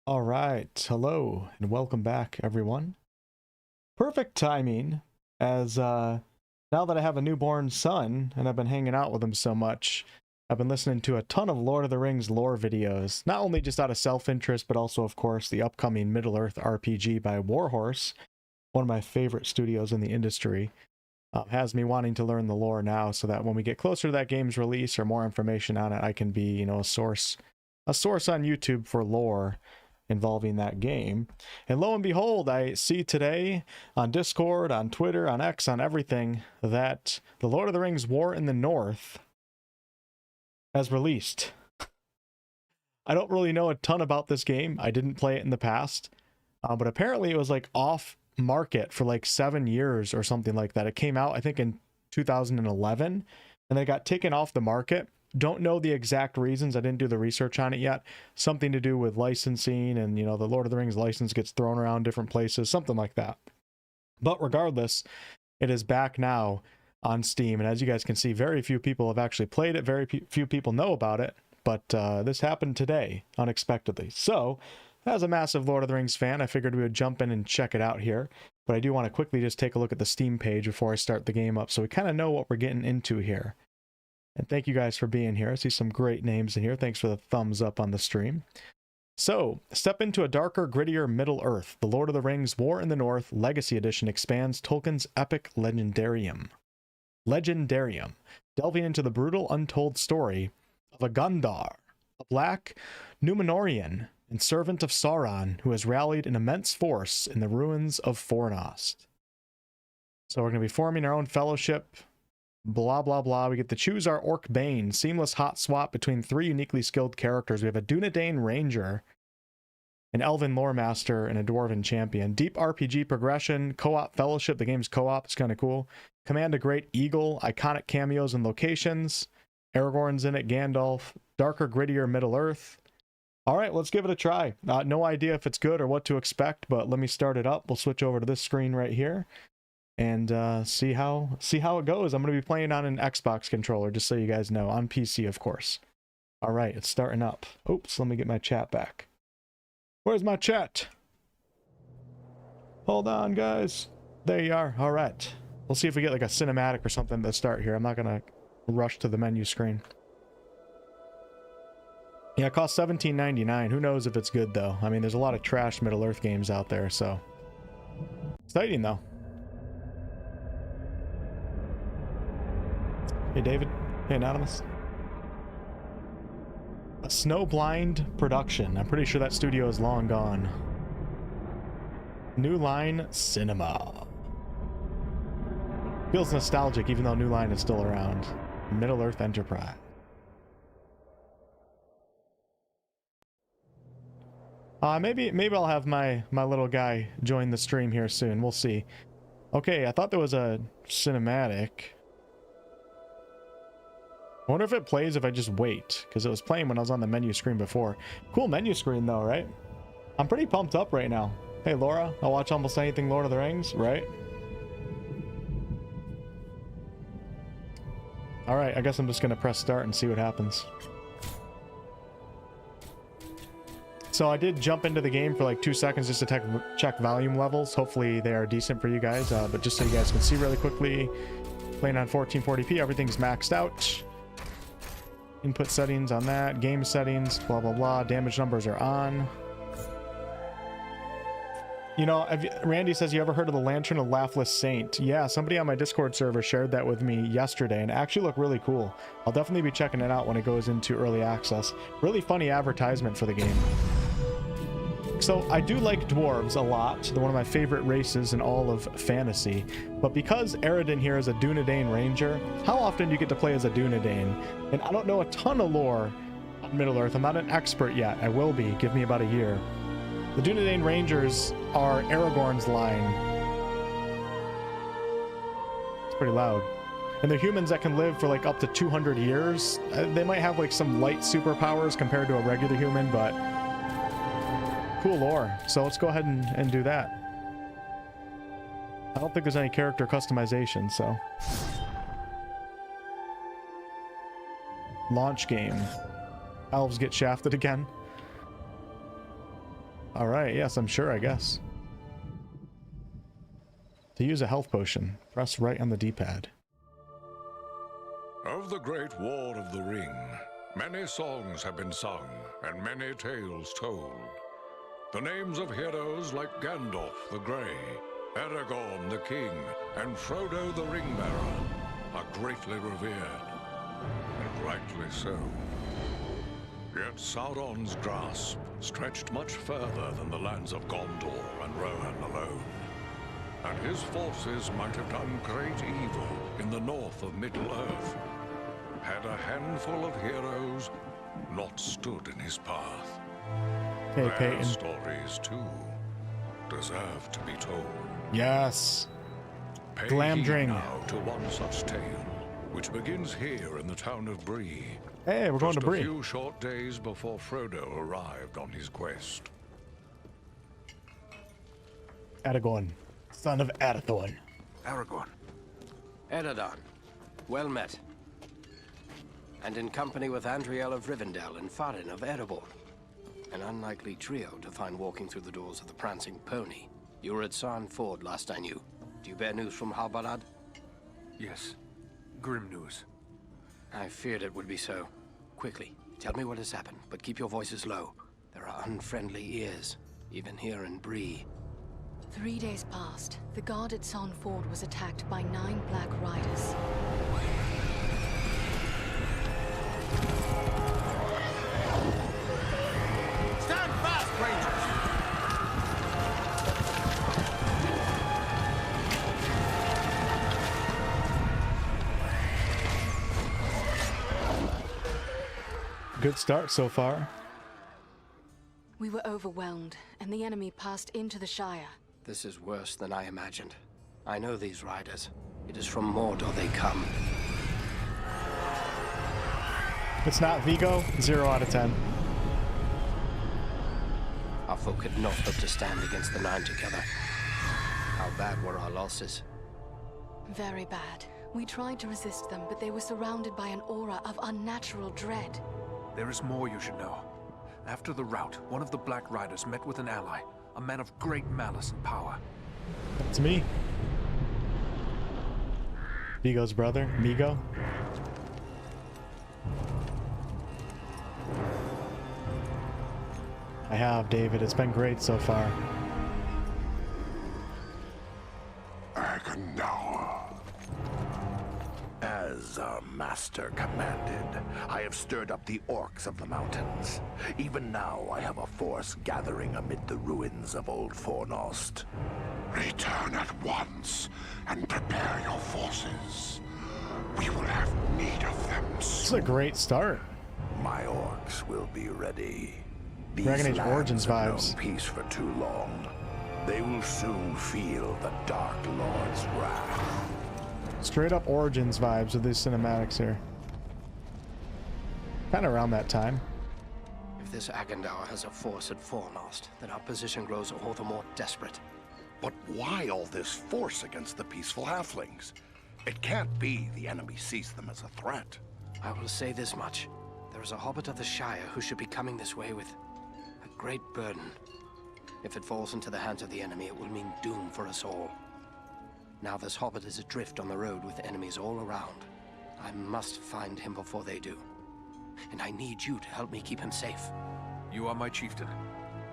All right, hello and welcome back, everyone. Perfect timing, as now that I have a newborn son and I've been hanging out with him so much, I've been listening to a ton of Lord of the Rings lore videos, not only just out of self-interest, but also, of course, the upcoming Middle-earth RPG by Warhorse, one of my favorite studios in the industry. Has me wanting to learn the lore now so that when we get closer to that game's release or more information on it, I can be, a source on YouTube for lore involving that game. And lo and behold, I see today on Discord, on Twitter, on X, on everything, that the Lord of the Rings War in the North has released. I don't really know a ton about this game. I didn't play it in the past, but apparently it was like off market for like 7 years or something like that. It came out, I think, in 2011, and they got taken off the market. Don't know the exact reasons. I didn't do the research on it yet. Something to do with licensing, and the Lord of the Rings license gets thrown around different places, something like that. But regardless, it is back now on Steam, and as you guys can see, very few people have actually played it. Very few people know about it, but this happened today unexpectedly. So as a massive Lord of the Rings fan, I figured we would jump in and check it out here. But I do want to quickly just take a look at the Steam page before I start the game up, so we kind of know what we're getting into here. And thank you guys for being here. I see some great names in here. Thanks for the thumbs up on the stream. So, step into a darker, grittier Middle-earth. The Lord of the Rings War in the North Legacy Edition expands Tolkien's epic legendarium. Delving into the brutal, untold story of a Gundar, a black Númenórean and servant of Sauron who has rallied an immense force in the ruins of Fornost. So we're going to be forming our own fellowship. Blah, blah, blah. We get to choose our Orc Bane. Seamless hot swap between 3 uniquely skilled characters. We have a Dunedain Ranger, an Elven Lore Master, and a Dwarven Champion. Deep RPG progression. Co-op fellowship. The game's co-op. It's kind of cool. Command a Great Eagle. Iconic cameos and locations. Aragorn's in it. Gandalf. Darker, grittier Middle-earth. All right, let's give it a try. No idea if it's good or what to expect, but let me start it up. We'll switch over to this screen right here and see how it goes. I'm going to be playing on an Xbox controller, just so you guys know, on PC, of course. All right, it's starting up. Oops, let me get my chat back. Where's my chat? Hold on, guys. There you are. All right. We'll see if we get like a cinematic or something to start here. I'm not going to rush to the menu screen. Yeah, it costs $17.99. Who knows if it's good, though? I mean, there's a lot of trash Middle-earth games out there, so... Exciting, though. Hey, David. Hey, Anonymous. A Snowblind production. I'm pretty sure that studio is long gone. New Line Cinema. Feels nostalgic, even though New Line is still around. Middle-earth Enterprise. Maybe I'll have my little guy join the stream here soon. We'll see. Okay, I thought there was a cinematic. I wonder if it plays if I just wait, because it was playing when I was on the menu screen before. Cool menu screen though, right? I'm pretty pumped up right now. Hey Laura, I'll watch almost anything Lord of the Rings, right? Alright, I guess I'm just gonna press start and see what happens. So I did jump into the game for like 2 seconds just to check volume levels. Hopefully they are decent for you guys, but just so you guys can see really quickly, playing on 1440p, everything's maxed out. Input settings on that, game settings, blah, blah, blah. Damage numbers are on. Randy says, you ever heard of the Lantern of Laughless Saint? Yeah, somebody on my Discord server shared that with me yesterday, and it actually looked really cool. I'll definitely be checking it out when it goes into early access. Really funny advertisement for the game. So I do like dwarves a lot. They're one of my favorite races in all of fantasy. But because Aradin here is a Dunedain Ranger, how often do you get to play as a Dunedain? And I don't know a ton of lore on Middle-earth. I'm not an expert yet. I will be. Give me about a year. The Dunedain Rangers are Aragorn's line. It's pretty loud. And they're humans that can live for like up to 200 years. They might have like some light superpowers compared to a regular human, but cool lore. So let's go ahead and do that. I don't think there's any character customization, so. Launch game. Elves get shafted again. All right, yes, I'm sure, I guess. To use a health potion, press right on the D-pad. Of the Great War of the Ring, many songs have been sung and many tales told. The names of heroes like Gandalf the Grey, Aragorn the King, and Frodo the Ring-Bearer are greatly revered, and rightly so. Yet Sauron's grasp stretched much further than the lands of Gondor and Rohan alone, and his forces might have done great evil in the north of Middle-earth, had a handful of heroes not stood in his path. Hey, Their Peyton. stories, too, deserve to be told. Yes. Pay Glamdring. heed now to one such tale, which begins here in the town of Bree. Hey, we're going to Bree. Just a few short days before Frodo arrived on his quest. Aragorn, son of Arathorn. Aragorn. Eredon, well met. And in company with Andriel of Rivendell and Farin of Erebor. An unlikely trio to find walking through the doors of the Prancing Pony. You were at Sarn Ford last I knew. Do you bear news from Halbarad? Yes. Grim news. I feared it would be so. Quickly, tell me what has happened, but keep your voices low. There are unfriendly ears, even here in Bree. 3 days passed. The guard at Sarn Ford was attacked by 9 Black Riders. Stand fast, Rangers! Good start so far. We were overwhelmed, and the enemy passed into the Shire. This is worse than I imagined. I know these riders. It is from Mordor they come. It's not Vigo. 0 out of 10. Our folk had not hoped to stand against the 9 together. How bad were our losses? Very bad. We tried to resist them, but they were surrounded by an aura of unnatural dread. There is more you should know. After the rout, one of the Black Riders met with an ally, a man of great malice and power. It's me. Vigo's brother, Migo. I have, David. It's been great so far. As our master commanded, I have stirred up the orcs of the mountains. Even now, I have a force gathering amid the ruins of Old Fornost. Return at once and prepare your forces. We will have need of them This is soon. a great start. My orcs will be ready. These Dragon Age lands Origins have known vibes. peace for too long. They will soon feel the Dark Lord's wrath. Straight up Origins vibes with these cinematics here. Kind of around that time. If this Agandaur has a force at Fornost, then our position grows all the more desperate. But why all this force against the peaceful halflings? It can't be the enemy sees them as a threat. I will say this much. There is a hobbit of the Shire who should be coming this way with a great burden. If it falls into the hands of the enemy, it will mean doom for us all. Now this hobbit is adrift on the road with enemies all around. I must find him before they do. And I need you to help me keep him safe. You are my chieftain.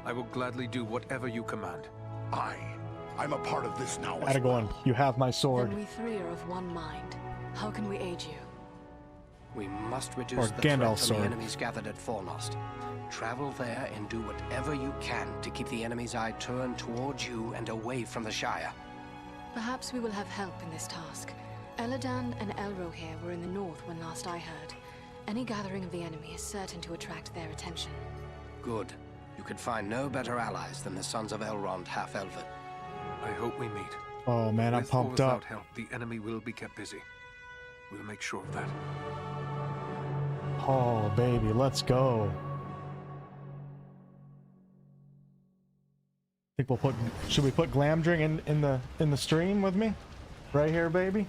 I will gladly do whatever you command. I'm a part of this now as Aragorn, you have my sword. Then we 3 are of one mind. How can we aid you? We must Or reduce the threat Gandalf's from the sword. enemies gathered at Fornost. Travel there and do whatever you can to keep the enemy's eye turned towards you and away from the Shire. Perhaps we will have help in this task. Eladan and Elrohir were in the north when last I heard. Any gathering of the enemy is certain to attract their attention. Good. You could find no better allies than the sons of Elrond half-elven. I hope we meet. Oh man, I'm With or pumped without up. help, the enemy will be kept busy. We'll make sure of that. Oh baby, let's go. Think we'll put. Should we put Glamdring in the stream with me? Right here, baby.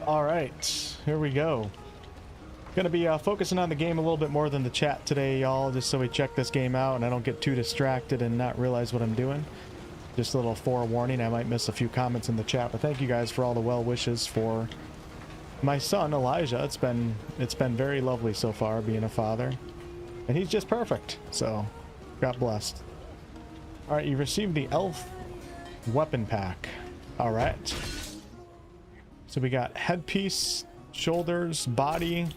All right, here we go. Gonna be focusing on the game a little bit more than the chat today, y'all, just so we check this game out and I don't get too distracted and not realize what I'm doing. Just a little forewarning, I might miss a few comments in the chat, but thank you guys for all the well wishes for my son Elijah. It's been very lovely so far being a father, and he's just perfect. So, God blessed. All right, you received the elf weapon pack. All right. So we got headpiece, shoulders, body.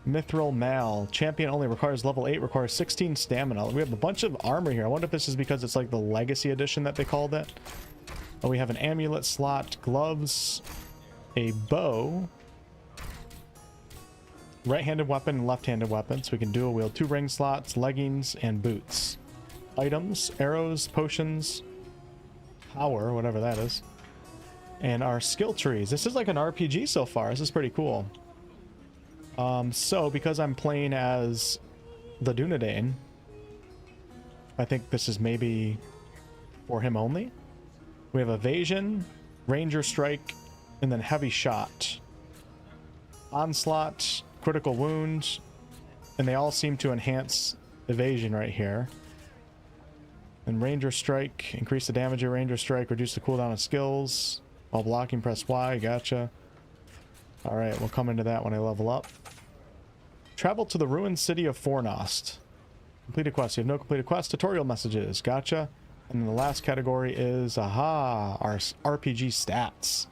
Mithril Mal. Champion only requires level 8, requires 16 stamina. We have a bunch of armor here. I wonder if this is because it's like the Legacy Edition that they called it. Oh, we have an amulet slot, gloves, a bow, right-handed weapon and left-handed weapon, so we can dual wield 2 ring slots, leggings, and boots. Items, arrows, potions, power, whatever that is, and our skill trees. This is like an RPG so far. This is pretty cool. So because I'm playing as the Dunedain, I think this is maybe for him only. We have evasion, ranger strike, and then heavy shot, onslaught, critical wound, and they all seem to enhance evasion right here. And ranger strike, increase the damage of ranger strike, reduce the cooldown of skills. While blocking, press Y. Gotcha. All right, we'll come into that when I level up. Travel to the ruined city of Fornost. Completed quest. You have no completed quest. Tutorial messages. Gotcha. And then the last category is, aha, our RPG stats.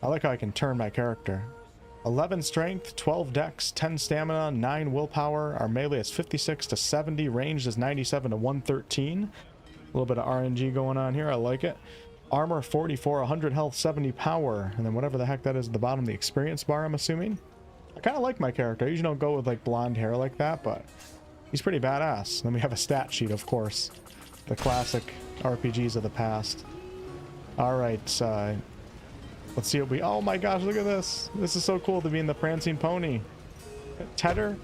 I like how I can turn my character. 11 strength, 12 dex, 10 stamina, 9 willpower. Our melee is 56 to 70. Range is 97 to 113. A little bit of RNG going on here. I like it. Armor 44, 100 health, 70 power. And then whatever the heck that is at the bottom, the experience bar, I'm assuming. I kind of like my character. I usually don't go with like blonde hair like that, but he's pretty badass. Then we have a stat sheet, of course. The classic RPGs of the past. All right, let's see what we... Oh my gosh, look at this. This is so cool to be in the prancing pony. Tedder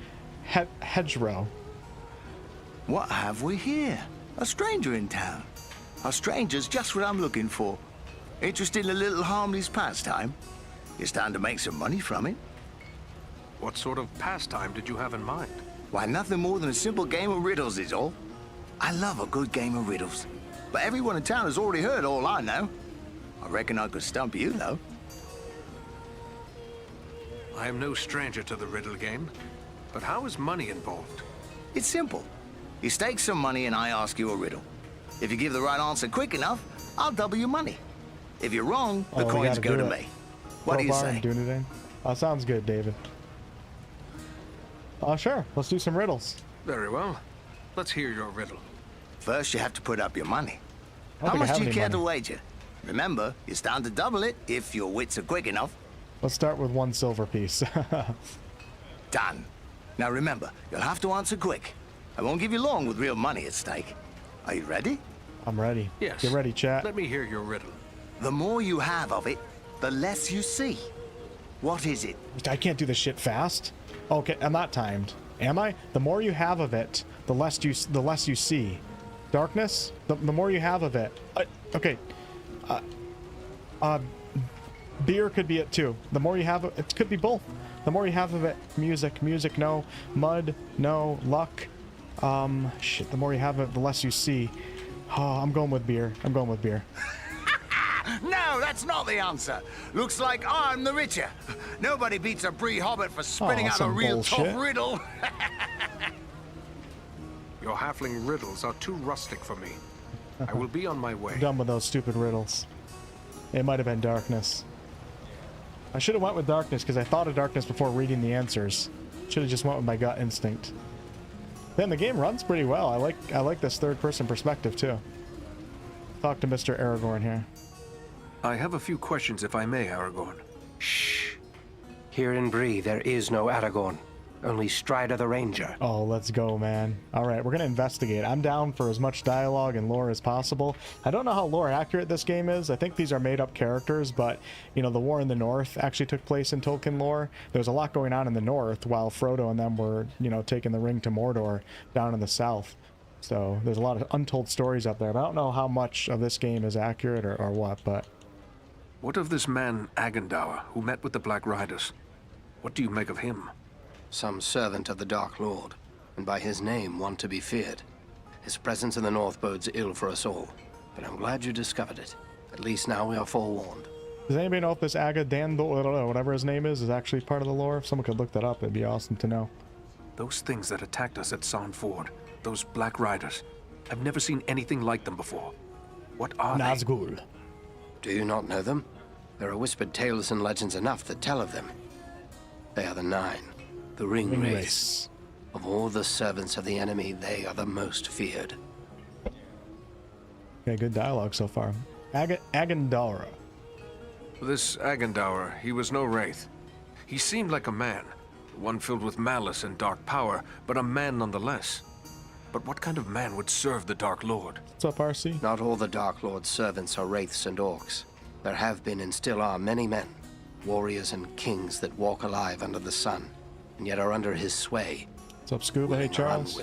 Hedgerow. What have we here? A stranger in town. A stranger's just what I'm looking for. Interested in a little harmless pastime? It's time to make some money from it. What sort of pastime did you have in mind? Why, nothing more than a simple game of riddles is all. I love a good game of riddles. But everyone in town has already heard all I know. I reckon I could stump you, though. I am no stranger to the riddle game, but how is money involved? It's simple. You stake some money and I ask you a riddle. If you give the right answer quick enough, I'll double your money. If you're wrong, the coins go to me. What do you say? Sounds good, David. Sure. Let's do some riddles. Very well. Let's hear your riddle. First, you have to put up your money. How much do you care to wager? Remember, you stand to double it if your wits are quick enough. Let's start with 1 silver piece. Done. Now remember, you'll have to answer quick. I won't give you long with real money at stake. Are you ready? I'm ready. Yes. Get ready, chat. Let me hear your riddle. The more you have of it, the less you see. What is it? I can't do this shit fast. Okay, I'm not timed. Am I? The more you have of it, the less you see. Darkness? The more you have of it. Okay. Beer could be it too. The more you have of it, could be both. The more you have of it. Music, no. Mud, no. Luck. Shit, the more you have of it, the less you see. Oh, I'm going with beer. No, that's not the answer. Looks like I'm the richer. Nobody beats a Bree Hobbit for spinning out a real tough riddle. Your halfling riddles are too rustic for me. I will be on my way. I'm done with those stupid riddles. It might have been darkness. I should have went with darkness because I thought of darkness before reading the answers. Should have just went with my gut instinct. Then the game runs pretty well. I like this third-person perspective too. Talk to Mr. Aragorn here. I have a few questions, if I may, Aragorn. Shh. Here in Bree, there is no Aragorn. Only Strider the Ranger. Oh, let's go, man. All right, we're going to investigate. I'm down for as much dialogue and lore as possible. I don't know how lore accurate this game is. I think these are made-up characters, but, you know, the war in the north actually took place in Tolkien lore. There was a lot going on in the north while Frodo and them were, you know, taking the ring to Mordor down in the south. So there's a lot of untold stories up there. But I don't know how much of this game is accurate or what, but What of this man, Agendour, who met with the Black Riders? What do you make of him? Some servant of the Dark Lord, and by his name one to be feared. His presence in the north bodes ill for us all, but I'm glad you discovered it. At least now we are forewarned. Does anybody know if this Agendour, whatever his name is actually part of the lore? If someone could look that up, it'd be awesome to know. Those things that attacked us at San Ford, those Black Riders, I've never seen anything like them before. What are they? Nazgul. Do you not know them? There are whispered tales and legends enough that tell of them. They are the Nine, the Ring Race. Of all the servants of the enemy, they are the most feared. Okay, good dialogue so far. Agendour. This Agendour, he was no wraith. He seemed like a man, one filled with malice and dark power, but a man nonetheless. But what kind of man would serve the Dark Lord? What's up, RC? Not all the Dark Lord's servants are wraiths and orcs. There have been and still are many men, warriors and kings that walk alive under the sun, and yet are under his sway. What's up, Scuba? Hey, Charles.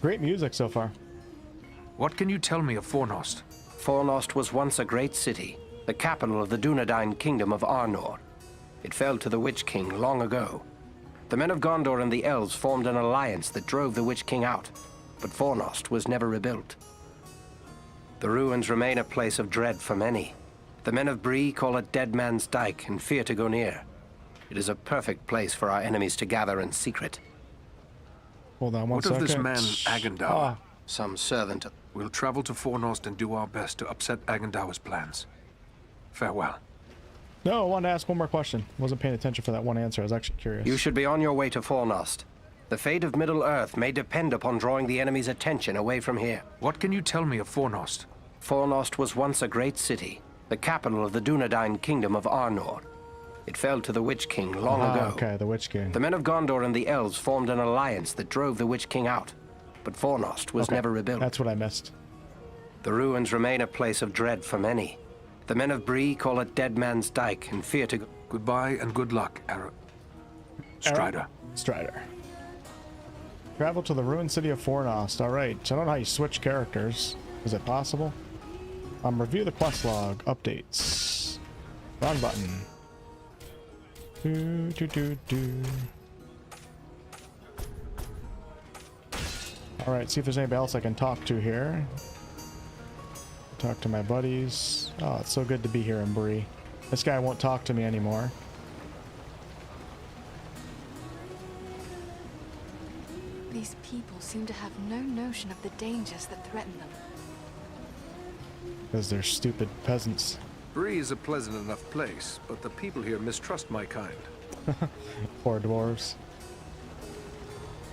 Great music so far. What can you tell me of Fornost? Fornost was once a great city, the capital of the Dunedain kingdom of Arnor. It fell to the Witch King long ago. The men of Gondor and the elves formed an alliance that drove the Witch King out, but Fornost was never rebuilt. The ruins remain a place of dread for many. The men of Bree call it Dead Man's Dyke and fear to go near. It is a perfect place for our enemies to gather in secret. Hold on one What second. of this man, Agendour? Some servant. We'll travel to Fornost and do our best to upset Agendour's plans. Farewell. No, I wanted to ask one more question. Wasn't paying attention for that one answer. I was actually curious. You should be on your way to Fornost. The fate of Middle-earth may depend upon drawing the enemy's attention away from here. What can you tell me of Fornost? Fornost was once a great city, the capital of the Dunedain kingdom of Arnor. It fell to the Witch King long ago. Okay, the Witch King. The men of Gondor and the elves formed an alliance that drove the Witch King out, but Fornost was never rebuilt. That's what I missed. The ruins remain a place of dread for many. The men of Bree call it Dead Man's Dyke and fear to go. Goodbye and good luck, Strider. Strider. Travel to the ruined city of Fornost. Alright, so I don't know how you switch characters. Is it possible? Review the quest log. Updates. Wrong button. Alright, see if there's anybody else I can talk to here. Talk to my buddies. Oh, it's so good to be here in Bree. This guy won't talk to me anymore. These people seem to have no notion of the dangers that threaten them. Because they're stupid peasants. Bree is a pleasant enough place, but the people here mistrust my kind. Poor dwarves.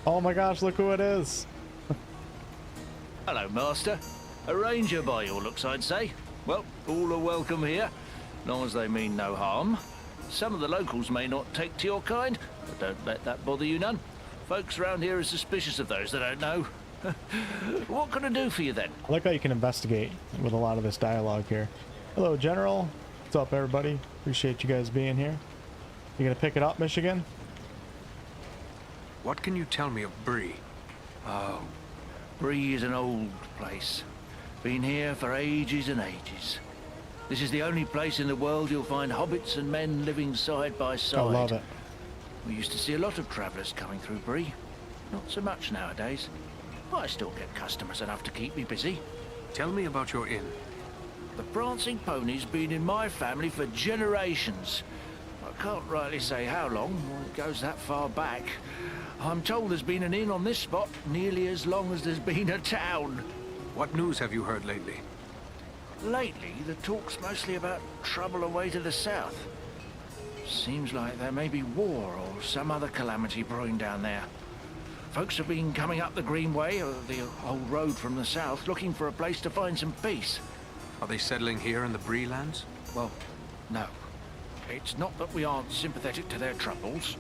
Oh my gosh, look who it is. Hello, Master. A ranger by your looks, I'd say. Well, all are welcome here, long as they mean no harm. Some of the locals may not take to your kind, but don't let that bother you none. Folks around here are suspicious of those they don't know. What can I do for you then? I like how you can investigate with a lot of this dialogue here. Hello, General. What's up, everybody? Appreciate you guys being here. You gonna pick it up, Michigan? What can you tell me of Bree? Oh, Bree is an old place. Been here for ages and ages. This is the only place in the world you'll find hobbits and men living side by side. I love it. We used to see a lot of travellers coming through Bree. Not so much nowadays. But I still get customers enough to keep me busy. Tell me about your inn. The Prancing Pony's been in my family for generations. I can't rightly say how long, it goes that far back. I'm told there's been an inn on this spot nearly as long as there's been a town. What news have you heard lately? Lately, the talk's mostly about trouble away to the south. Seems like there may be war or some other calamity brewing down there. Folks have been coming up the Greenway, or the old road from the south, looking for a place to find some peace. Are they settling here in the Bree lands? Well, no. It's not that we aren't sympathetic to their troubles.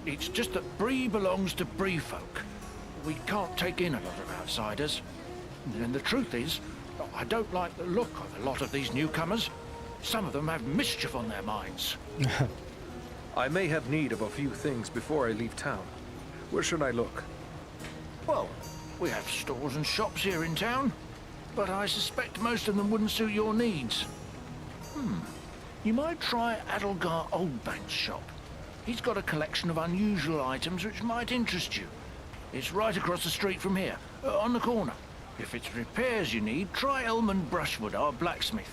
It's just that Bree belongs to Bree folk. We can't take in a lot of outsiders. And the truth is, I don't like the look of a lot of these newcomers. Some of them have mischief on their minds. I may have need of a few things before I leave town. Where should I look? Well, we have stores and shops here in town, but I suspect most of them wouldn't suit your needs. you might try Adelgar Oldbank's shop. He's got a collection of unusual items which might interest you. It's right across the street from here, on the corner. If it's repairs you need, try Elman Brushwood, our blacksmith.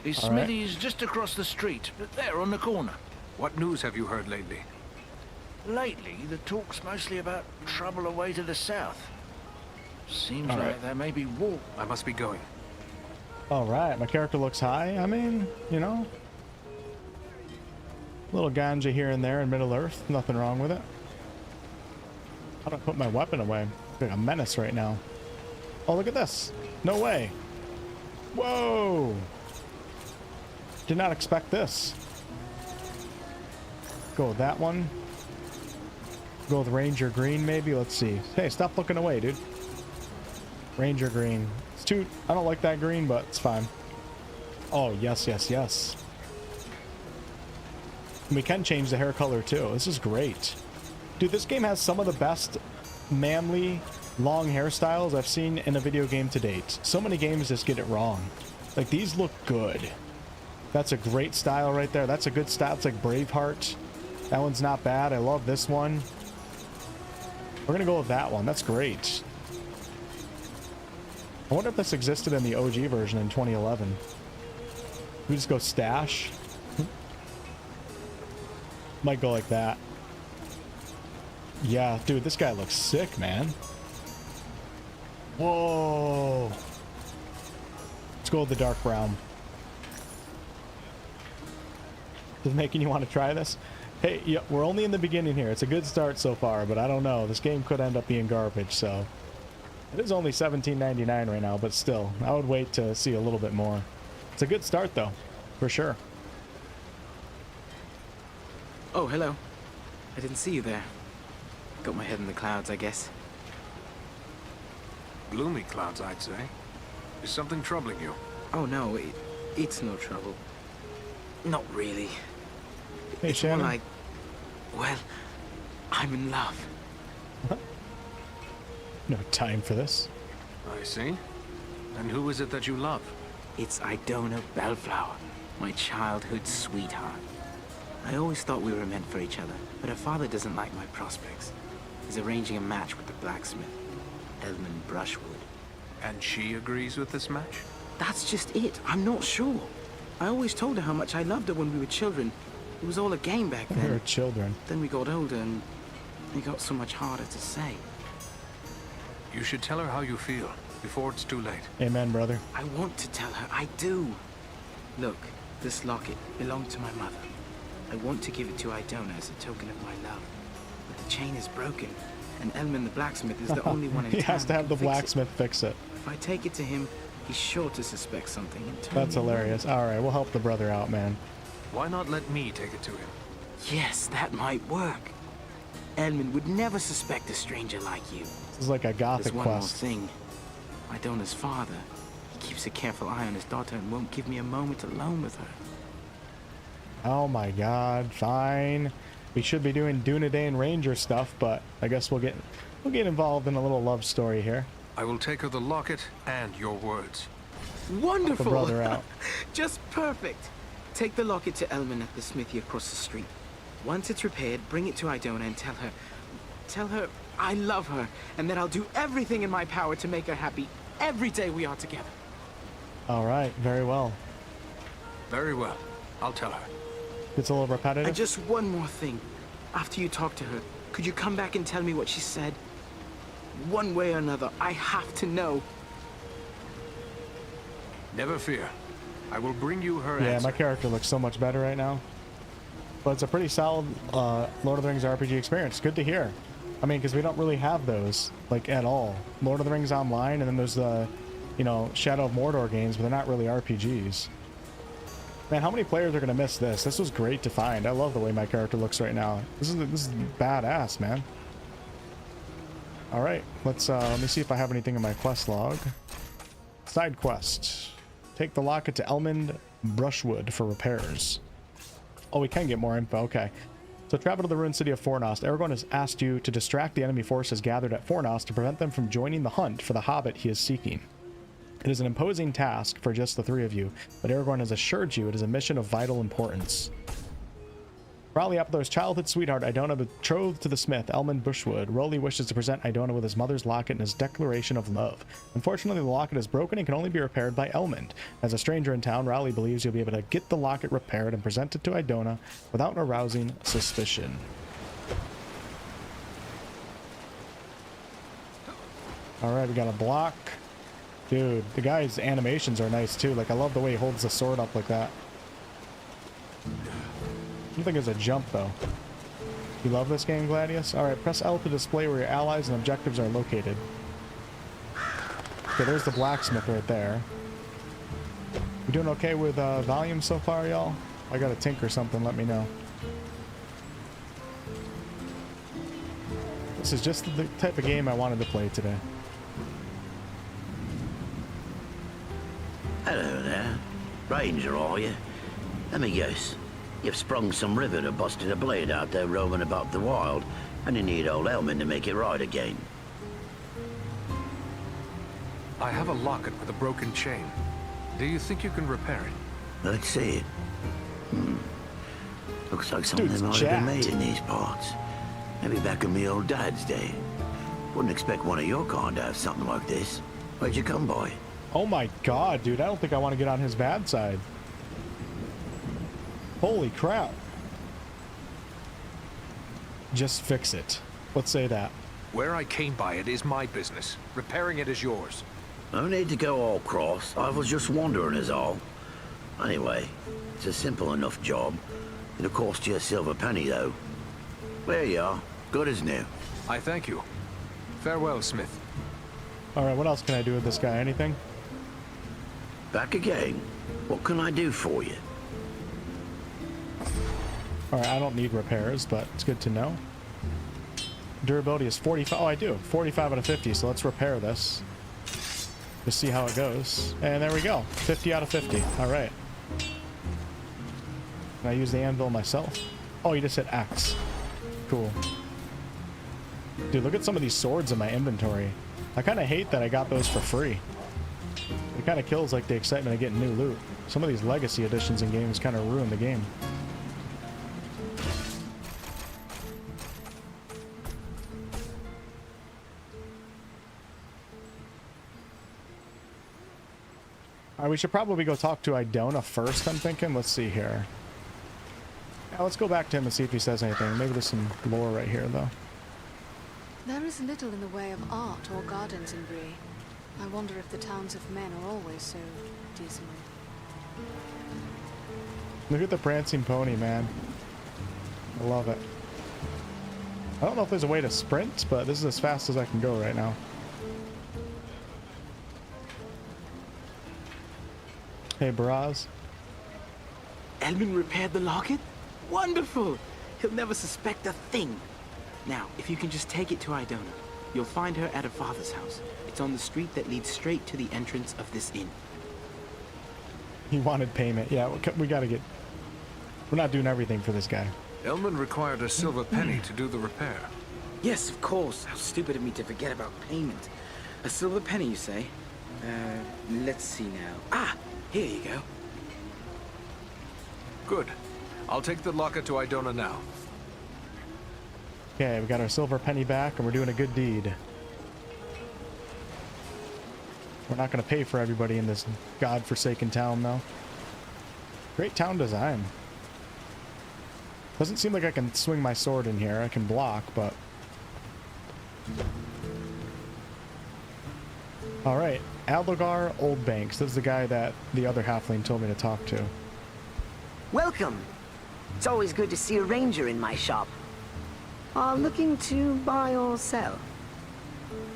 His smithy is just across the street, but there on the corner. What news have you heard lately? Lately, the talk's mostly about trouble away to the south. Seems like there may be war. I must be going. All right, my character looks high. I mean, you know, little ganja here and there in Middle Earth. Nothing wrong with it. How do I put my weapon away? I'm like a menace right now. Oh, look at this. No way. Whoa. Did not expect this. Go with that one. Go with Ranger Green, maybe. Let's see. Hey, stop looking away, dude. Ranger Green. It's too... I don't like that green, but it's fine. Oh, yes, yes, yes. And we can change the hair color, too. This is great. Dude, this game has some of the best manly long hairstyles I've seen in a video game to date. So many games just get it wrong. Like, these look good. That's a great style right there. That's a good style. It's like Braveheart. That one's not bad. I love this one. We're gonna go with that one. That's great. I wonder if this existed in the OG version in 2011. We just go stash. Might go like that. Yeah, dude, this guy looks sick, man. Whoa. Let's go with the dark brown. Is it making you want to try this? Hey, yeah, we're only in the beginning here. It's a good start so far, but I don't know. This game could end up being garbage, so... It is only $17.99 right now, but still, I would wait to see a little bit more. It's a good start, though, for sure. Oh, hello. I didn't see you there. Got my head in the clouds, I guess. Gloomy clouds, I'd say. Is something troubling you? Oh, no, it's no trouble. Not really. Hey, it's Shannon. more like... Well, I'm in love. No time for this. I see. And who is it that you love? It's Idona Bellflower, my childhood sweetheart. I always thought we were meant for each other, but her father doesn't like my prospects. He's arranging a match with the blacksmith, Elman Brushwood. And she agrees with this match? That's just it. I'm not sure. I always told her how much I loved her when we were children. It was all a game back then. We were children. Then we got older and it got so much harder to say. You should tell her how you feel before it's too late. Amen, brother. I want to tell her. I do. Look, this locket belonged to my mother. I want to give it to Idona as a token of my love. But the chain is broken, and Elman the blacksmith is the only one in town. He has to have the blacksmith fix it. If I take it to him, he's sure to suspect something. And turn That's me hilarious. around. All right, we'll help the brother out, man. Why not let me take it to him? Yes, that might work. Elman would never suspect a stranger like you. This is like a gothic There's one more quest. thing. Idona's father, he keeps a careful eye on his daughter and won't give me a moment alone with her. Oh my god, fine. We should be doing Dunedain Ranger stuff, but I guess we'll get involved in a little love story here. I will take her the locket and your words. Wonderful! The brother out. Just perfect. Take the locket to Elman at the smithy across the street. Once it's repaired, bring it to Idona and tell her I love her, and that I'll do everything in my power to make her happy every day we are together. All right, very well. Very well. I'll tell her. It's a little repetitive. And just one more thing. After you talk to her, could you come back and tell me what she said? One way or another, I have to know. Never fear. I will bring you her Yeah, answer. my character looks so much better right now. But it's a pretty solid Lord of the Rings RPG experience. Good to hear. I mean, because we don't really have those, like, at all. Lord of the Rings Online, and then there's the, you know, Shadow of Mordor games, but they're not really RPGs. Man, how many players are going to miss this? This was great to find. I love the way my character looks right now. This is badass, man. All right, let me see if I have anything in my quest log. Side quest. Take the locket to Elman Brushwood for repairs. Oh, we can get more info. Okay. So travel to the ruined city of Fornost. Aragorn has asked you to distract the enemy forces gathered at Fornost to prevent them from joining the hunt for the hobbit he is seeking. It is an imposing task for just the three of you, but Aragorn has assured you it is a mission of vital importance. Raleigh Appledor's childhood sweetheart, Idona, betrothed to the smith, Elman Bushwood. Rowley wishes to present Idona with his mother's locket and his declaration of love. Unfortunately, the locket is broken and can only be repaired by Elmond. As a stranger in town, Raleigh believes you'll be able to get the locket repaired and present it to Idona without arousing suspicion. Alright, we got a block. Dude, the guy's animations are nice too. Like, I love the way he holds the sword up like that. I don't think there's a jump, though. You love this game, Gladius? Alright, press L to display where your allies and objectives are located. Okay, there's the blacksmith right there. You doing okay with volume so far, y'all? I gotta tinker something, let me know. This is just the type of game I wanted to play today. Hello there. Ranger, are you? Let me guess. You've sprung some rivet or busted a blade out there roaming about the wild, and you need old Elman to make it right again. I have a locket with a broken chain. Do you think you can repair it? Let's see it. Looks like something might have been made in these parts. Maybe back in me old dad's day. Wouldn't expect one of your kind to have something like this. Where'd you come by? Oh my god, dude, I don't think I want to get on his bad side. Holy crap. Just fix it. Let's say that. Where I came by it is my business. Repairing it is yours. No need to go all cross. I was just wondering is all. Anyway, it's a simple enough job. It'll cost you a silver penny, though. There you are. Good as new. I thank you. Farewell, Smith. Alright, what else can I do with this guy? Anything? Back again. What can I do for you? Alright, I don't need repairs, but it's good to know. Durability is 45. Oh, I do. 45 out of 50, so let's repair this. Just see how it goes. And there we go. 50 out of 50. Alright. Can I use the anvil myself? Oh, you just hit X. Cool. Dude, look at some of these swords in my inventory. I kind of hate that I got those for free. It kind of kills like the excitement of getting new loot. Some of these legacy editions in games kind of ruin the game. Alright, we should probably go talk to Idona first, I'm thinking. Let's see here. Yeah, let's go back to him and see if he says anything. Maybe there's some lore right here, though. There is little in the way of art or gardens in Bree. I wonder if the towns of men are always so dismal. Look at the prancing pony, man. I love it. I don't know if there's a way to sprint, but this is as fast as I can go right now. Hey, Baraz. Elman repaired the locket? Wonderful! He'll never suspect a thing. Now, if you can just take it to Idona, you'll find her at her father's house. It's on the street that leads straight to the entrance of this inn. He wanted payment. Yeah, we gotta get... We're not doing everything for this guy. Elman required a silver penny to do the repair. Yes, of course. How stupid of me to forget about payment. A silver penny, you say? Let's see now. Ah, here you go. Good. I'll take the locket to Idona now. Okay, we got our silver penny back, and we're doing a good deed. We're not going to pay for everybody in this godforsaken town, though. Great town design. Doesn't seem like I can swing my sword in here. I can block, but... Alright, Aldogar Oldbanks. This is the guy that the other halfling told me to talk to. Welcome. It's always good to see a ranger in my shop. Looking to buy or sell?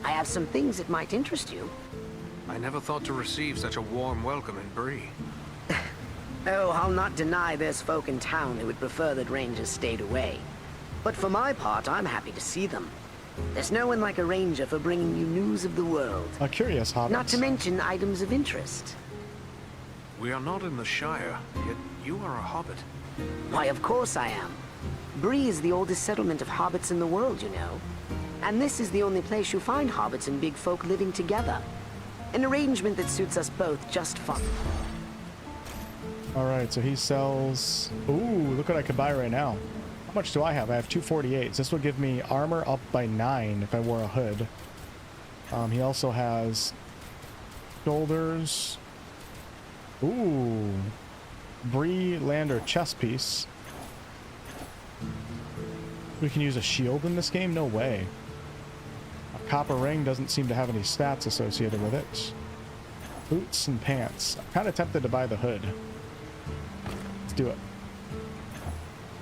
I have some things that might interest you. I never thought to receive such a warm welcome in Bree. Oh, I'll not deny there's folk in town who would prefer that rangers stayed away. But for my part, I'm happy to see them. There's no one like a ranger for bringing you news of the world. A curious hobbit. Not to mention items of interest. We are not in the Shire, yet you are a hobbit. Why, of course I am. Bree is the oldest settlement of hobbits in the world, you know. And this is the only place you find hobbits and big folk living together. An arrangement that suits us both just fine. Alright, so he sells... Ooh, look what I could buy right now. How much do I have? I have 248s. This will give me armor up by 9 if I wore a hood. He also has shoulders. Ooh. Bree Lander chest piece. We can use a shield in this game? No way. A copper ring doesn't seem to have any stats associated with it. Boots and pants. I'm kind of tempted to buy the hood. Let's do it.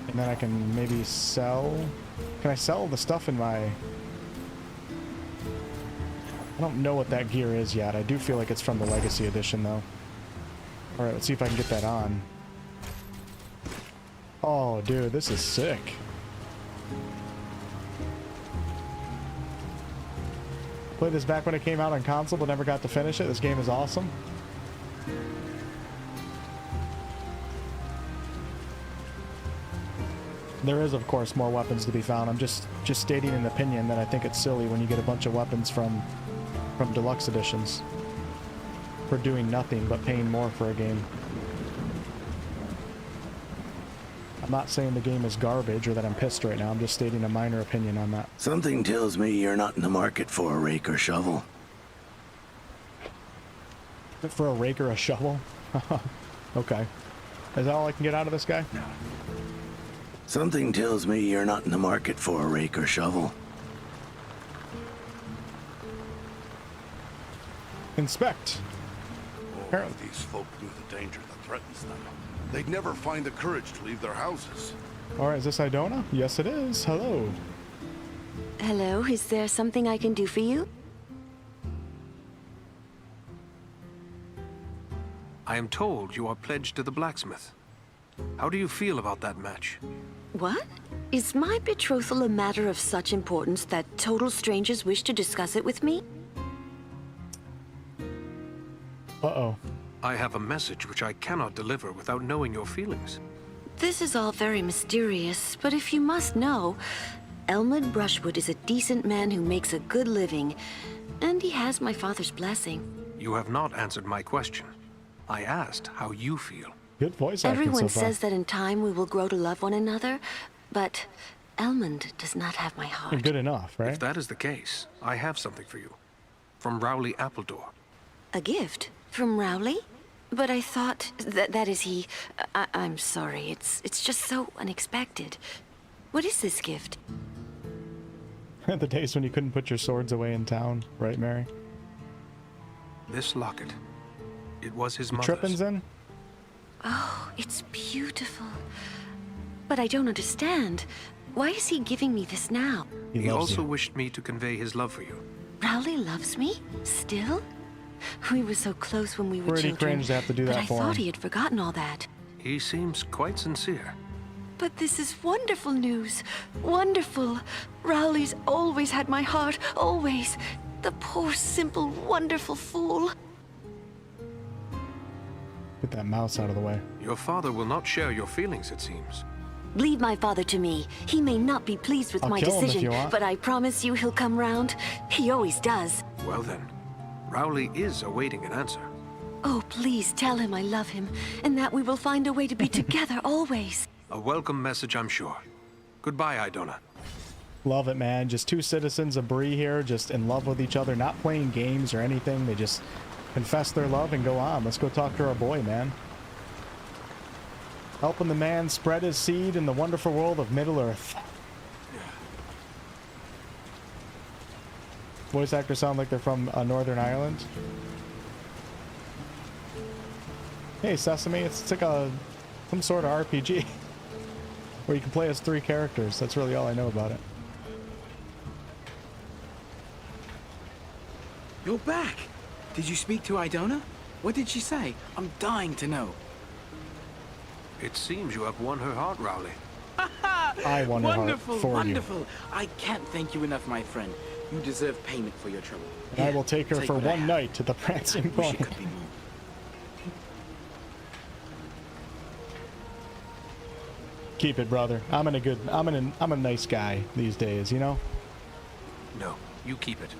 And then I can maybe sell... Can I sell the stuff in my... I don't know what that gear is yet. I do feel like it's from the Legacy Edition, though. Alright, let's see if I can get that on. Oh, dude, this is sick. Played this back when it came out on console, but never got to finish it. This game is awesome. There is, of course, more weapons to be found. I'm just stating an opinion that I think it's silly when you get a bunch of weapons from deluxe editions for doing nothing but paying more for a game. I'm not saying the game is garbage or that I'm pissed right now. I'm just stating a minor opinion on that. Something tells me you're not in the market for a rake or shovel. For a rake or a shovel? Okay. Is that all I can get out of this guy? Something tells me you're not in the market for a rake or shovel. Inspect. Oh, if these folk knew the danger that threatens them, they'd never find the courage to leave their houses. Alright, is this Idona? Yes, it is. Hello. Hello, is there something I can do for you? I am told you are pledged to the blacksmith. How do you feel about that match? What? Is my betrothal a matter of such importance that total strangers wish to discuss it with me? Uh-oh. I have a message which I cannot deliver without knowing your feelings. This is all very mysterious, but if you must know, Elmwood Brushwood is a decent man who makes a good living, and he has my father's blessing. You have not answered my question. I asked how you feel. Good voice acting Everyone so far. says that in time we will grow to love one another, but Elmond does not have my heart. Good enough, right? If that is the case, I have something for you. From Rowley Appledore. A gift? From Rowley? But I thought that is he... I'm sorry, it's just so unexpected. What is this gift? The days when you couldn't put your swords away in town, right, Mary? This locket. It was his mother's. Trippins in? Oh, it's beautiful. But I don't understand. Why is he giving me this now? He also wished me to convey his love for you. Rowley loves me? Still? We were so close when we were Pretty children. cringe to have to do that but I for thought him. he had forgotten all that. He seems quite sincere. But this is wonderful news. Wonderful. Rowley's always had my heart. Always. The poor, simple, wonderful fool. Get that mouse out of the way. Your father will not share your feelings, it seems. Leave my father to me. He may not be pleased with I'll my kill him if decision, you want. but I promise you he'll come round. He always does. Well then, Rowley is awaiting an answer. Oh, please tell him I love him, and that we will find a way to be together always. A welcome message, I'm sure. Goodbye, Idona. Love it, man. Just two citizens of Bree here, just in love with each other, not playing games or anything. They just confess their love and go on. Let's go talk to our boy, man. Helping the man spread his seed in the wonderful world of Middle-earth. Voice actors sound like they're from Northern Ireland. Hey, Sesame, it's like some sort of RPG where you can play as 3 characters. That's really all I know about it. You're back! Did you speak to Idona? What did she say? I'm dying to know. It seems you have won her heart, Rowley. I won her heart Wonderful, for you. wonderful. I can't thank you enough, my friend. You deserve payment for your trouble. And I will take her for what I one have. night to the Prancing Wish Pony. it could be more. Keep it, brother. I'm a nice guy these days, you know? No, you keep it.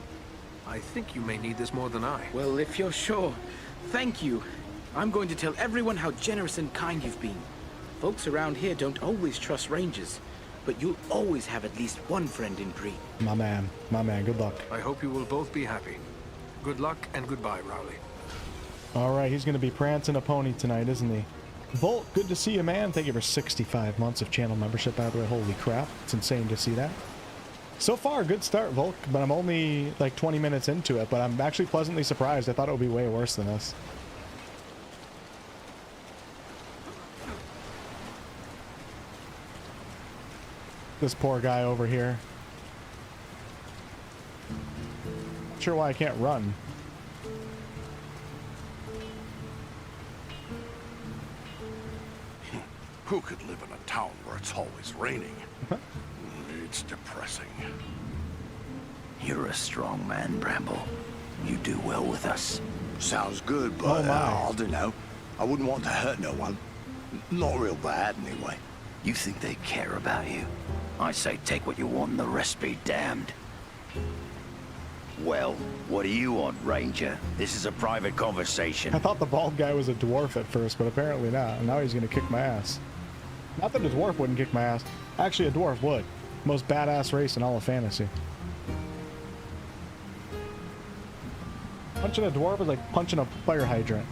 I think you may need this more than I. Well, if you're sure, thank you. I'm going to tell everyone how generous and kind you've been. Folks around here don't always trust rangers, but you'll always have at least one friend in Bree. My man, good luck. I hope you will both be happy. Good luck and goodbye, Rowley. All right, he's going to be prancing a pony tonight, isn't he? Volt, good to see you, man. Thank you for 65 months of channel membership, by the way. Holy crap. It's insane to see that. So far, good start, Volk, but I'm only like 20 minutes into it, but I'm actually pleasantly surprised. I thought it would be way worse than this. This poor guy over here. Not sure why I can't run. Who could live in a town where it's always raining? It's depressing. You're a strong man, Bramble. You do well with us. Sounds good, but I don't know. I wouldn't want to hurt no one. Not real bad, anyway. You think they care about you? I say take what you want and the rest be damned. Well, what do you want, Ranger? This is a private conversation. I thought the bald guy was a dwarf at first, but apparently not. And now he's gonna kick my ass. Not that a dwarf wouldn't kick my ass. Actually, a dwarf would. Most badass race in all of fantasy. Punching a dwarf is like punching a fire hydrant.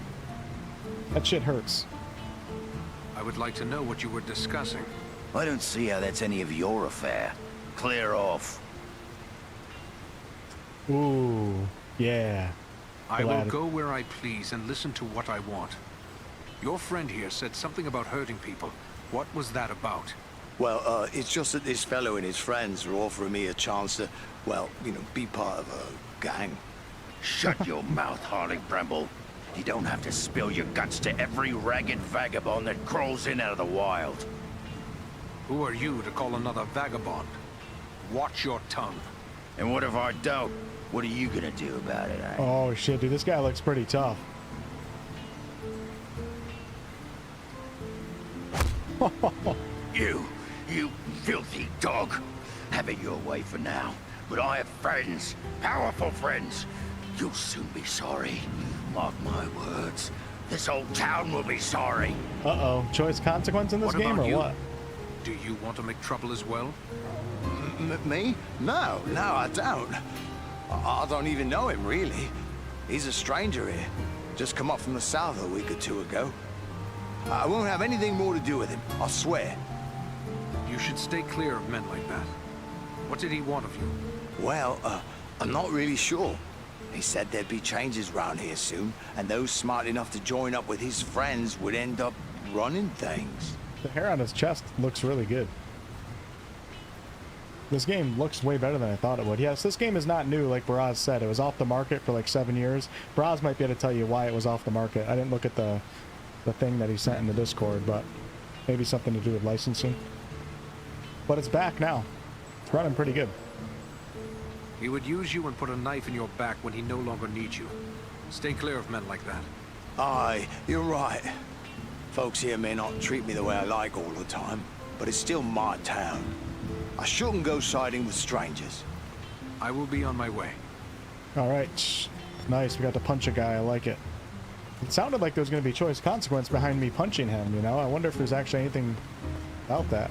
That shit hurts. I would like to know what you were discussing. I don't see how that's any of your affair. Clear off. Ooh, yeah. I will go where I please and listen to what I want. Your friend here said something about hurting people. What was that about? Well, it's just that this fellow and his friends were offering me a chance to, well, you know, be part of a gang. Shut your mouth, Harley Bramble. You don't have to spill your guts to every ragged vagabond that crawls in out of the wild. Who are you to call another vagabond? Watch your tongue. And what if I don't? What are you gonna do about it, eh? Oh shit, dude, this guy looks pretty tough. You filthy dog. Have it your way for now. But I have friends, powerful friends. You'll soon be sorry. Mark my words. This old town will be sorry. Uh-oh. Choice consequence in this game or what? Do you want to make trouble as well? Me? No, I don't. I don't even know him, really. He's a stranger here. Just come up from the south a week or two ago. I won't have anything more to do with him, I swear. You should stay clear of men like that. What did he want of you? Well, I'm not really sure. He said there'd be changes round here soon, and those smart enough to join up with his friends would end up running things. The hair on his chest looks really good. This game looks way better than I thought it would. Yes, this game is not new, like Braz said. It was off the market for like 7 years. Braz might be able to tell you why it was off the market. I didn't look at the thing that he sent in the Discord, but maybe something to do with licensing. But it's back now. It's running pretty good. He would use you and put a knife in your back when he no longer needs you. Stay clear of men like that. Aye, you're right. Folks here may not treat me the way I like all the time, but it's still my town. I shouldn't go siding with strangers. I will be on my way. All right. Nice. We got to punch a guy. I like it. It sounded like there was going to be choice consequence behind me punching him, you know? I wonder if there's actually anything about that.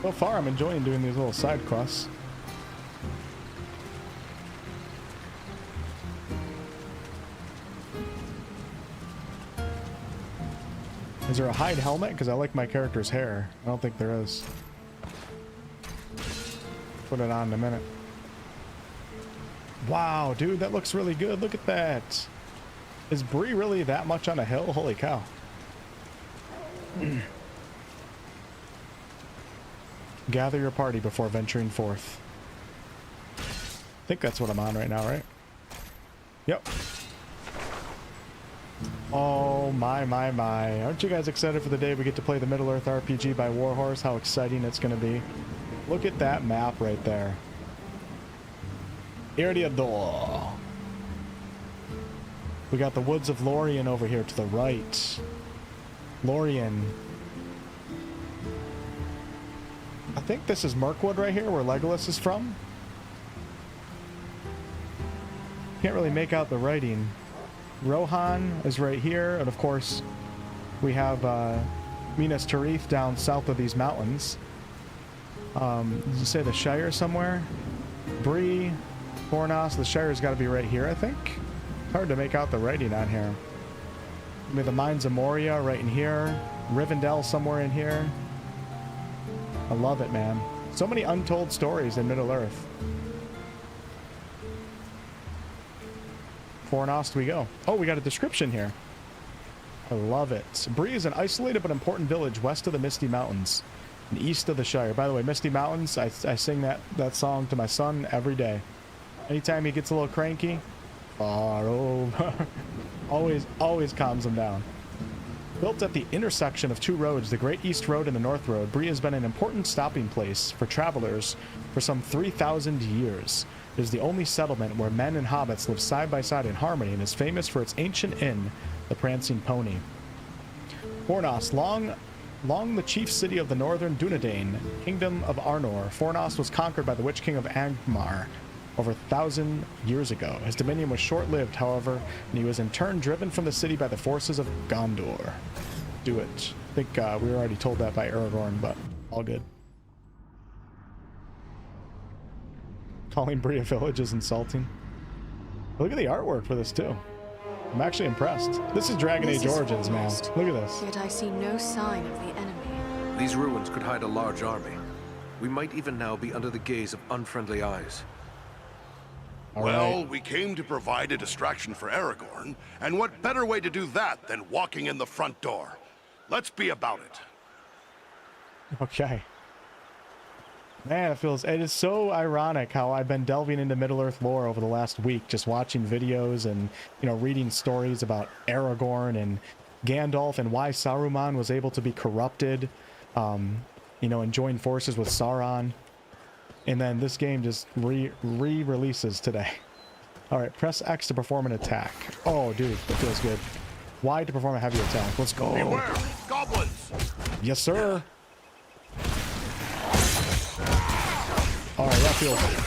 So far, I'm enjoying doing these little side quests. Is there a hide helmet? Because I like my character's hair. I don't think there is. Put it on in a minute. Wow, dude, that looks really good. Look at that. Is Bree really that much on a hill? Holy cow. Gather your party before venturing forth. I think that's what I'm on right now, right? Yep. Oh my. Aren't you guys excited for the day we get to play the Middle-earth RPG by Warhorse? How exciting it's going to be. Look at that map right there. Iriador. We got the woods of Lorien over here to the right. Lorien. I think this is Mirkwood right here, where Legolas is from. Can't really make out the writing. Rohan is right here, and of course, we have Minas Tirith down south of these mountains. Did you say the Shire somewhere? Bree, Fornos, the Shire's got to be right here, I think. Hard to make out the writing on here. I mean, the Mines of Moria right in here. Rivendell somewhere in here. I love it, man. So many untold stories in Middle-earth. Fornost we go. Oh, we got a description here. I love it. Bree is an isolated but important village west of the Misty Mountains and east of the Shire. By the way, Misty Mountains, I sing that song to my son every day. Anytime he gets a little cranky, far over. always calms him down. Built at the intersection of two roads, the Great East Road and the North Road, Bree has been an important stopping place for travelers for some 3,000 years. It is the only settlement where men and hobbits live side by side in harmony and is famous for its ancient inn, the Prancing Pony. Fornos, long the chief city of the northern Dunedain, Kingdom of Arnor, Fornos was conquered by the Witch King of Angmar over 1,000 years ago. His dominion was short-lived, however, and he was in turn driven from the city by the forces of Gondor. Do it. I think we were already told that by Aragorn, but all good. Calling Bree a village is insulting. Look at the artwork for this, too. I'm actually impressed. This is Dragon Age Origins, man. Look at this. Yet I see no sign of the enemy. These ruins could hide a large army. We might even now be under the gaze of unfriendly eyes. Well, we came to provide a distraction for Aragorn, and what better way to do that than walking in the front door? Let's be about it. Okay. Man, it is so ironic how I've been delving into Middle-earth lore over the last week, just watching videos and, you know, reading stories about Aragorn and Gandalf and why Saruman was able to be corrupted, you know, and join forces with Sauron. And then this game just re-releases today. All right, press X to perform an attack. Oh, dude, that feels good. Y to perform a heavy attack. Let's go. Beware, goblins! Yes, sir. All right, that feels good.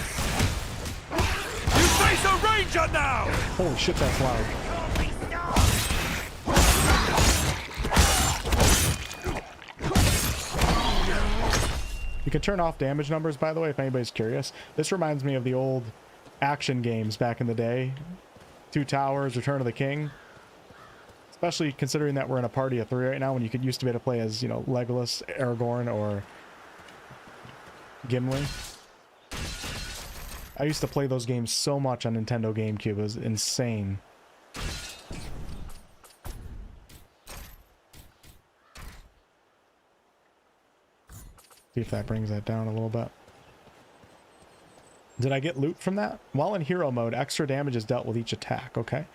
You face a ranger now! Holy shit, that's loud. You can turn off damage numbers, by the way, if anybody's curious. This reminds me of the old action games back in the day. Two Towers, Return of the King. Especially considering that we're in a party of 3 right now, when you used to be able to play as, you know, Legolas, Aragorn, or Gimli. I used to play those games so much on Nintendo GameCube. It was insane. See if that brings that down a little bit. Did I get loot from that? While in hero mode, extra damage is dealt with each attack. Okay.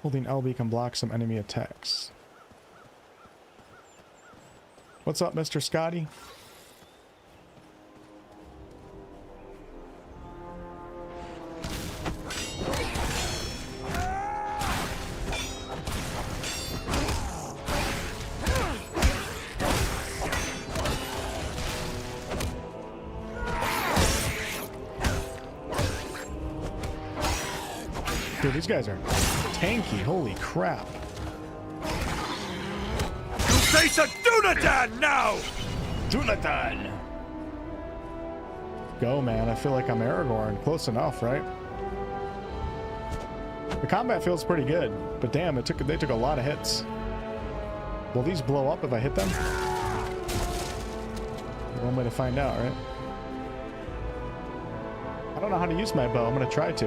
Holding LB can block some enemy attacks. What's up, Mr. Scotty? Dude, these guys are tanky. Holy crap. You face a Dunedain now! Dunedain! Go, man. I feel like I'm Aragorn. Close enough, right? The combat feels pretty good, but damn, they took a lot of hits. Will these blow up if I hit them? One way to find out, right? I don't know how to use my bow. I'm gonna try to.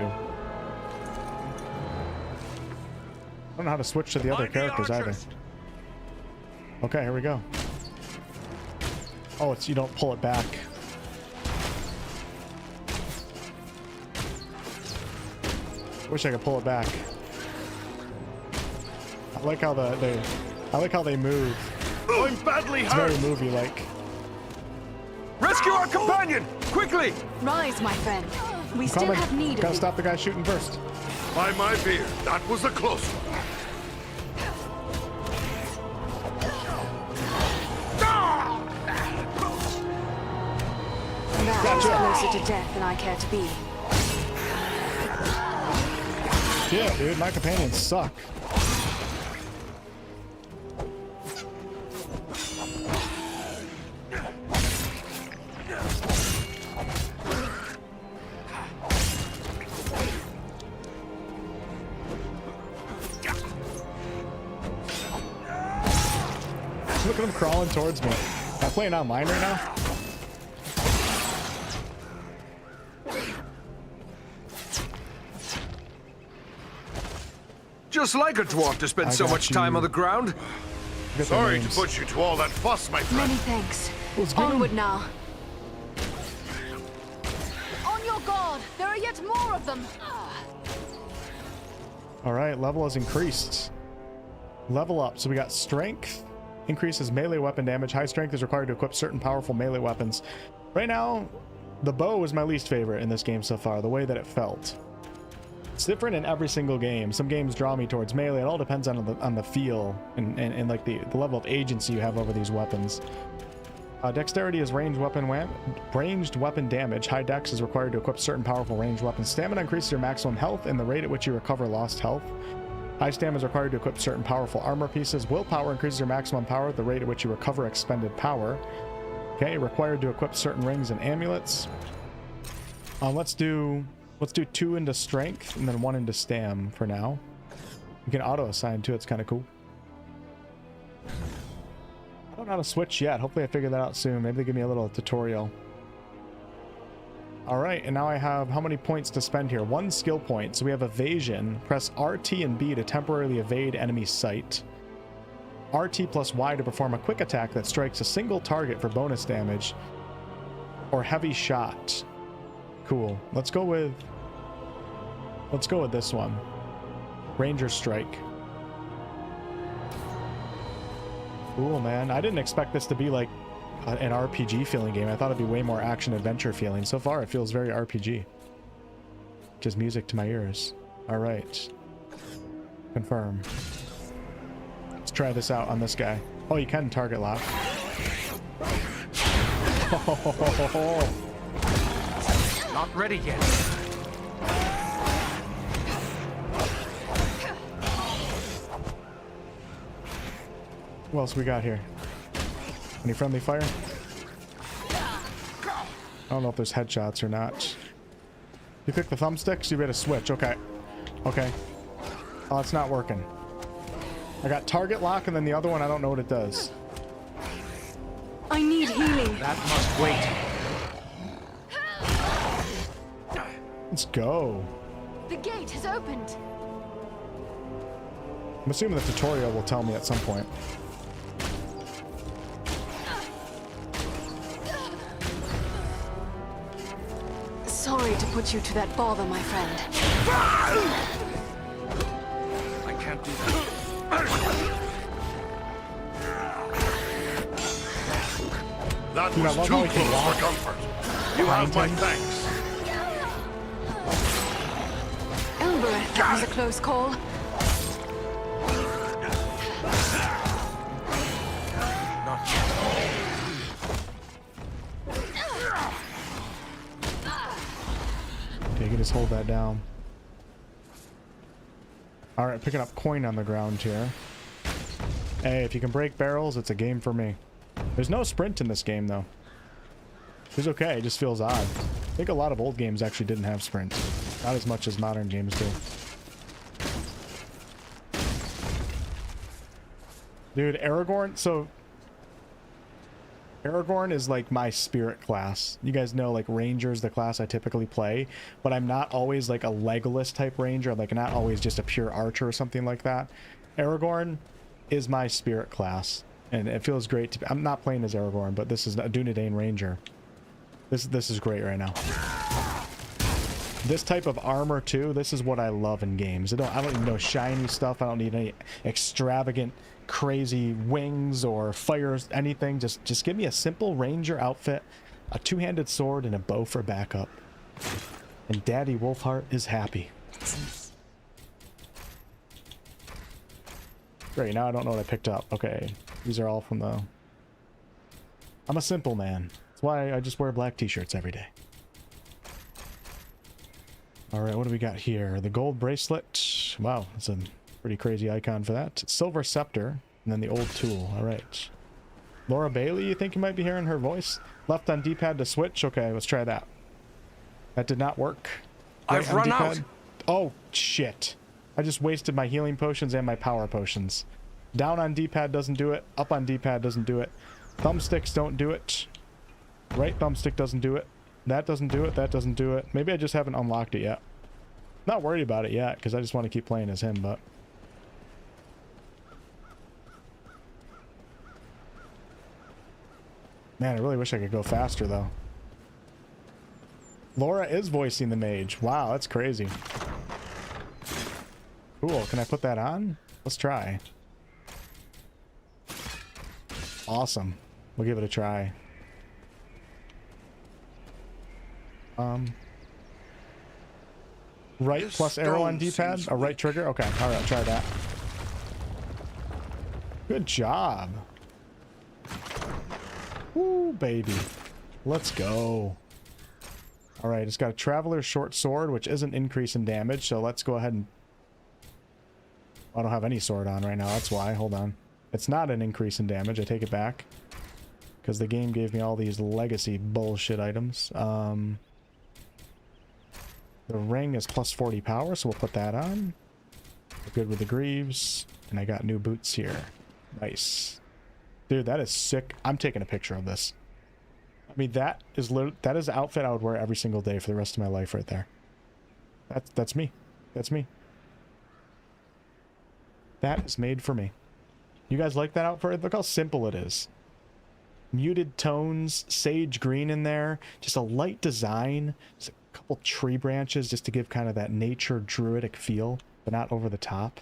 I don't know how to switch to the other characters either. Okay, here we go. Oh, it's you don't pull it back. Wish I could pull it back. I like how they move. I'm badly It's hurt. very movie-like. Rescue our companion, quickly! Rise, my friend. We still have need Gotta of stop the guy shooting first. By my beard, that was a close one. closer to death than I care to be. Yeah, dude, my companions suck. Look at him crawling towards me. Am I playing online right now? Just like a dwarf to spend so much time on the ground. Sorry to put you to all that fuss, my friend. Many thanks. Let's get Onward him. now. On your guard! There are yet more of them! Alright, level has increased. Level up. So we got strength. Increases melee weapon damage. High strength is required to equip certain powerful melee weapons. Right now, the bow is my least favorite in this game so far, the way that it felt. It's different in every single game. Some games draw me towards melee. It all depends on the feel and like the level of agency you have over these weapons. Dexterity is ranged weapon damage. High dex is required to equip certain powerful ranged weapons. Stamina increases your maximum health and the rate at which you recover lost health. High stamina is required to equip certain powerful armor pieces. Willpower increases your maximum power at the rate at which you recover expended power. Okay, required to equip certain rings and amulets. Let's do 2 into strength and then 1 into stam for now. You can auto assign too. It's kind of cool. I don't know how to switch yet. Hopefully I figure that out soon. Maybe they give me a little tutorial. All right, and now I have how many points to spend here? 1 skill point. So we have evasion. Press RT and B to temporarily evade enemy sight. RT plus Y to perform a quick attack that strikes a single target for bonus damage. Or heavy shot. Cool. Let's go with this one. Ranger strike. Cool, man. I didn't expect this to be like an RPG feeling game. I thought it'd be way more action adventure feeling. So far it feels very RPG. Just music to my ears. All right. Confirm. Let's try this out on this guy. Oh, you can target lock. Not ready yet. What else we got here? Any friendly fire? I don't know if there's headshots or not. You click the thumbstick, so you get a switch. Okay. Okay. Oh, it's not working. I got target lock, and then the other one, I don't know what it does. I need healing. That must wait. Let's go. The gate has opened. I'm assuming the tutorial will tell me at some point. Sorry to put you to that bother, my friend. I can't do that. That Dude, I was love too how he can close walk for comfort. You have my thanks. Elbereth, that was a close call. Okay, you can just hold that down. All right, picking up coin on the ground here. Hey, if you can break barrels, it's a game for me. There's no sprint in this game, though. It's okay, it just feels odd. I think a lot of old games actually didn't have sprint. Not as much as modern games do. Dude, Aragorn, so... Aragorn is like my spirit class. You guys know, like, Ranger's the class I typically play, but I'm not always like a Legolas type Ranger, like not always just a pure archer or something like that. Aragorn is my spirit class, and it feels great to be... I'm not playing as Aragorn, but this is a Dunedain Ranger. This is great right now. This type of armor too, this is what I love in games. I don't need no shiny stuff. I don't need any extravagant crazy wings or fires, anything. Just give me a simple ranger outfit, a two-handed sword, and a bow for backup. And Daddy Wolfheart is happy. Great, now I don't know what I picked up. Okay, these are all from the... I'm a simple man. That's why I just wear black t-shirts every day. All right, what do we got here? The gold bracelet. Wow, that's a pretty crazy icon for that. Silver scepter, and then the old tool. All right. Laura Bailey, you think you might be hearing her voice? Left on D-pad to switch? Okay, let's try that. That did not work. I've run out. Oh, shit. I just wasted my healing potions and my power potions. Down on D-pad doesn't do it. Up on D-pad doesn't do it. Thumbsticks don't do it. Right thumbstick doesn't do it. That doesn't do it. That doesn't do it. Maybe I just haven't unlocked it yet. Not worried about it yet, because I just want to keep playing as him, but... Man, I really wish I could go faster, though. Laura is voicing the mage. Wow, that's crazy. Cool. Can I put that on? Let's try. Awesome. We'll give it a try. Right plus arrow on D-pad? A right trigger? Okay, alright, I'll try that. Good job. Woo, baby. Let's go. Alright, it's got a Traveler's Short Sword, which isn't increase in damage, so let's go ahead and... I don't have any sword on right now, that's why. Hold on. It's not an increase in damage, I take it back. Because the game gave me all these legacy bullshit items. The ring is plus 40 power, so we'll put that on. We're good with the greaves. And I got new boots here. Nice. Dude, that is sick. I'm taking a picture of this. I mean, that is the outfit I would wear every single day for the rest of my life right there. That's me. That's me. That is made for me. You guys like that outfit? Look how simple it is. Muted tones, sage green in there, just a light design, just a couple tree branches just to give kind of that nature druidic feel, but not over the top.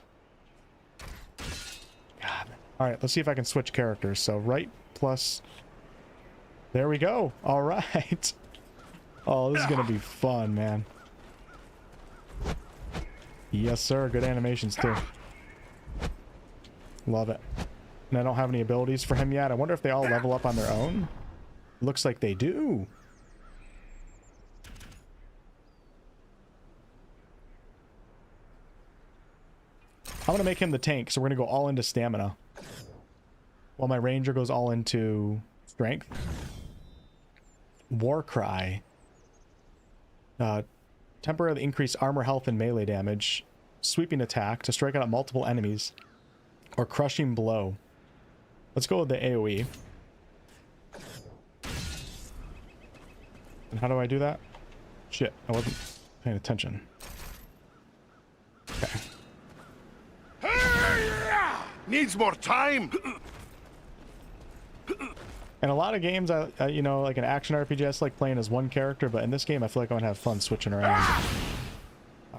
God. All right, let's see if I can switch characters. So right plus... There we go. All right. Oh, this is going to be fun, man. Yes, sir. Good animations, too. Love it. And I don't have any abilities for him yet. I wonder if they all level up on their own. Looks like they do. I'm going to make him the tank, so we're going to go all into stamina. While my ranger goes all into strength. War Cry. Temporarily increase armor, health, and melee damage. Sweeping attack to strike out multiple enemies. Or crushing blow. Let's go with the AoE. And how do I do that? Shit, I wasn't paying attention. Okay. Needs more time. In a lot of games, you know, like an action RPG, I just like playing as one character, but in this game, I feel like I'm gonna have fun switching around.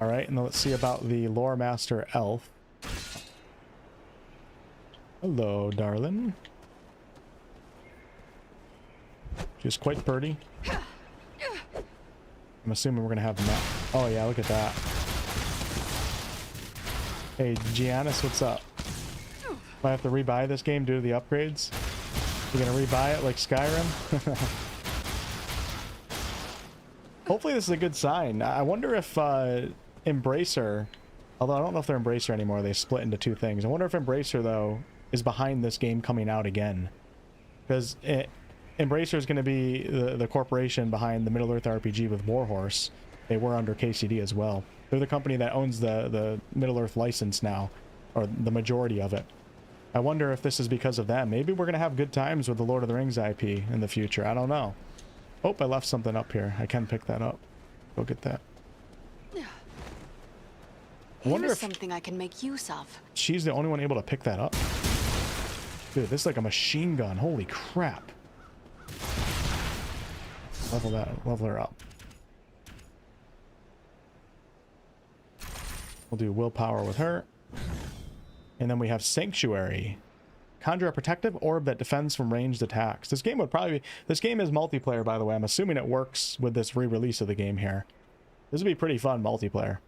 All right, and then let's see about the Lore Master Elf. Hello, darling. She's quite pretty. I'm assuming we're gonna have that. Oh yeah, look at that. Hey, Giannis, what's up? Do I have to rebuy this game due to the upgrades? We're gonna rebuy it like Skyrim? Hopefully this is a good sign. I wonder if Embracer, although I don't know if they're Embracer anymore, they split into two things. I wonder if Embracer, though, is behind this game coming out again. Because Embracer is going to be the corporation behind the Middle-earth RPG with Warhorse. They were under KCD as well. They're the company that owns the Middle-earth license now, or the majority of it. I wonder if this is because of that. Maybe we're going to have good times with the Lord of the Rings IP in the future. I don't know. Oh, I left something up here. I can pick that up. Go get that. I wonder if something I can make use of. She's the only one able to pick that up. Dude, this is like a machine gun. Holy crap. Level her up. We'll do willpower with her. And then we have Sanctuary. Conjure a protective orb that defends from ranged attacks. This game would probably be... This game is multiplayer, by the way. I'm assuming it works with this re-release of the game here. This would be pretty fun multiplayer.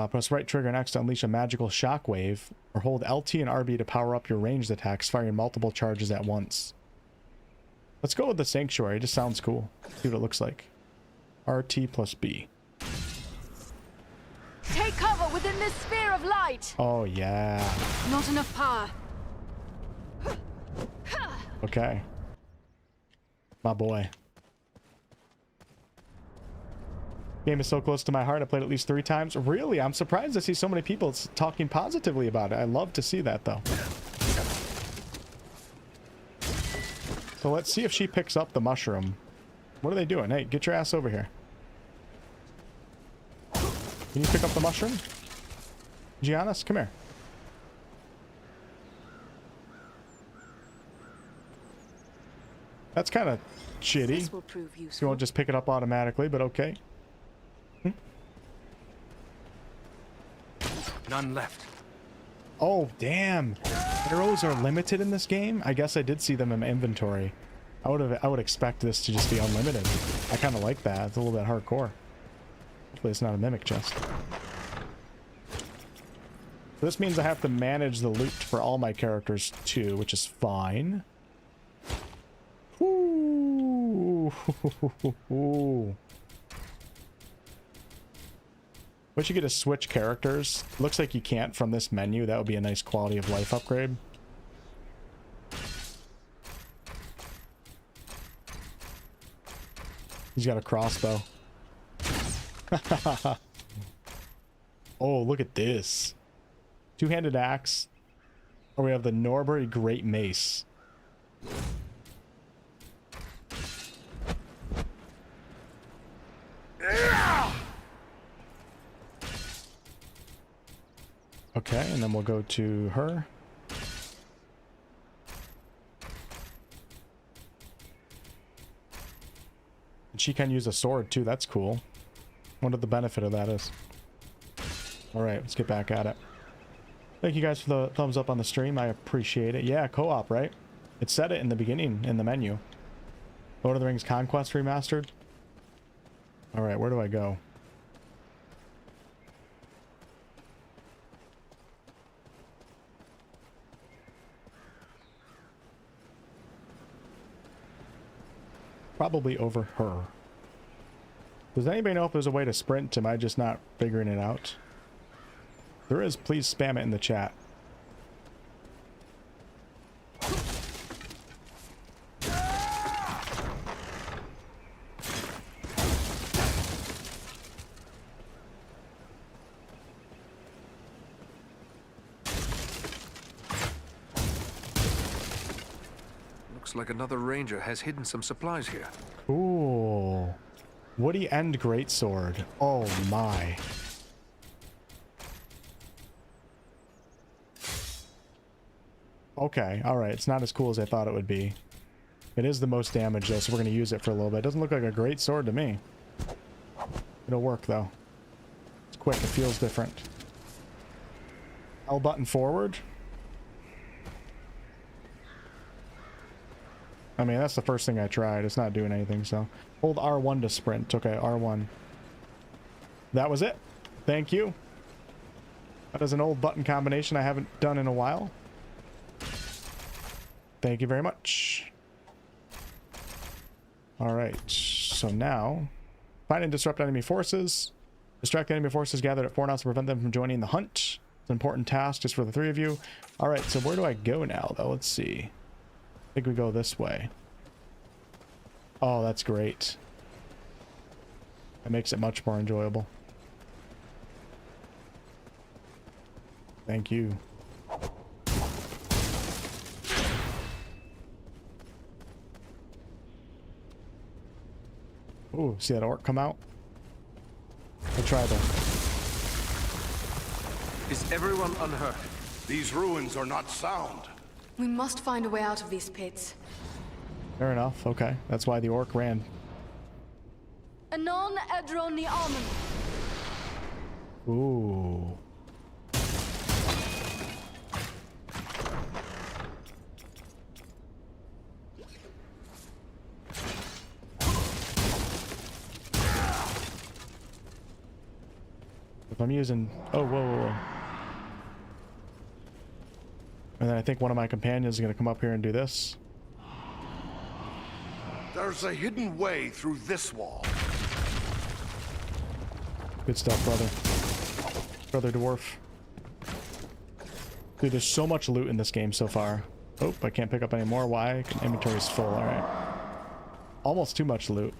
Press right trigger next to unleash a magical shockwave, or hold LT and RB to power up your ranged attacks, firing multiple charges at once. Let's go with the Sanctuary. It just sounds cool. See what it looks like. RT plus B. Take cover within this sphere of light. Oh, yeah. Not enough power. Okay. My boy. Game is so close to my heart. I played at least 3 times. Really? I'm surprised to see so many people talking positively about it. I love to see that, though. So let's see if she picks up the mushroom. What are they doing? Hey, get your ass over here. Can you pick up the mushroom? Giannis, come here. That's kind of shitty. This will prove useful. You won't just pick it up automatically, but okay. None left. Oh, damn. Arrows are limited in this game? I guess I did see them in my inventory. I would expect this to just be unlimited. I kind of like that. It's a little bit hardcore. Hopefully it's not a mimic chest. So this means I have to manage the loot for all my characters too, which is fine. Ooh. Wish you get to switch characters. Looks like you can't from this menu. That would be a nice quality of life upgrade. He's got a crossbow. Oh, look at this. Two-handed axe. Or we have the Norbury Great Mace. Okay, and then we'll go to her. And she can use a sword too, that's cool. Wonder what the benefit of that is. Alright, let's get back at it. Thank you guys for the thumbs up on the stream, I appreciate it. Yeah, co-op, right? It said it in the beginning, in the menu. Lord of the Rings Conquest Remastered. Alright, where do I go? Probably over her. Does anybody know if there's a way to sprint? Am I just not figuring it out? If there is, please spam it in the chat. Looks like another ranger has hidden some supplies here. Cool. Woody End Greatsword. Oh my. Okay, alright. It's not as cool as I thought it would be. It is the most damage though, so we're going to use it for a little bit. It doesn't look like a great sword to me. It'll work though. It's quick, it feels different. L button forward. I mean, that's the first thing I tried. It's not doing anything, so. Hold R1 to sprint. Okay, R1. That was it. Thank you. That is an old button combination I haven't done in a while. Thank you very much. Alright, so now... Find and disrupt enemy forces. Distract enemy forces gathered at Fornos to prevent them from joining the hunt. It's an important task just for the 3 of you. Alright, so where do I go now, though? Let's see. I think we go this way. Oh, that's great. That makes it much more enjoyable. Thank you. Ooh, see that orc come out? We'll try that. Is everyone unhurt? These ruins are not sound. We must find a way out of these pits. Fair enough. Okay. That's why the orc ran. Anon Edron the Almond. Ooh. If I'm using... Oh, whoa, whoa, whoa. And then I think one of my companions is going to come up here and do this. There's a hidden way through this wall. Good stuff, brother. Brother dwarf. Dude, there's so much loot in this game so far. Oh, I can't pick up any more. Why? Inventory's full. All right. Almost too much loot.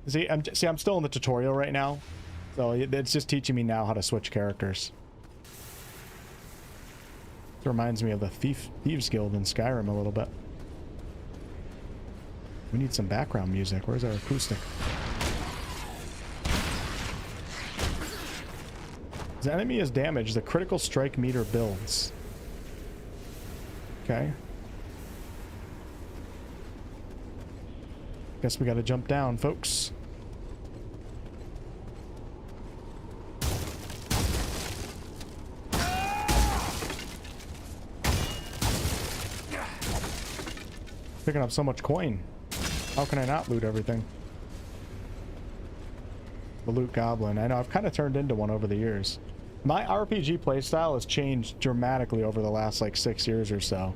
See, I'm still in the tutorial right now, so it's just teaching me now how to switch characters. It reminds me of the Thieves Guild in Skyrim a little bit. We need some background music. Where's our acoustic? As the enemy is damaged, the critical strike meter builds. Okay. Guess we gotta jump down, folks. Picking up so much coin. How can I not loot everything? The loot goblin. I know, I've kind of turned into one over the years. My RPG playstyle has changed dramatically over the last like 6 years or so.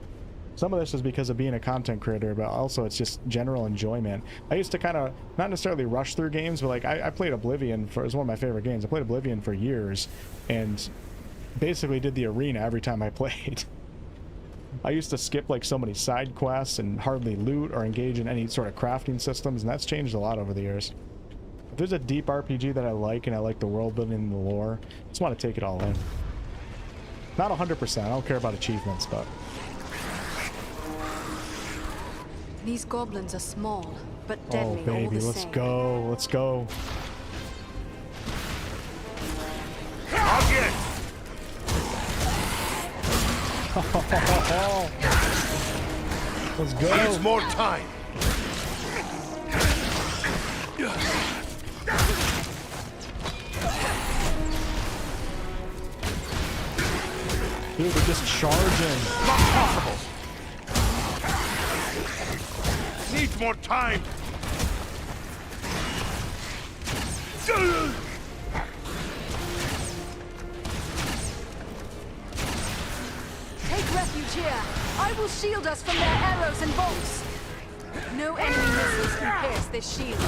Some of this is because of being a content creator, but also it's just general enjoyment. I used to kind of, not necessarily rush through games, but like I played Oblivion for, it was one of my favorite games. I played Oblivion for years and basically did the arena every time I played. I used to skip like so many side quests and hardly loot or engage in any sort of crafting systems, and that's changed a lot over the years. If there's a deep RPG that I like and I like the world building and the lore, I just want to take it all in. Not 100%, I don't care about achievements, but... These goblins are small, but deadly. Oh baby, all the let's same. go, let's go. Let's go. Needs more time. Dude, we're just charging. Not possible. Needs more time. Take refuge here. I will shield us from their arrows and bolts. No enemy missiles can pierce this shield.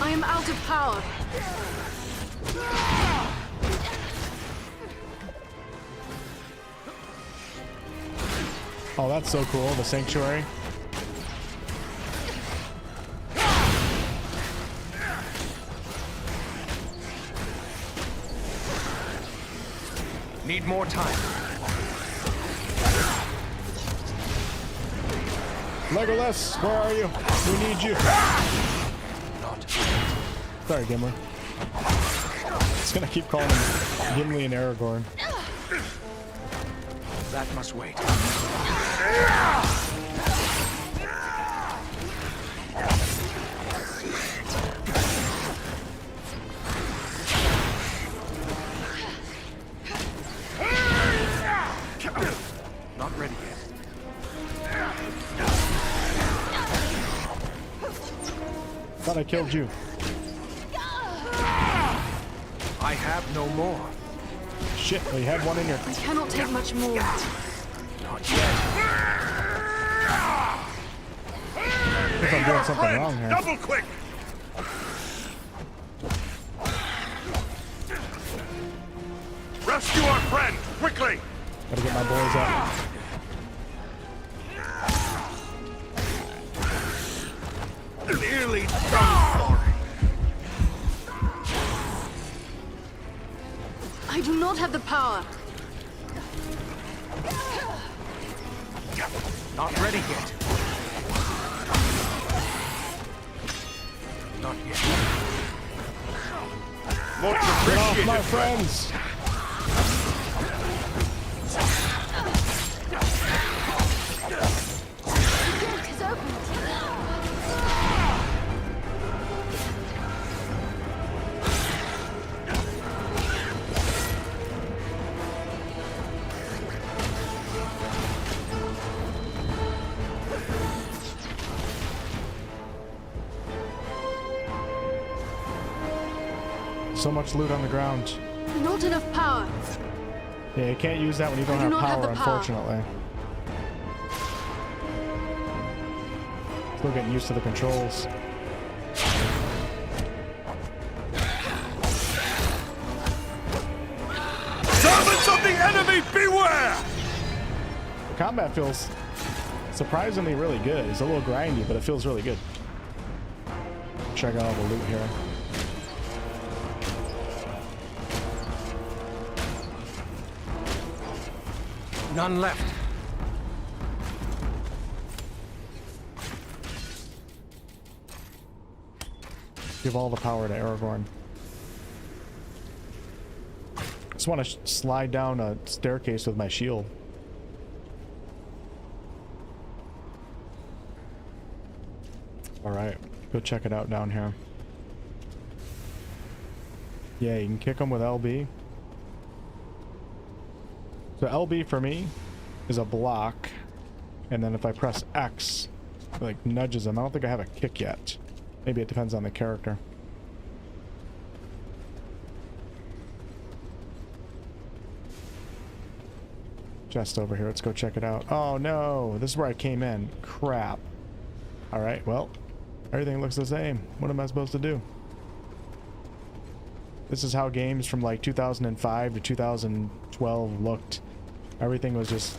I am out of power. Oh, that's so cool, the sanctuary. Need more time. Legolas, where are you? We need you. Sorry, Gimli. It's gonna keep calling him Gimli and Aragorn. That must wait. Not ready yet. Thought I killed you. I have no more. Shit, well, you had one in your... I cannot take much more. Not yet. I think I'm doing something wrong here. Double quick. Rescue our friend, quickly. Gotta get my boys up. Nearly done for. I do not have the power. Not ready yet. Not yet. Most Get off appreciated, my friends! The gate is opened. So much loot on the ground. Not enough power. Yeah, you can't use that when you don't I do have not have power, the power. unfortunately. Still getting used to the controls. Servants of the enemy, beware! The combat feels surprisingly really good. It's a little grindy, but it feels really good. Check out all the loot here. None left. Give all the power to Aragorn. Just want to slide down a staircase with my shield. Alright, go check it out down here. Yeah, you can kick them with LB. So LB for me is a block, and then if I press X, it like nudges them. I don't think I have a kick yet. Maybe it depends on the character. Chest over here, let's go check it out. Oh no, this is where I came in. Crap. Alright, well, everything looks the same. What am I supposed to do? This is how games from like 2005 to 2012 looked. Everything was just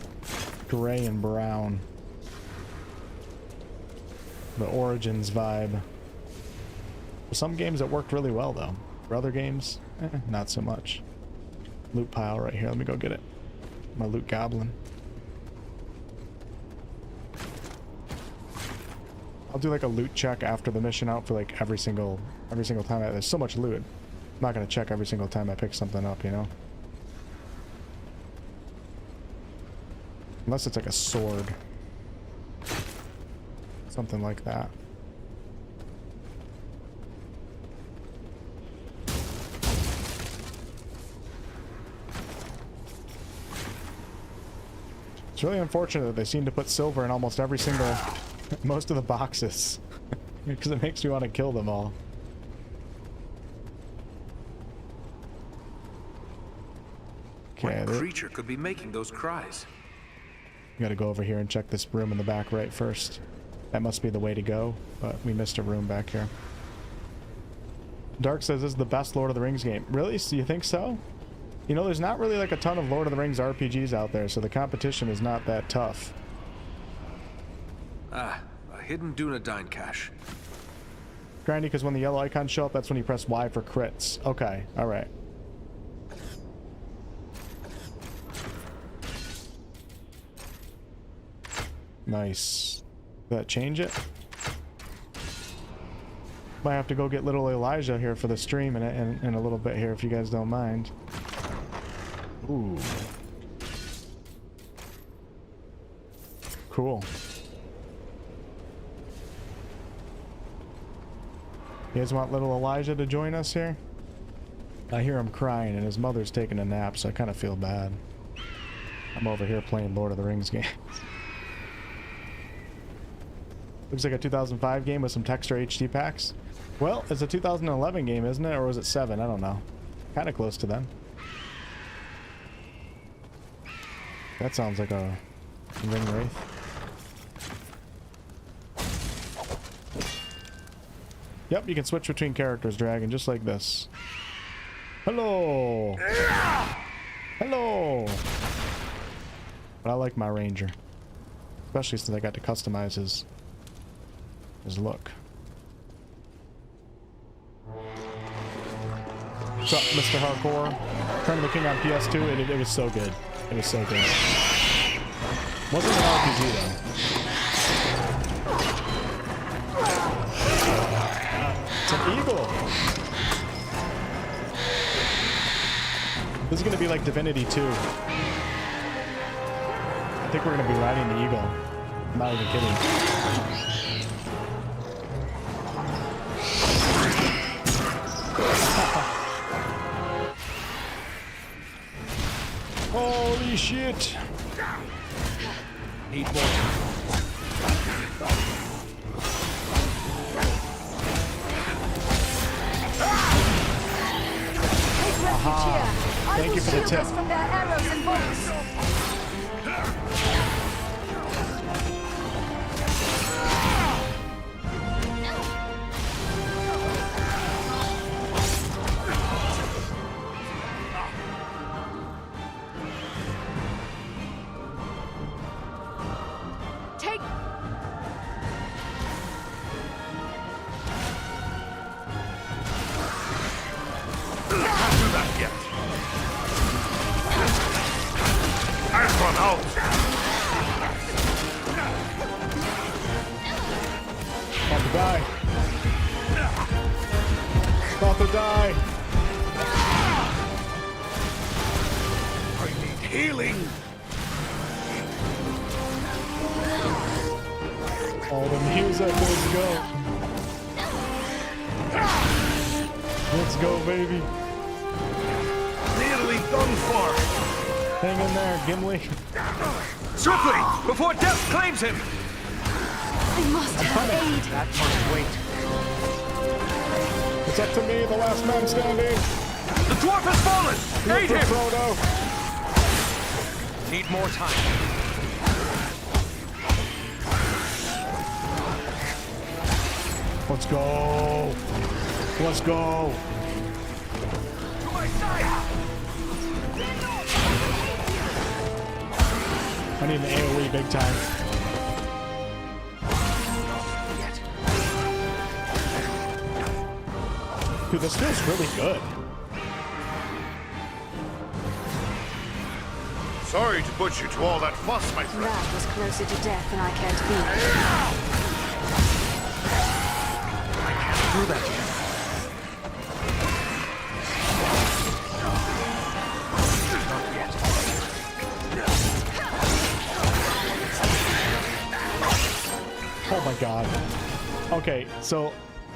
gray and brown. The Origins vibe. For some games it worked really well though. For other games, not so much. Loot pile right here, let me go get it. My loot goblin. I'll do like a loot check after the mission out for like every single time. There's so much loot. I'm not gonna check every single time I pick something up, you know? Unless it's like a sword. Something like that. It's really unfortunate that they seem to put silver in almost every single, most of the boxes. Because it makes me want to kill them all. Okay, what creature could be making those cries? Gotta go over here and check this room in the back right first. That must be the way to go, but we missed a room back here. Dark says this is the best Lord of the Rings game. Really? Do you think so? You know, there's not really like a ton of Lord of the Rings RPGs out there, so the competition is not that tough. Ah, a hidden Dunedain cache. Grindy, because when the yellow icons show up, that's when you press Y for crits. Okay, alright. Nice. Did that change it? Might have to go get little Elijah here for the stream in a little bit here, if you guys don't mind. Ooh. Cool. You guys want little Elijah to join us here? I hear him crying and his mother's taking a nap, so I kind of feel bad. I'm over here playing Lord of the Rings games. Looks like a 2005 game with some texture HD packs. Well, it's a 2011 game, isn't it? Or was it 7? I don't know. Kind of close to them. That sounds like a ring wraith. Yep, you can switch between characters, Dragon, just like this. Hello! Hello! But I like my ranger. Especially since I got to customize his look. What's up, Mr. Hardcore? Return of the King on PS2, it was so good. It was so good. Wasn't an RPG though. It's an eagle! This is gonna be like Divinity 2. I think we're gonna be riding the eagle. I'm not even kidding. Holy shit! Need more. Aha! Thank you for the tip. From their arrows and bolts. About to die. About to die. I need healing. Oh, the music, let's go. Let's go, baby. Nearly done for. Hang in there, Gimli. Swiftly, before death claims him! I must have aid. That must wait. It's up to me, the last man standing. The dwarf has fallen! Aid him! Frodo. Need more time. Let's go. Let's go. To my side. I need an AoE big time. Dude, this feels really good. Sorry to put you to all that fuss, my friend. That was closer to death than I care to be. Do that yet. Oh my god. Okay, so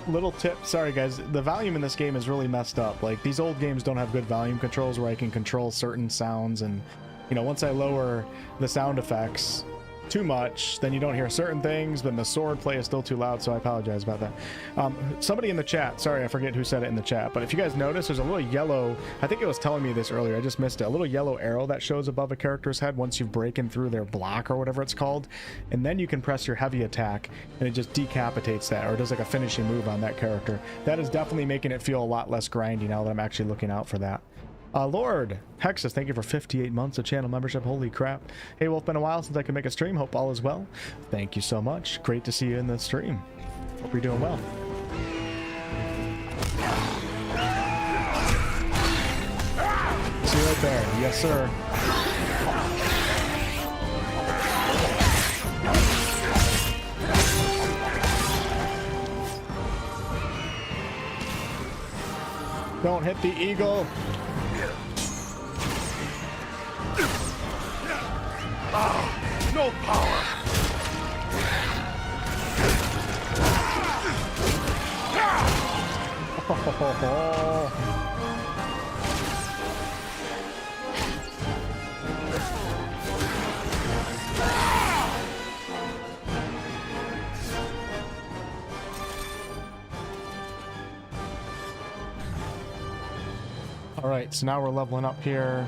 little tip, sorry guys, the volume in this game is really messed up. Like, these old games don't have good volume controls where I can control certain sounds, and you know, once I lower the sound effects too much, then you don't hear certain things, but the sword play is still too loud, so I apologize about that. Somebody in the chat, sorry, I forget who said it in the chat, but if you guys notice, there's a little yellow, I think it was telling me this earlier, I just missed it, a little yellow arrow that shows above a character's head once you've broken through their block or whatever it's called, and then you can press your heavy attack, and it just decapitates that, or does like a finishing move on that character. That is definitely making it feel a lot less grindy now that I'm actually looking out for that. Lord Hexus, thank you for 58 months of channel membership. Holy crap. Hey Wolf, been a while since I could make a stream. Hope all is well. Thank you so much. Great to see you in the stream. Hope you're doing well. See you right there. Yes, sir. Don't hit the eagle. Oh, no power. All right, so now we're leveling up here.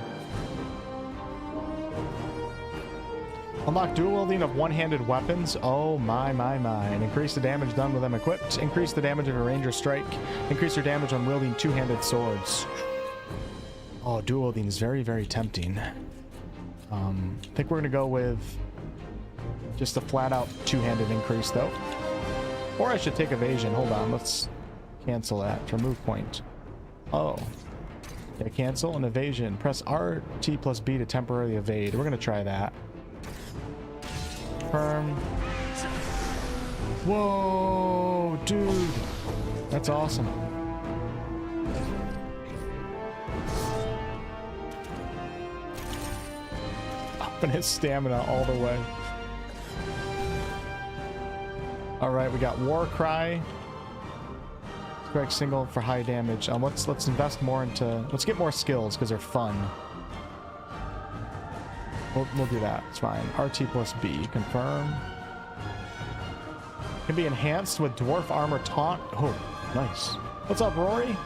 Unlock dual wielding of one-handed weapons. Oh my. And increase the damage done with them equipped. Increase the damage of a ranger strike. Increase your damage when wielding two-handed swords. Oh, dual wielding is very, very tempting. I think we're gonna go with just a flat-out two-handed increase though. Or I should take evasion. Hold on, let's cancel that. Remove point. Oh. Yeah, cancel and evasion. Press RT plus B to temporarily evade. We're gonna try that. Confirm. Whoa, dude. That's awesome. Upping his stamina all the way. All right, we got War Cry. Strike single for high damage. Let's invest more into. Let's get more skills because they're fun. We'll do that. It's fine. RT plus B. Confirm. Can be enhanced with dwarf armor taunt. Oh, nice. What's up, Rory?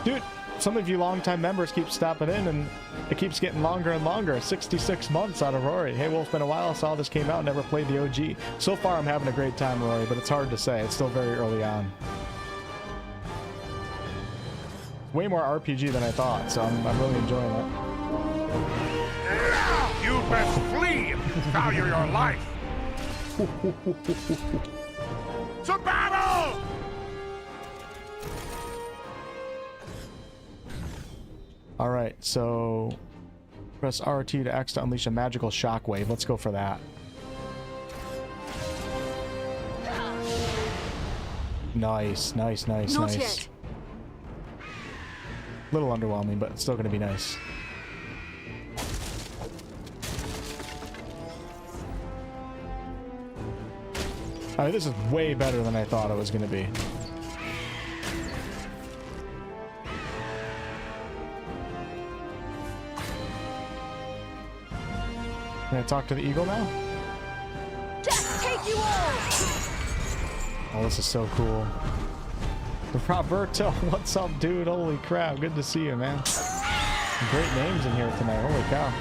Dude, some of you longtime members keep stopping in, and it keeps getting longer and longer. 66 months out of Rory. Hey, well, it's been a while. I saw this came out. Never played the OG. So far, I'm having a great time, Rory, but it's hard to say. It's still very early on. Way more RPG than I thought, so I'm really enjoying it. You best flee and value your life. To battle! All right, so Press RT to X to unleash a magical shockwave. Let's go for that. Nice, nice, nice, Not nice. yet. Little underwhelming, but it's still going to be nice. I mean, this is way better than I thought it was going to be. Can I talk to the eagle now? Death take you all! Oh, this is so cool. Roberto, what's up, dude? Holy crap, good to see you, man. Great names in here tonight, holy cow.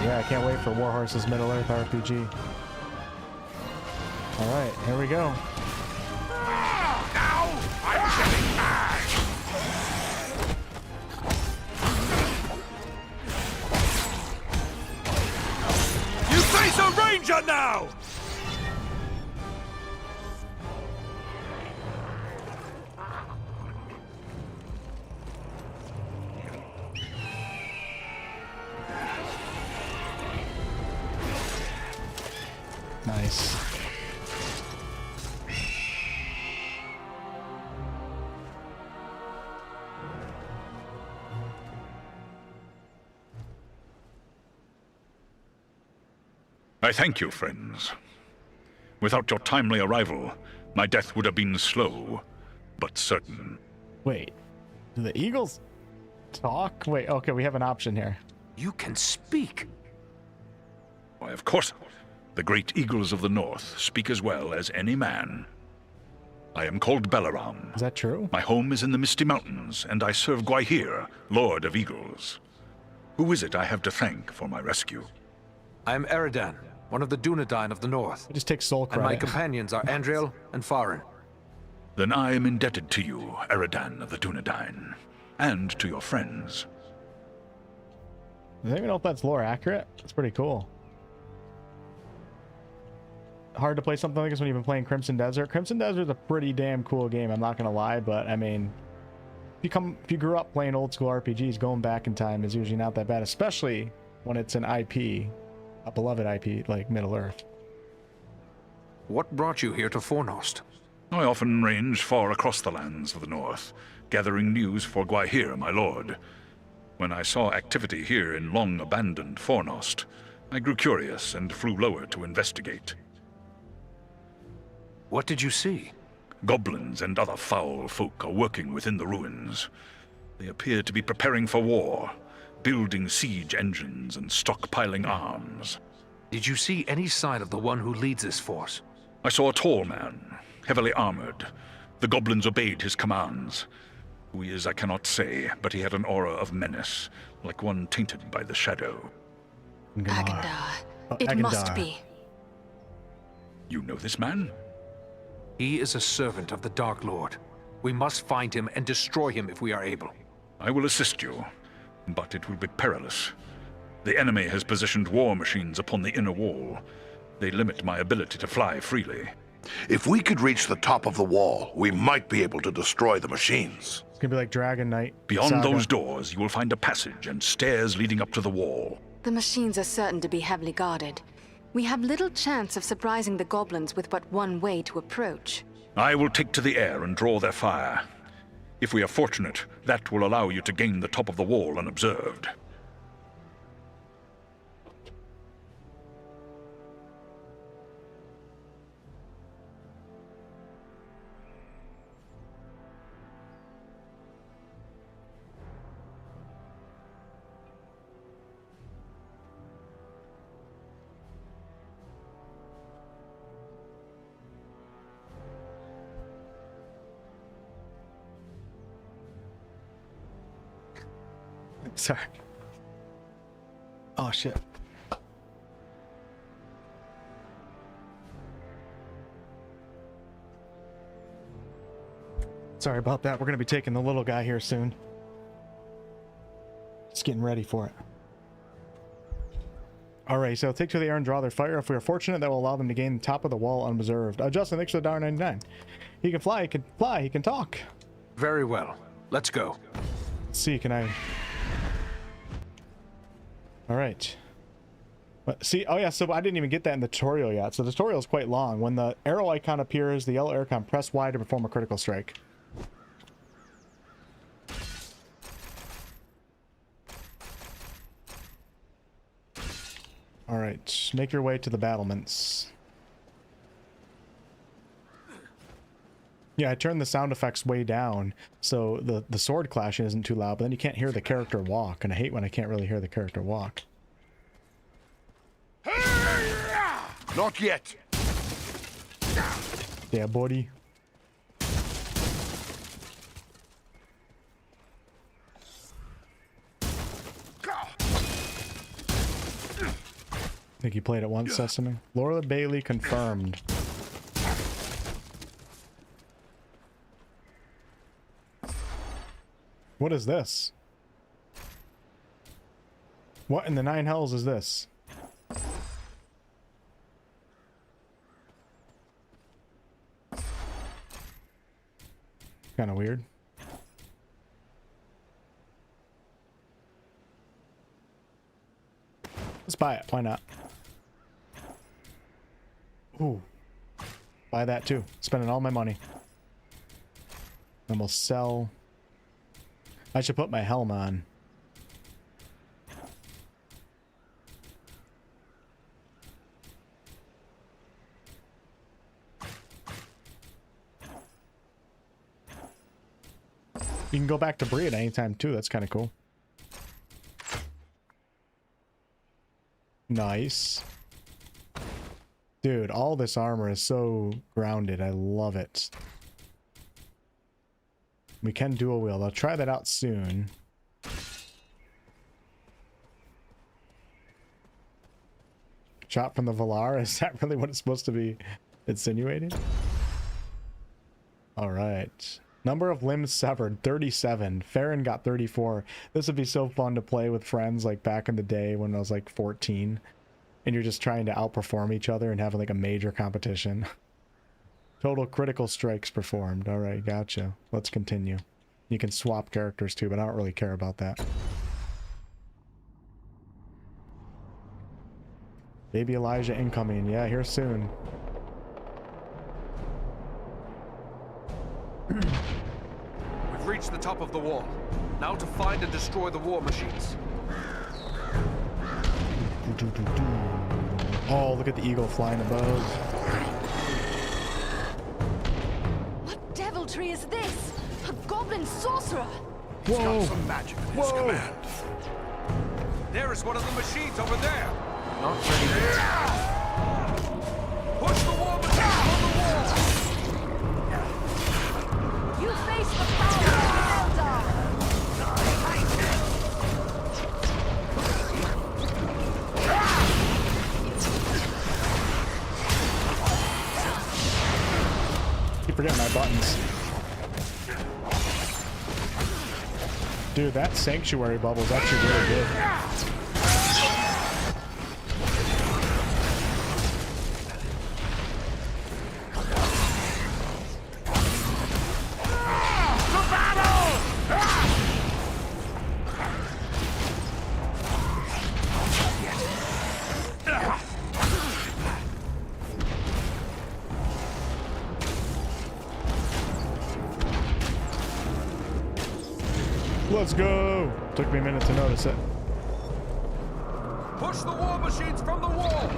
Yeah, I can't wait for Warhorse's Middle-earth RPG. Alright, here we go. Now I'm getting mad! You face a ranger now! Nice. I thank you, friends. Without your timely arrival, my death would have been slow, but certain. Wait, do the eagles talk? Wait, okay, we have an option here. You can speak. Why, of course, the great eagles of the north speak as well as any man. I am called Balaram. Is that true? My home is in the Misty Mountains, and I serve 𝑔𝑎𝑚𝑒, Lord of Eagles. Who is it I have to thank for my rescue? I am Eridan, one of the Dunedain of the north. I just take soul credit. And my companions are Andriel and Farin. Then I am indebted to you, Eridan of the Dunedain, and to your friends. I don't even know if that's lore accurate. That's pretty cool. Hard to play something like this when you've been playing Crimson Desert. Crimson Desert is a pretty damn cool game, I'm not gonna lie, but I mean, if you grew up playing old school RPGs, going back in time is usually not that bad, especially when it's an IP, a beloved IP like Middle-earth. What brought you here to Fornost? I often range far across the lands of the north, gathering news for 𝑔𝑎𝑚𝑒, my lord. When I saw activity here in long-abandoned Fornost, I grew curious and flew lower to investigate. What did you see? Goblins and other foul folk are working within the ruins. They appear to be preparing for war, building siege engines and stockpiling arms. Did you see any sign of the one who leads this force? I saw a tall man, heavily armored. The goblins obeyed his commands. Who he is, I cannot say, but he had an aura of menace, like one tainted by the shadow. Agandar. Oh, It Agandar. must be. You know this man? He is a servant of the Dark Lord. We must find him and destroy him if we are able. I will assist you, but it will be perilous. The enemy has positioned war machines upon the inner wall. They limit my ability to fly freely. If we could reach the top of the wall, we might be able to destroy the machines. It's gonna be like Dragon Knight. Beyond Saga. those doors, you will find a passage and stairs leading up to the wall. The machines are certain to be heavily guarded. We have little chance of surprising the goblins with but one way to approach. I will take to the air and draw their fire. If we are fortunate, that will allow you to gain the top of the wall unobserved. Sorry. Oh shit. Sorry about that. We're gonna be taking the little guy here soon. Just getting ready for it. Alright, so take to the air and draw their fire. If we are fortunate, that will allow them to gain the top of the wall unobserved. Justin, thanks for the $1.99. He can fly, he can talk. Very well. Let's go. Let's see, can I... All right. But see, oh yeah, so I didn't even get that in the tutorial yet. So the tutorial is quite long. When the arrow icon appears, the yellow icon, press Y to perform a critical strike. All right, make your way to the battlements. Yeah, I turned the sound effects way down, so the sword clashing isn't too loud, but then you can't hear the character walk, and I hate when I can't really hear the character walk. Not yet. Yeah, buddy. I think you played it once, Sesame. Laura Bailey confirmed. What is this? What in the nine hells is this? Kind of weird. Let's buy it. Why not? Ooh. Buy that too. Spending all my money. And we'll sell. I should put my helm on. You can go back to Bree at any time too. That's kind of cool. Nice. Dude, all this armor is so grounded. I love it. We can dual wield. I'll try that out soon. Shot from the Valar? Is that really what it's supposed to be insinuating? Alright. Number of limbs severed, 37. Farron got 34. This would be so fun to play with friends like back in the day when I was like 14. And you're just trying to outperform each other and having like a major competition. Total critical strikes performed. Alright, gotcha. Let's continue. You can swap characters too, but I don't really care about that. Baby Elijah incoming. Yeah, here soon. We've reached the top of the wall. Now to find and destroy the war machines. Oh, look at the eagle flying above. What deviltry is this? A goblin sorcerer! He's got some magic at his command. There is one of the machines over there. Not ready yet. Push the war machines on the wall. You face the power of Eldar! Keep forgetting my buttons. Dude, that sanctuary bubble is actually really good. Let's go! Took me a minute to notice it. Push the war machines from the wall.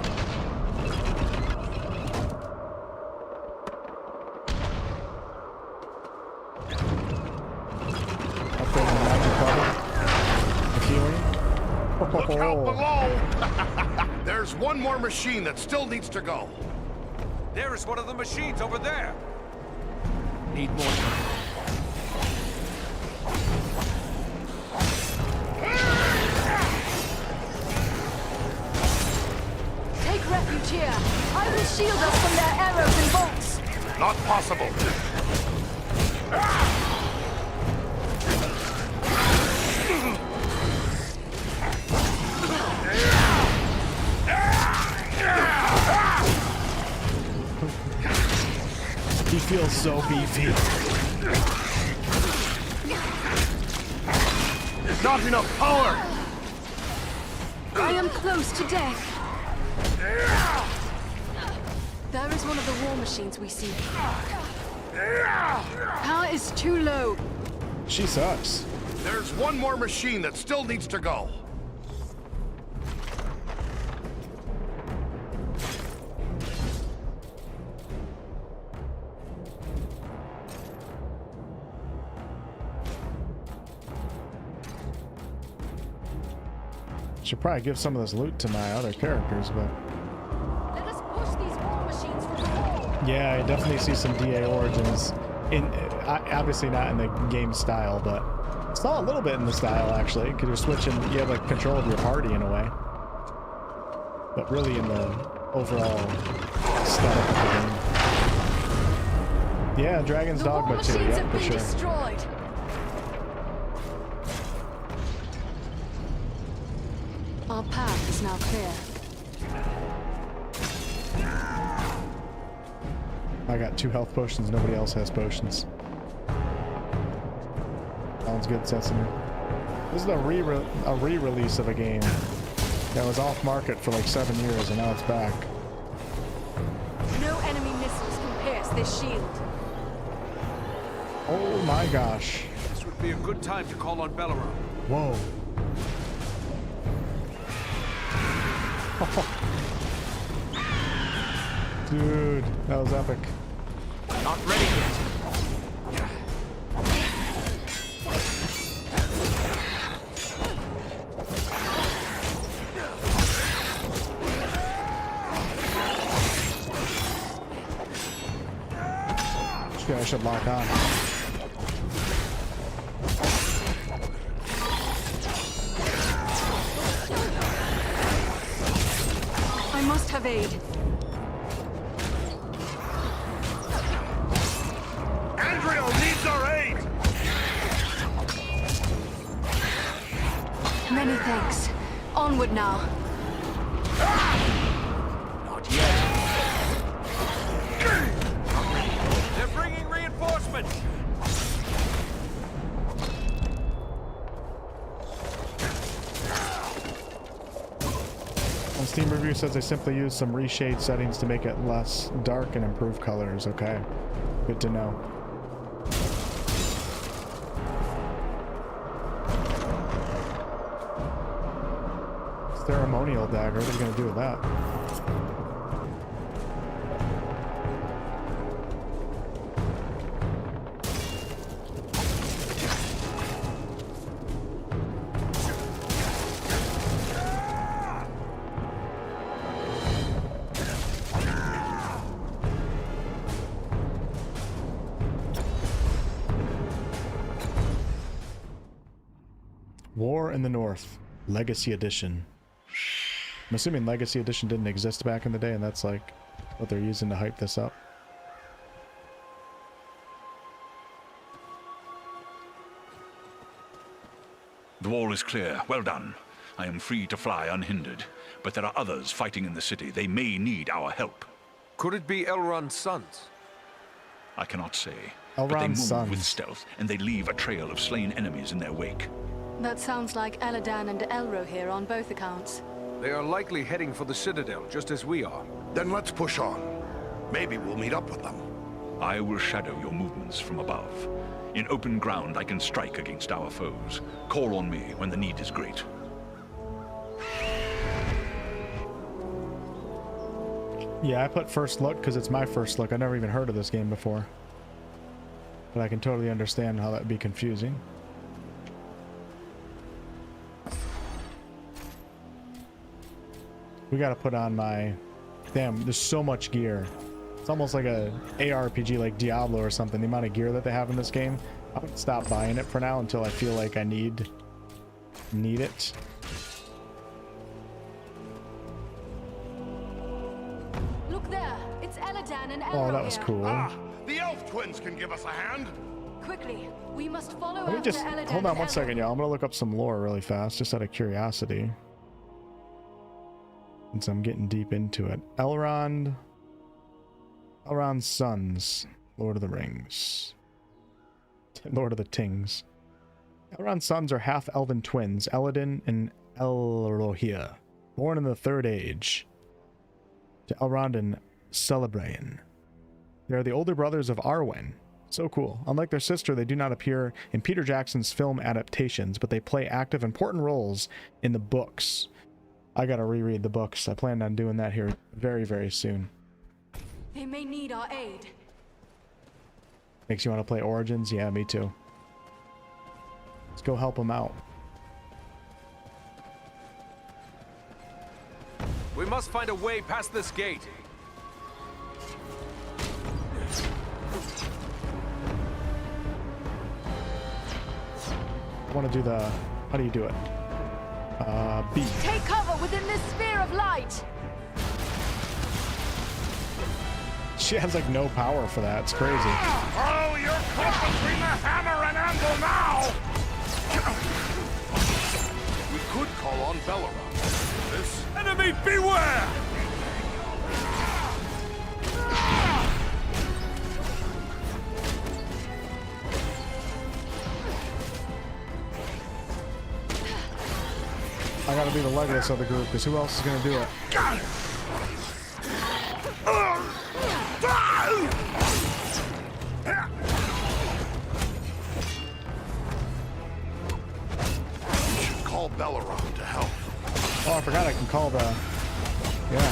Upgrading the magic bubble. The healing. Look out below! There's one more machine that still needs to go. There is one of the machines over there. Need more time. Take refuge here. I will shield us from their arrows and bolts. Not possible. He feels so beefy. Not enough power. I am close to death. There is one of the war machines we see. Power is too low. She sucks. There's one more machine that still needs to go. Should probably give some of this loot to my other characters, but Let us push these war machines from the wall. yeah, I definitely see some DA origins in, obviously not in the game style, but I saw a little bit in the style actually, because you're switching, you have like control of your party in a way, but really in the overall aesthetic of the game. Yeah, Dragon's Dogma too, yeah, for sure. Destroyed. Our path is now clear. I got 2 health potions, nobody else has potions. Sounds good, Sesame. This is a re-release of a game that was off market for like 7 years and now it's back. No enemy missiles can pierce this shield. Oh my gosh. This would be a good time to call on Belleroth. Whoa. Dude, that was epic. Not ready yet. This guy should lock on. I must have aid. Andrio needs our aid! Many thanks. Onward now. Not yet. They're bringing reinforcements! On Steam review says they simply use some reshade settings to make it less dark and improve colors. Okay, good to know. Ceremonial dagger, what are you gonna do with that? War in the North, Legacy Edition. I'm assuming Legacy Edition didn't exist back in the day, and that's like what they're using to hype this up. The wall is clear. Well done. I am free to fly unhindered. But there are others fighting in the city. They may need our help. Could it be Elrond's sons? I cannot say. But they Elrond's move sons. with stealth, and they leave a trail of slain enemies in their wake. That sounds like Eladan and Elro here on both accounts. They are likely heading for the Citadel, just as we are. Then let's push on. Maybe we'll meet up with them. I will shadow your movements from above. In open ground, I can strike against our foes. Call on me when the need is great. Yeah, I put first look because it's my first look. I never even heard of this game before. But I can totally understand how that would be confusing. We gotta put on my... Damn, there's so much gear. It's almost like a ARPG like Diablo or something, the amount of gear that they have in this game. I'm gonna stop buying it for now until I feel like I need it. Look there! It's Eladan and Elro Oh, that was here. cool. Ah, the elf twins can give us a hand. Quickly, we must follow Let me after just... Eladan Hold on and one Elro. second, y'all. I'm gonna look up some lore really fast, just out of curiosity. Since I'm getting deep into it. Elrond's sons. Lord of the Rings. Lord of the Tings. Elrond's sons are half-elven twins, Elladan and Elrohir. Born in the Third Age. To Elrond and 𝑐𝑙𝑖𝑏. They are the older brothers of Arwen. So cool. Unlike their sister, they do not appear in Peter Jackson's film adaptations, but they play active, important roles in the books. I gotta reread the books. I plan on doing that here very, very soon. They may need our aid. Makes you want to play Origins? Yeah, me too. Let's go help them out. We must find a way past this gate. I want to do the... How do you do it? B. Take cover within this sphere of light. She has like no power for that. It's crazy. Oh, you're caught between the hammer and anvil now! We could call on Belleroth. This Enemy, beware! I gotta be the Legolas of the group, because who else is gonna do it? Got it! we should call Belleroth to help. Oh, I forgot I can call the... Yeah.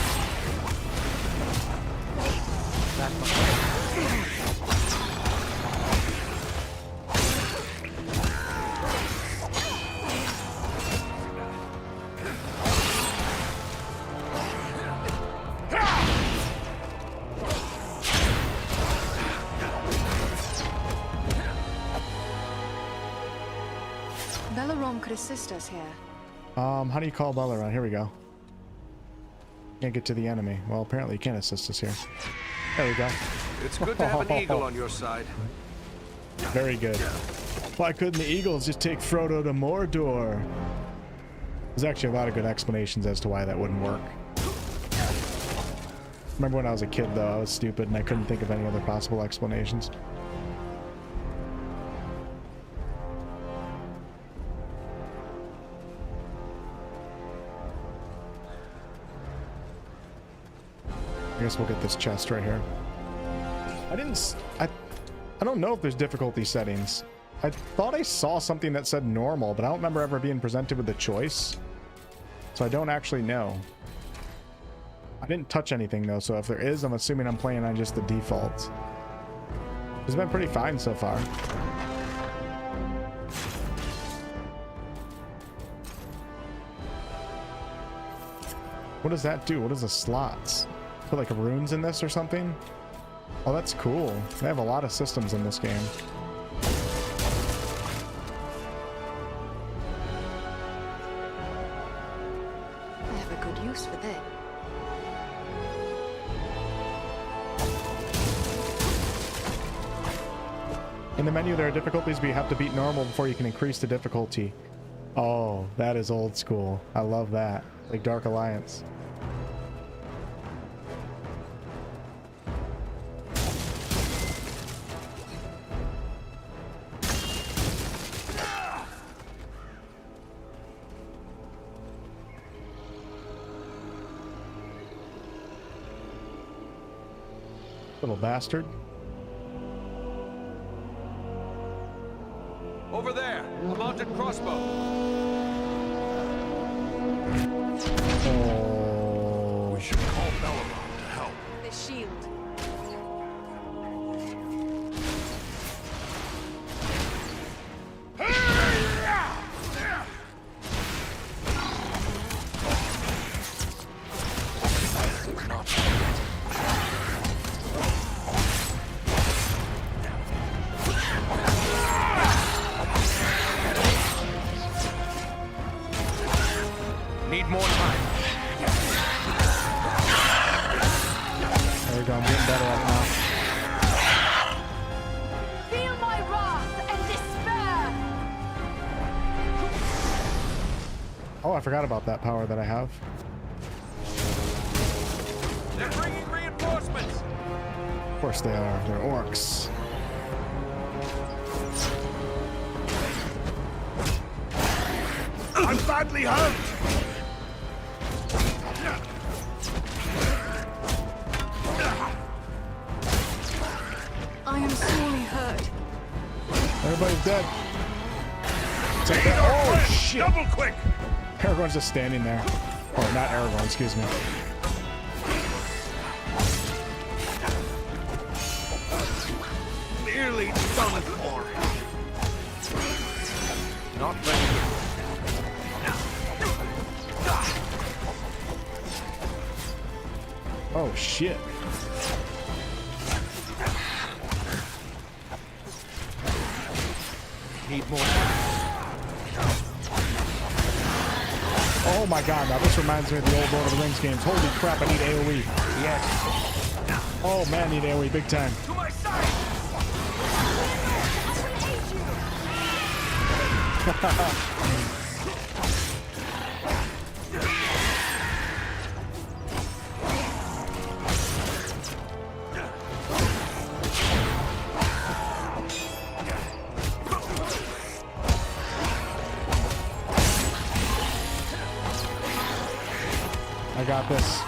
Belleroth could assist us here. How do you call Belleroth? Here we go. Can't get to the enemy. Well, apparently you can't assist us here. There we go. It's good to have an eagle on your side. Very good. Why couldn't the Eagles just take Frodo to Mordor? There's actually a lot of good explanations as to why that wouldn't work. Remember when I was a kid, though, I was stupid and I couldn't think of any other possible explanations. I guess we'll get this chest right here. I don't know if there's difficulty settings. I thought I saw something that said normal, but I don't remember ever being presented with a choice. So I don't actually know. I didn't touch anything though, so if there is, I'm assuming I'm playing on just the default. It's been pretty fine so far. What does that do? What is the slots? Put like runes in this or something? Oh, that's cool. They have a lot of systems in this game. I have a good use for this. In the menu, there are difficulties, but you have to beat normal before you can increase the difficulty. Oh, that is old school. I love that. Like Dark Alliance. Little bastard. Over there, a mounted crossbow. Oh. We should call Belleroth to help. The shield. Need more time. There we go. I'm getting better at it now. Feel my wrath and despair. Oh, I forgot about that power that I have. They're bringing reinforcements. Of course they are. They're orcs. I'm badly hurt! everybody's dead. Take that. Oh, shit. Double quick. Aragorn's just standing there. Oh, not Aragorn, excuse me. Nearly done for. Not ready. Oh, shit. Need more. Oh my god, now this reminds me of the old Lord of the Rings games. Holy crap, I need AoE. Yes. Oh man, I need AoE big time. To my side. I got this.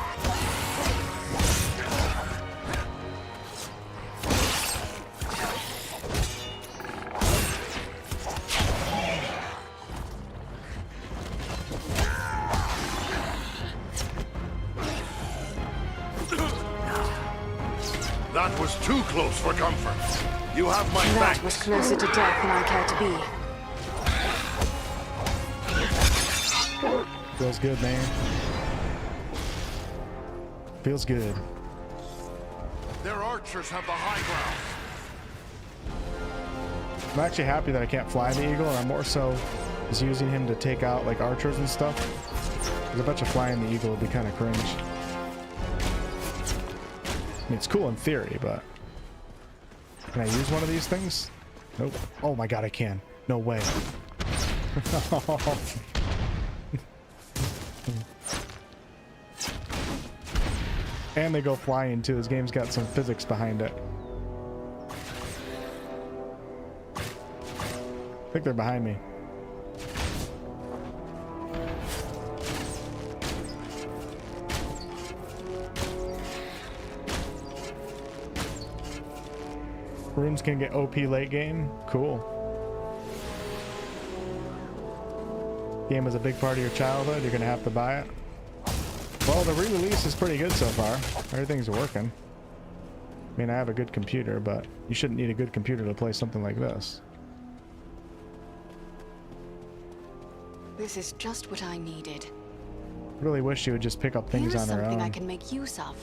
That was too close for comfort. You have my That thanks. was closer to death than I care to be. Feels good, man. Feels good. Their archers have the high ground. I'm actually happy that I can't fly the eagle, and I'm more so just using him to take out like archers and stuff. Because I bet you flying the eagle would be kind of cringe. I mean, it's cool in theory, but can I use one of these things? Nope. Oh my god, I can. No way. And they go flying too. This game's got some physics behind it. I think they're behind me. Runes can get OP late game. Cool. Game is a big part of your childhood. You're gonna have to buy it. Well, the re-release is pretty good so far. Everything's working. I mean, I have a good computer, but you shouldn't need a good computer to play something like this. This is just what I needed. Really wish you would just pick up things Here's on their something own. I can make use of.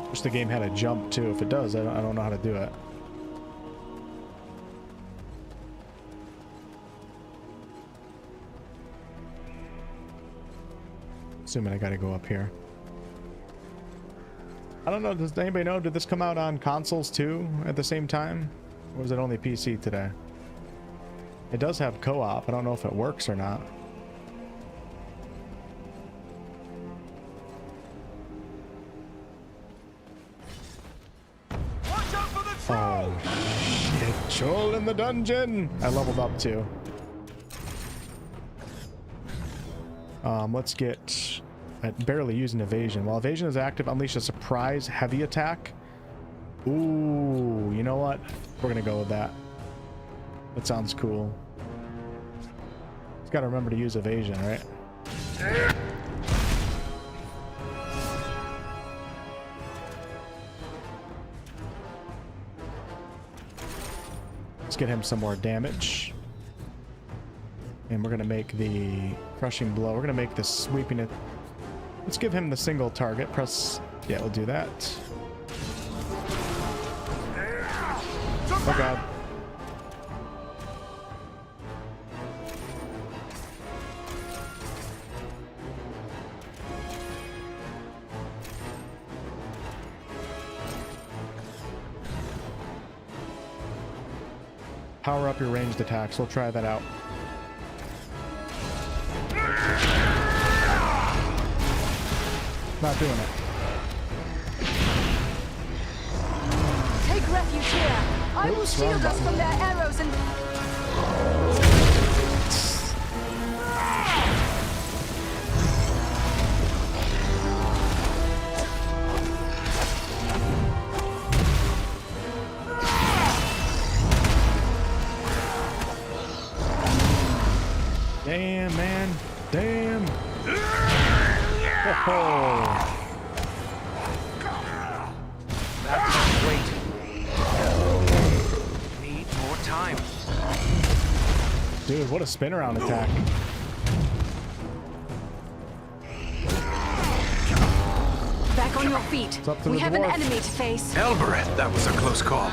Wish the game had a jump too. If it does, I don't know how to do it. Assuming I gotta go up here. I don't know, does anybody know, did this come out on consoles too at the same time? Or was it only PC today? It does have co-op. I don't know if it works or not. Oh shit, Troll in the dungeon! I leveled up too. Let's get... I barely use an evasion. While evasion is active, unleash a surprise heavy attack. Ooh, you know what? We're gonna go with that. That sounds cool. Just gotta remember to use evasion, right? Let's get him some more damage. And we're gonna make the crushing blow. We're gonna make this sweeping it. Let's give him the single target. Press. Yeah, we'll do that. Oh god. Power up your ranged attacks. We'll try that out. Not doing it. take refuge here. I will shield us from their arrows and... Damn, man. Damn. Oh. That's great. Need more time. Dude, what a spin around attack. Back on your feet. We have an enemy to face. Elbereth, that was a close call.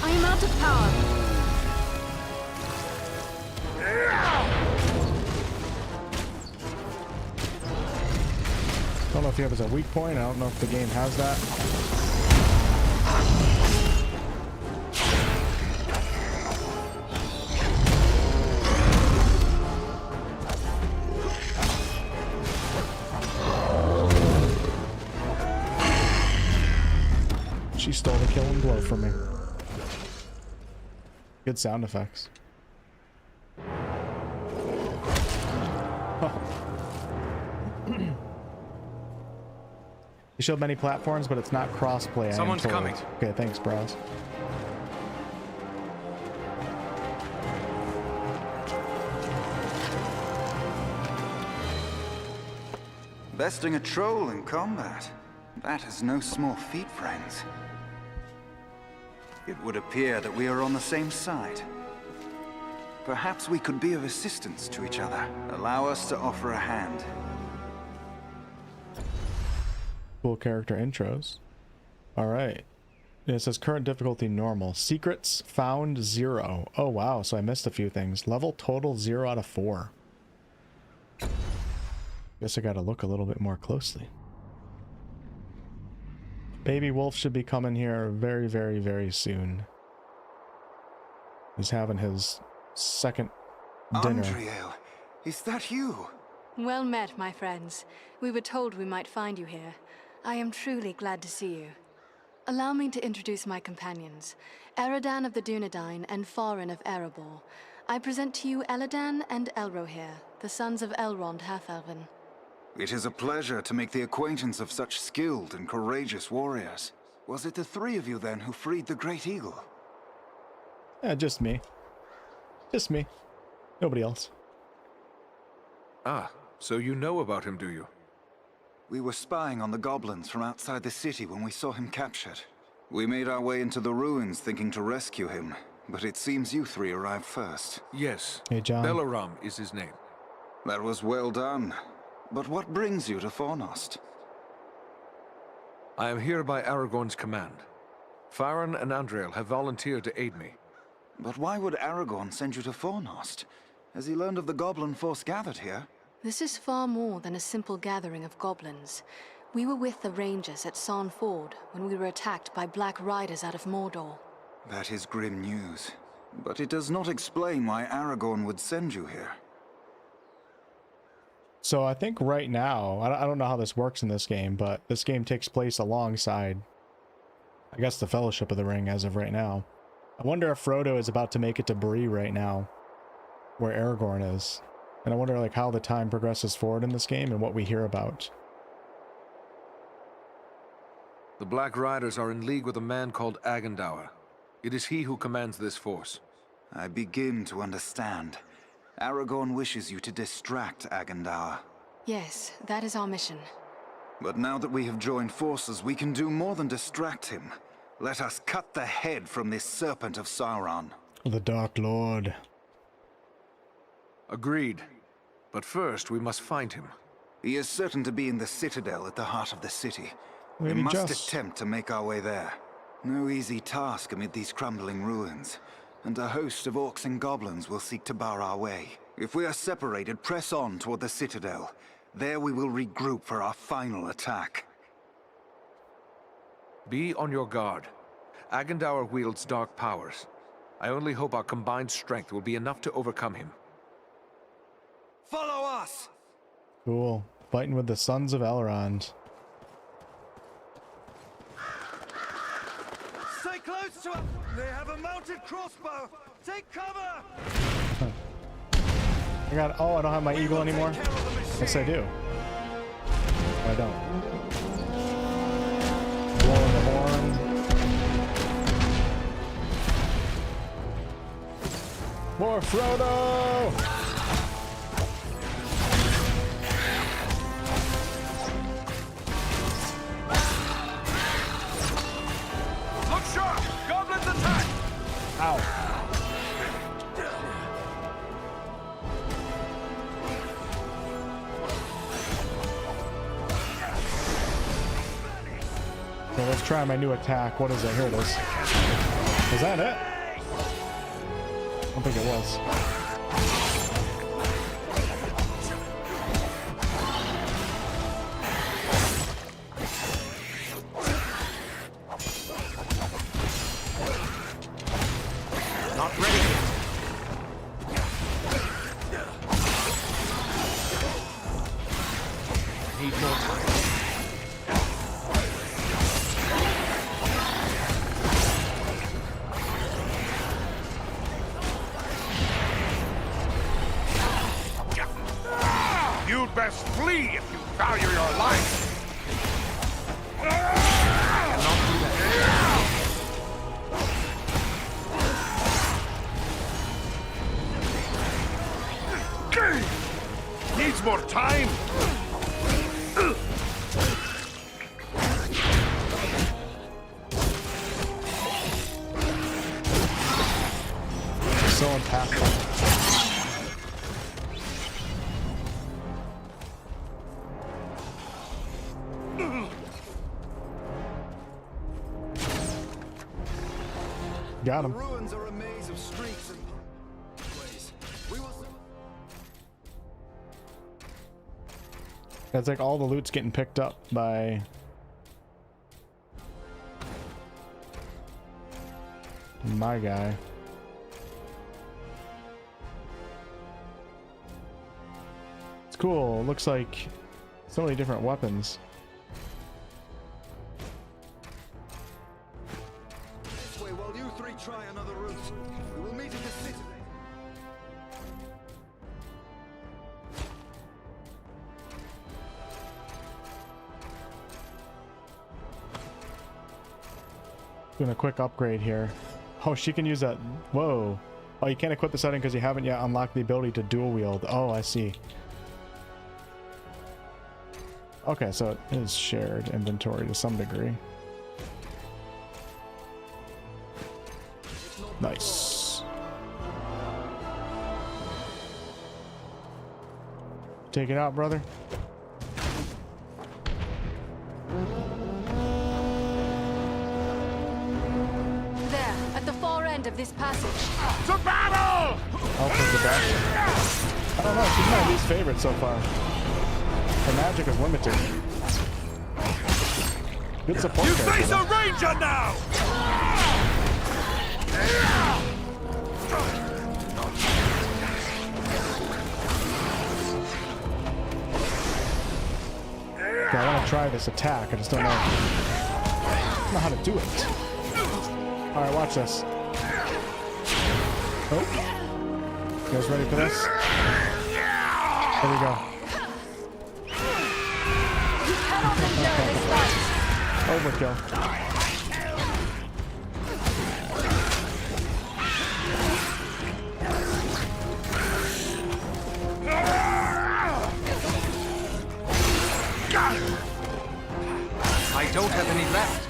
I am out of power. I don't know if he has a weak point. I don't know if the game has that. She stole the killing blow from me. Good sound effects. Oh. You showed many platforms, but it's not cross-play. Someone's coming. Okay, thanks, bros. Besting a troll in combat. That is no small feat, friends. It would appear that we are on the same side. Perhaps we could be of assistance to each other. Allow us to offer a hand. Cool character intros. All right. It says current difficulty normal. Secrets found 0. Oh wow, so I missed a few things. Level total 0 out of 4. Guess I gotta look a little bit more closely. Baby Wolf should be coming here very, very, very soon. He's having his second dinner. Andriel, is that you? Well met, my friends. We were told we might find you here. I am truly glad to see you. Allow me to introduce my companions, Eridan of the Dunedain and Farin of Erebor. I present to you Eladan and Elrohir, the sons of Elrond Half-Elven. It is a pleasure to make the acquaintance of such skilled and courageous warriors. Was it the three of you then who freed the Great Eagle? Yeah, just me. Just me. Nobody else. Ah, so you know about him, do you? We were spying on the goblins from outside the city when we saw him captured. We made our way into the ruins thinking to rescue him, but it seems you three arrived first. Yes. Hey, John. Belaram is his name. That was well done. But what brings you to Fornost? I am here by Aragorn's command. Farin and Andriel have volunteered to aid me. But why would Aragorn send you to Fornost? Has he learned of the goblin force gathered here? This is far more than a simple gathering of goblins. We were with the Rangers at Sarn Ford when we were attacked by Black Riders out of Mordor. That is grim news. But it does not explain why Aragorn would send you here. So I think right now, I don't know how this works in this game, but this game takes place alongside, I guess, the Fellowship of the Ring as of right now. I wonder if Frodo is about to make it to Bree right now, where Aragorn is. And I wonder like how the time progresses forward in this game and what we hear about. The Black Riders are in league with a man called Agandaur. It is he who commands this force. I begin to understand. Aragorn wishes you to distract Agandaur. Yes, that is our mission. But now that we have joined forces, we can do more than distract him. Let us cut the head from this serpent of Sauron. The Dark Lord. Agreed. But first, we must find him. He is certain to be in the Citadel at the heart of the city. We Maybe must just attempt to make our way there. No easy task amid these crumbling ruins. And a host of orcs and goblins will seek to bar our way. If we are separated, press on toward the Citadel. There we will regroup for our final attack. Be on your guard. Agandaur wields dark powers. I only hope our combined strength will be enough to overcome him. Follow us! Cool. Fighting with the Sons of Elrond. They have a mounted crossbow! Take cover! I got. Oh, I don't have my eagle anymore. Yes, I do. I don't. Blowing the horn. More Frodo! Look sharp! Goblins attack! Ow. So let's try my new attack. What is it? Here it is. Is that it? I don't think it was. Not ready yet. Need more time. You'd best flee if you value your life. Needs more time. So impactful. Got him. The ruins are a maze of streets and ways. We will. It's like all the loot's getting picked up by my guy. It's cool. It looks like so many different weapons. This way while you three try another route. We will meet at the city. Doing a quick upgrade here. Oh, she can use that. Whoa. Oh, you can't equip the setting because you haven't yet unlocked the ability to dual wield. Oh, I see. Okay, so it is shared inventory to some degree. Nice. Take it out, brother. There, at the far end of this passage. To battle! Alpha's the best. I don't know, she's my least favorite so far. Her magic is limited. Good support You character, face though. a ranger now! Okay, I want to try this attack. I just don't know how to do it. All right, watch this. Oh, you guys ready for this? There we go. Overkill. I don't have any left.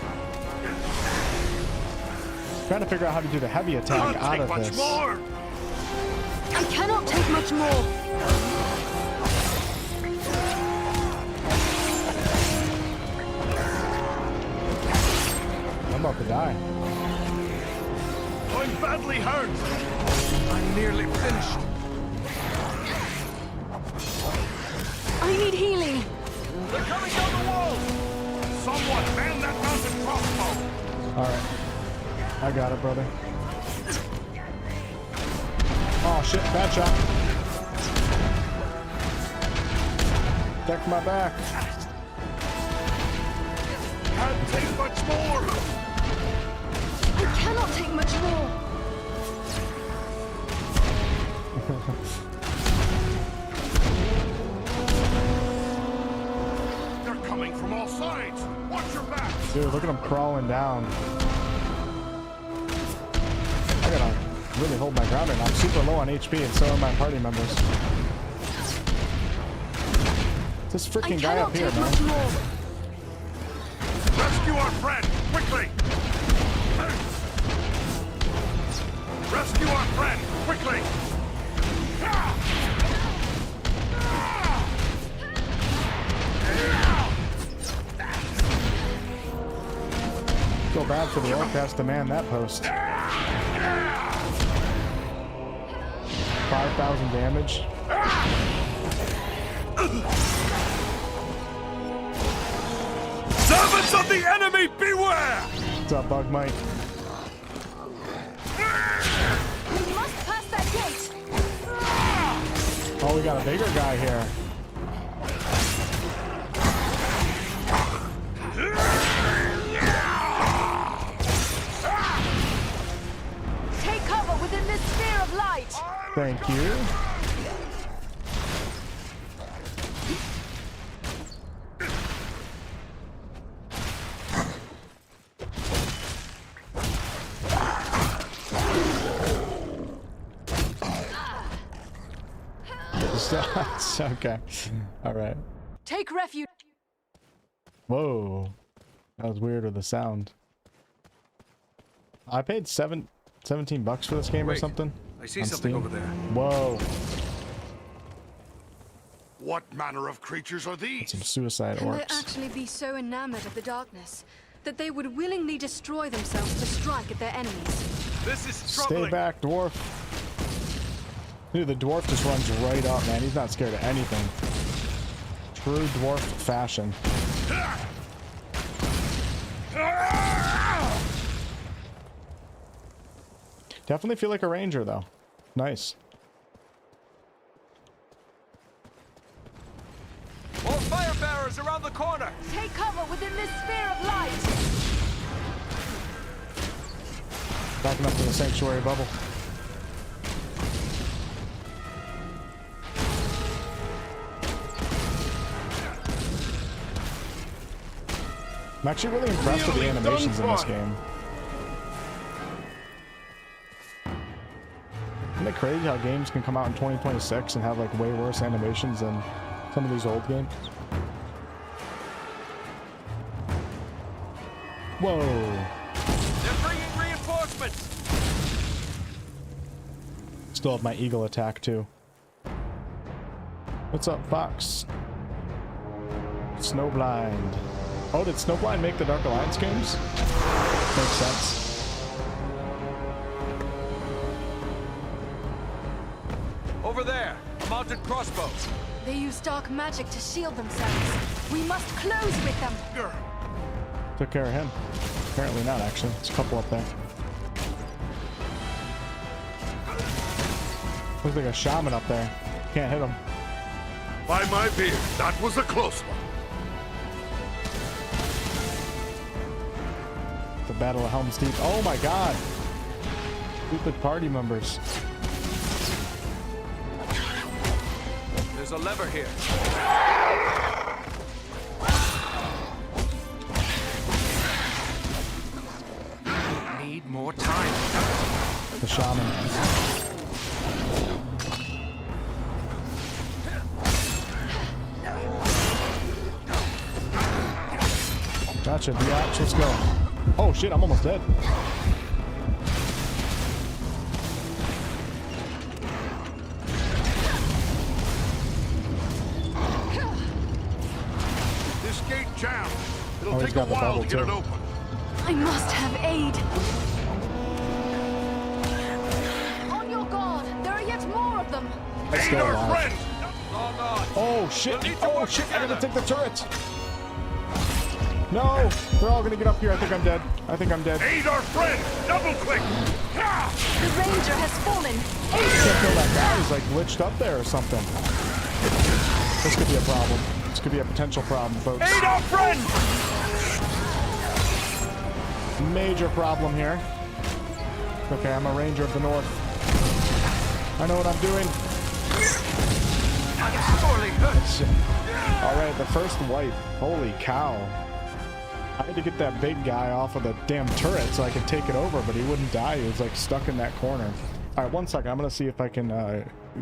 Trying to figure out how to do the heavy attack out of this. More. I cannot take much more. I'm about to die. I'm badly hurt. I'm nearly finished. I need healing. They're coming down the wall. Someone man that mounted crossbow. All right, I got it, brother. Oh shit! Bad shot. Deck my back. Can't take much more. I cannot take much more. They're coming from all sides. Watch your back. Dude, look at him crawling down. I gotta really hold my ground right now. I'm super low on HP, and so are my party members. This freaking guy up here, man. Rescue our friend, quickly! Rescue our friend, quickly! Feel bad for the orc that has to man that post. 5,000 damage. Servants of the enemy, beware! What's up, Bug Mike? We must pass that gate. Oh, we got a bigger guy here. Take cover within this sphere of light. Thank you. Okay. All right. Take refuge. Whoa. That was weird with the sound. I paid $17 for this game or something. I see on something Steam. over there. Whoa. What manner of creatures are these? Some suicide Can they orcs. actually be so enamored of the darkness that they would willingly destroy themselves to strike at their enemies? This is Stay back, dwarf. Dude, the dwarf just runs right up, man. He's not scared of anything. True dwarf fashion. Definitely feel like a ranger, though. Nice. More fire bearers around the corner! Take cover within this sphere of light. Backing up to the sanctuary bubble. I'm actually really impressed with the animations in this game. Isn't it crazy how games can come out in 2026 and have like way worse animations than some of these old games? Whoa. They're bringing reinforcements! Still have my eagle attack too. What's up, Fox? Snowblind. Oh, did Snowblind make the Dark Alliance games? Makes sense. Over there, a mounted crossbow. They use dark magic to shield themselves. We must close with them. Took care of him. Apparently not, actually. There's a couple up there. Looks like a shaman up there. Can't hit him. By my beard, that was a close one. The Battle of Helm's Deep. Oh my god! Stupid party members. There's a lever here. Need more time. The shaman. Gotcha, biatch. Let's go. Oh shit, I'm almost dead. This gate jammed. It'll Oh, he's take a got the while bubble to get too. it open. I must have aid. On your guard. There are yet more of them. I'm still Our alive. friend! Oh shit! Oh shit! I gotta take the turret. No! They're all gonna get up here. I think I'm dead. I think I'm dead. Aid our friend! Double click! The ranger has fallen. Can't kill that guy. He's like glitched up there or something. This could be a problem. This could be a potential problem, folks. Aid our friend! Major problem here. Okay, I'm a ranger of the north. I know what I'm doing. Alright, the first wipe. Holy cow. I had to get that big guy off of the damn turret so I could take it over, but he wouldn't die. He was like stuck in that corner. Alright, 1 second. I'm gonna see if I can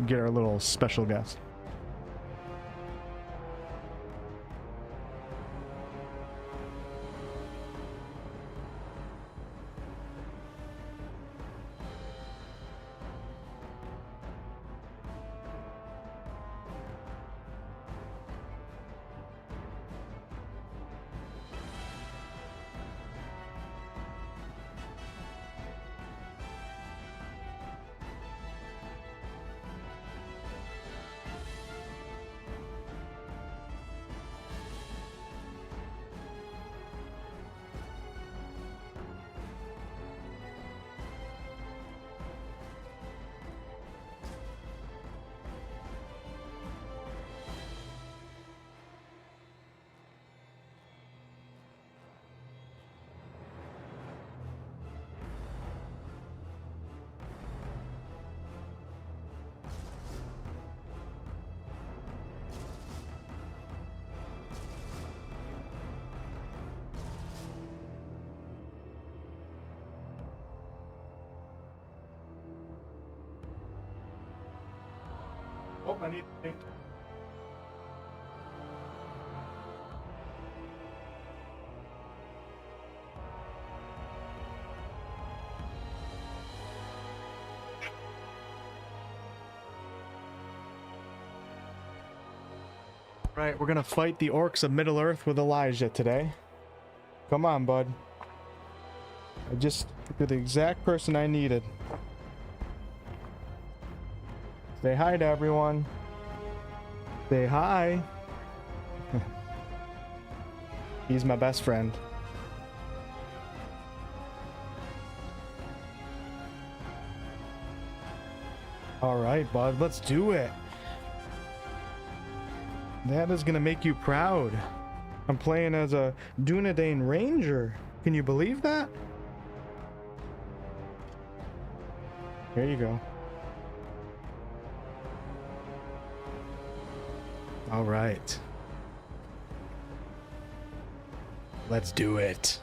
get our little special guest. Oh, I need to think. Right, we're gonna fight the orcs of Middle-earth with Elijah today. Come on, bud. You're the exact person I needed. Say hi to everyone. Say hi. He's my best friend. Alright, bud, let's do it. That is gonna make you proud. I'm playing as a Dunedain Ranger. Can you believe that? Here you go. All right. Let's do it.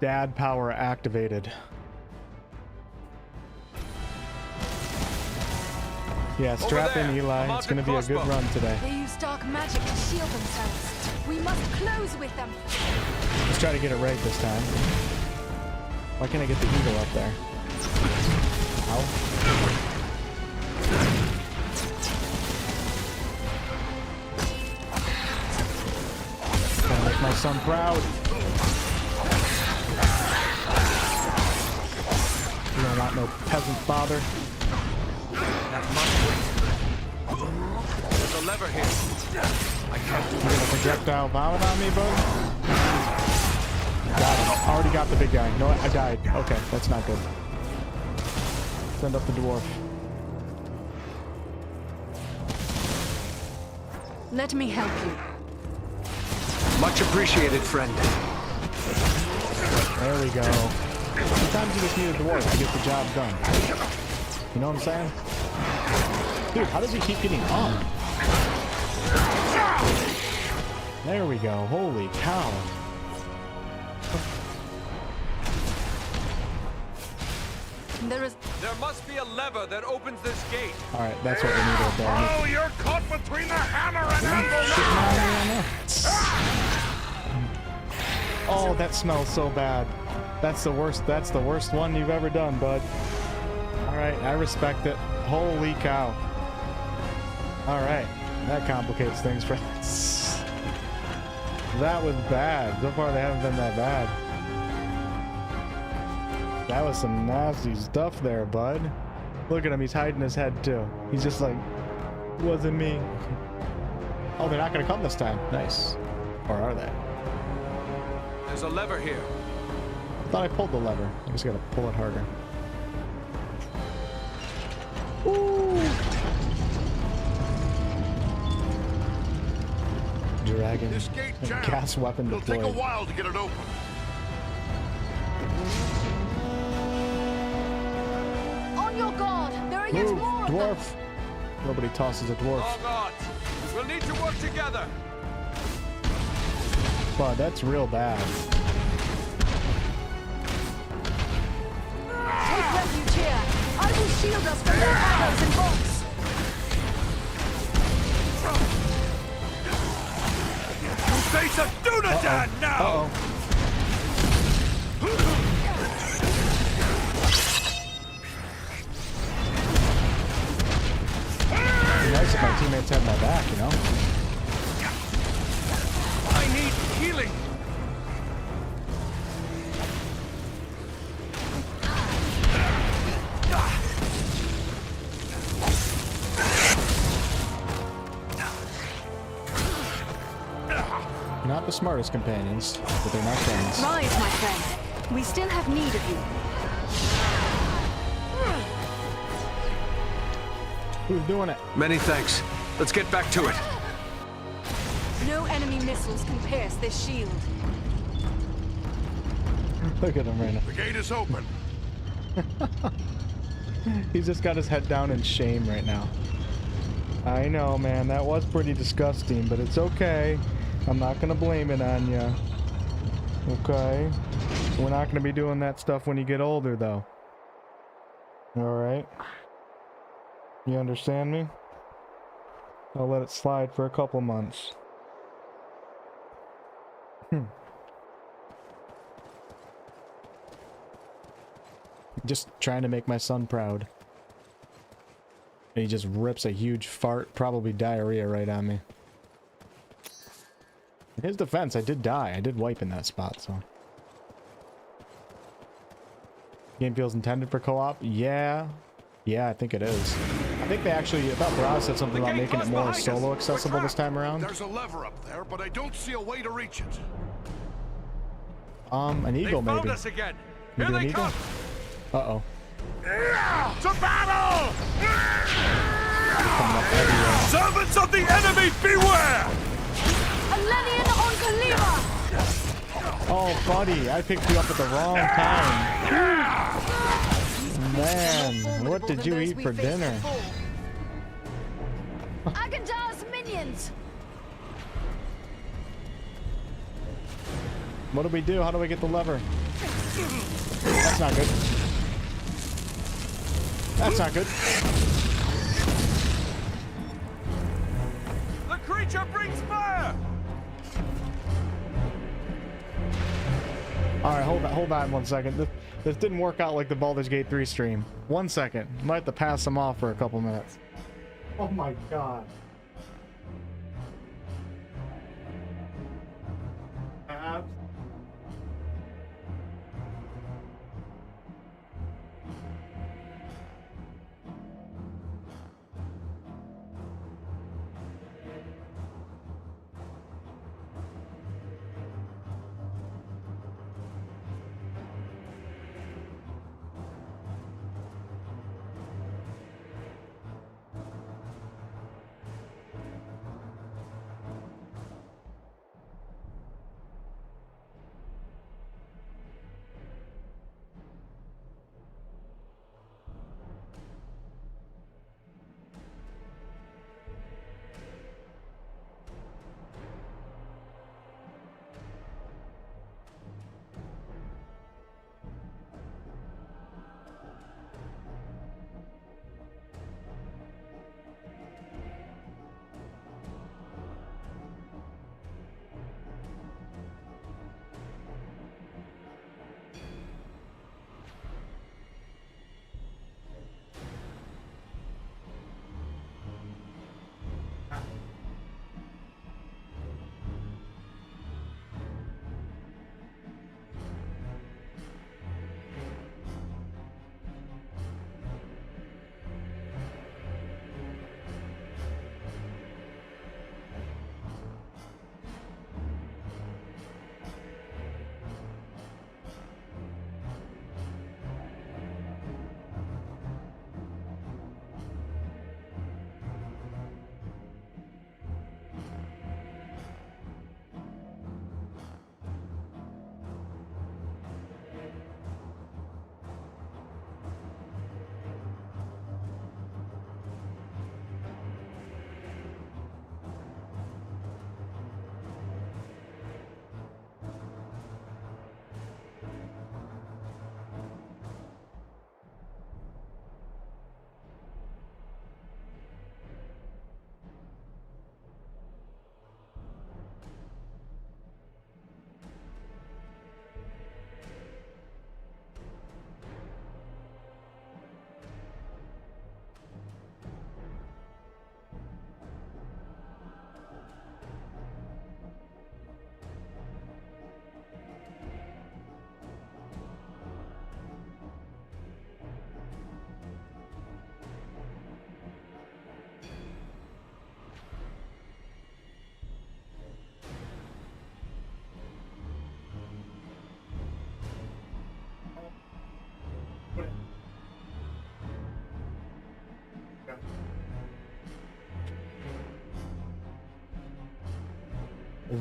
Dad power activated. Yeah, strap in, Eli. It's gonna be a good run today. They use dark magic to shield themselves. We must close with them. Let's try to get it right this time. Why can't I get the eagle up there? Ow. Gotta make my son proud. You don't want no peasant father. That must wait. There's a lever here. I can't do You gonna projectile vomit on me, bud? Got him. Already got the big guy. You know what? I died. Okay, that's not good. Send up the dwarf. Let me help you. Much appreciated, friend. There we go. Sometimes you just need a dwarf to get the job done. You know what I'm saying? Dude, how does he keep getting up? There we go. Holy cow. There must be a lever that opens this gate. Alright, that's what we need right there. Oh, you're caught between the hammer and anvil. Oh, that smells so bad. That's the worst one you've ever done, bud. Alright, I respect it. Holy cow. Alright, that complicates things for us. That was bad. So far they haven't been that bad. That was some nasty stuff there, bud. Look at him, he's hiding his head too. He's just like, wasn't me. Oh, they're not gonna come this time. Nice. Or are they? There's a lever here. I thought I pulled the lever. I just gotta pull it harder. Ooh. Dragon. This gate jammed. Gas weapon It'll deployed. take a while to get it open. dwarf. Nobody tosses a dwarf. We'll need to work together. But that's real bad. Take refuge here. I will shield us from their arrows and bolts. Face of Dunedain now! It'd be nice if my teammates had my back, you know? I need healing. Not the smartest companions, but they're not friends. Rise, my friend. We still have need of you. Who's doing it? Many thanks. Let's get back to it. No enemy missiles can pierce this shield. Look at him right now. The gate is open. He's just got his head down in shame right now. I know, man. That was pretty disgusting, but it's okay. I'm not gonna blame it on you. Okay? We're not gonna be doing that stuff when you get older, though. Alright? You understand me? I'll let it slide for a couple months. Just trying to make my son proud. And he just rips a huge fart, probably diarrhea, right on me. In his defense, I did die. I did wipe in that spot, so. Game feels intended for co-op? Yeah. Yeah, I think it is. I think they actually, I thought Bra said something about making it more solo accessible this time around. There's a lever up there, but I don't see a way to reach it. An eagle, They found maybe. us again. Maybe Here an they eagle? come. Uh-oh. To battle! Coming up everywhere. Servants of the enemy, beware! Alenian on Kalima! Oh, buddy, I picked you up at the wrong time. Man, what did you eat for dinner? Agandar's minions! What do we do? How do we get the lever? That's not good. That's not good. The creature brings fire. Alright, hold on 1 second. This didn't work out like the Baldur's Gate 3 stream. 1 second. Might have to pass them off for a couple minutes. Oh my god.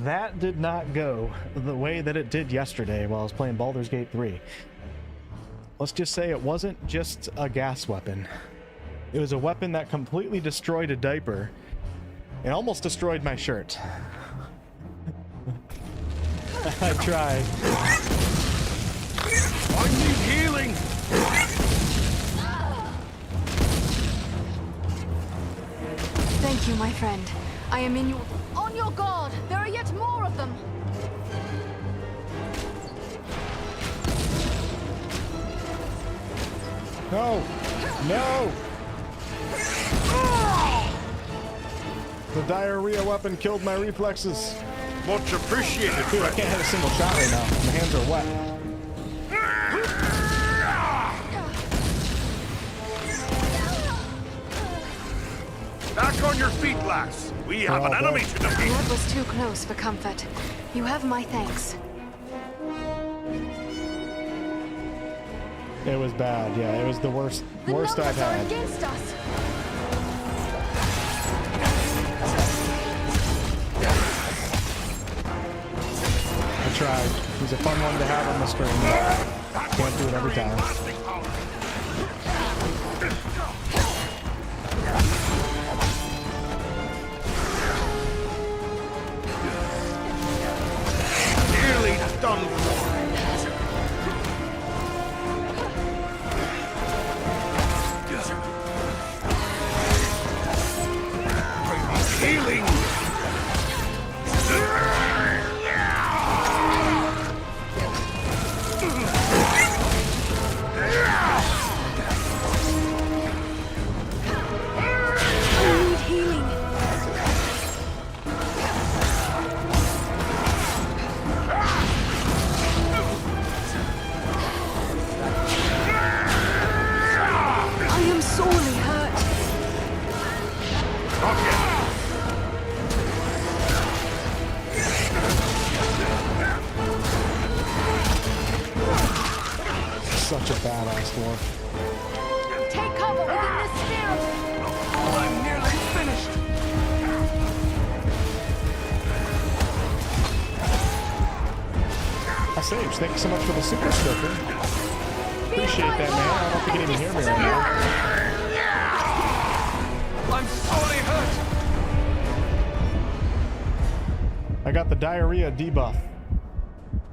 that did not go the way that it did yesterday while I was playing Baldur's Gate 3. Let's just say it wasn't just a gas weapon. It was a weapon that completely destroyed a diaper and almost destroyed my shirt. I tried. I need healing! Thank you, my friend. I am in your... On your guard! There are yet more of them! No! No! The diarrhea weapon killed my reflexes. Much appreciated, Dude, I can't hit a single shot right now. My hands are wet. Back on your feet, lass. We have an enemy to defeat. That was too close for comfort. You have my thanks. It was bad, yeah. It was the worst I've had. Against us. I tried. He's a fun one to have on the screen. Can't do it every time. Nearly done for. Healing! Such a badass dwarf. Take cover within this sphere. I'm nearly finished. Sage, thank you so much for the super sticker. Appreciate that, man. I don't know if you can even hear me right now. I'm sorely hurt. I got the diarrhea debuff.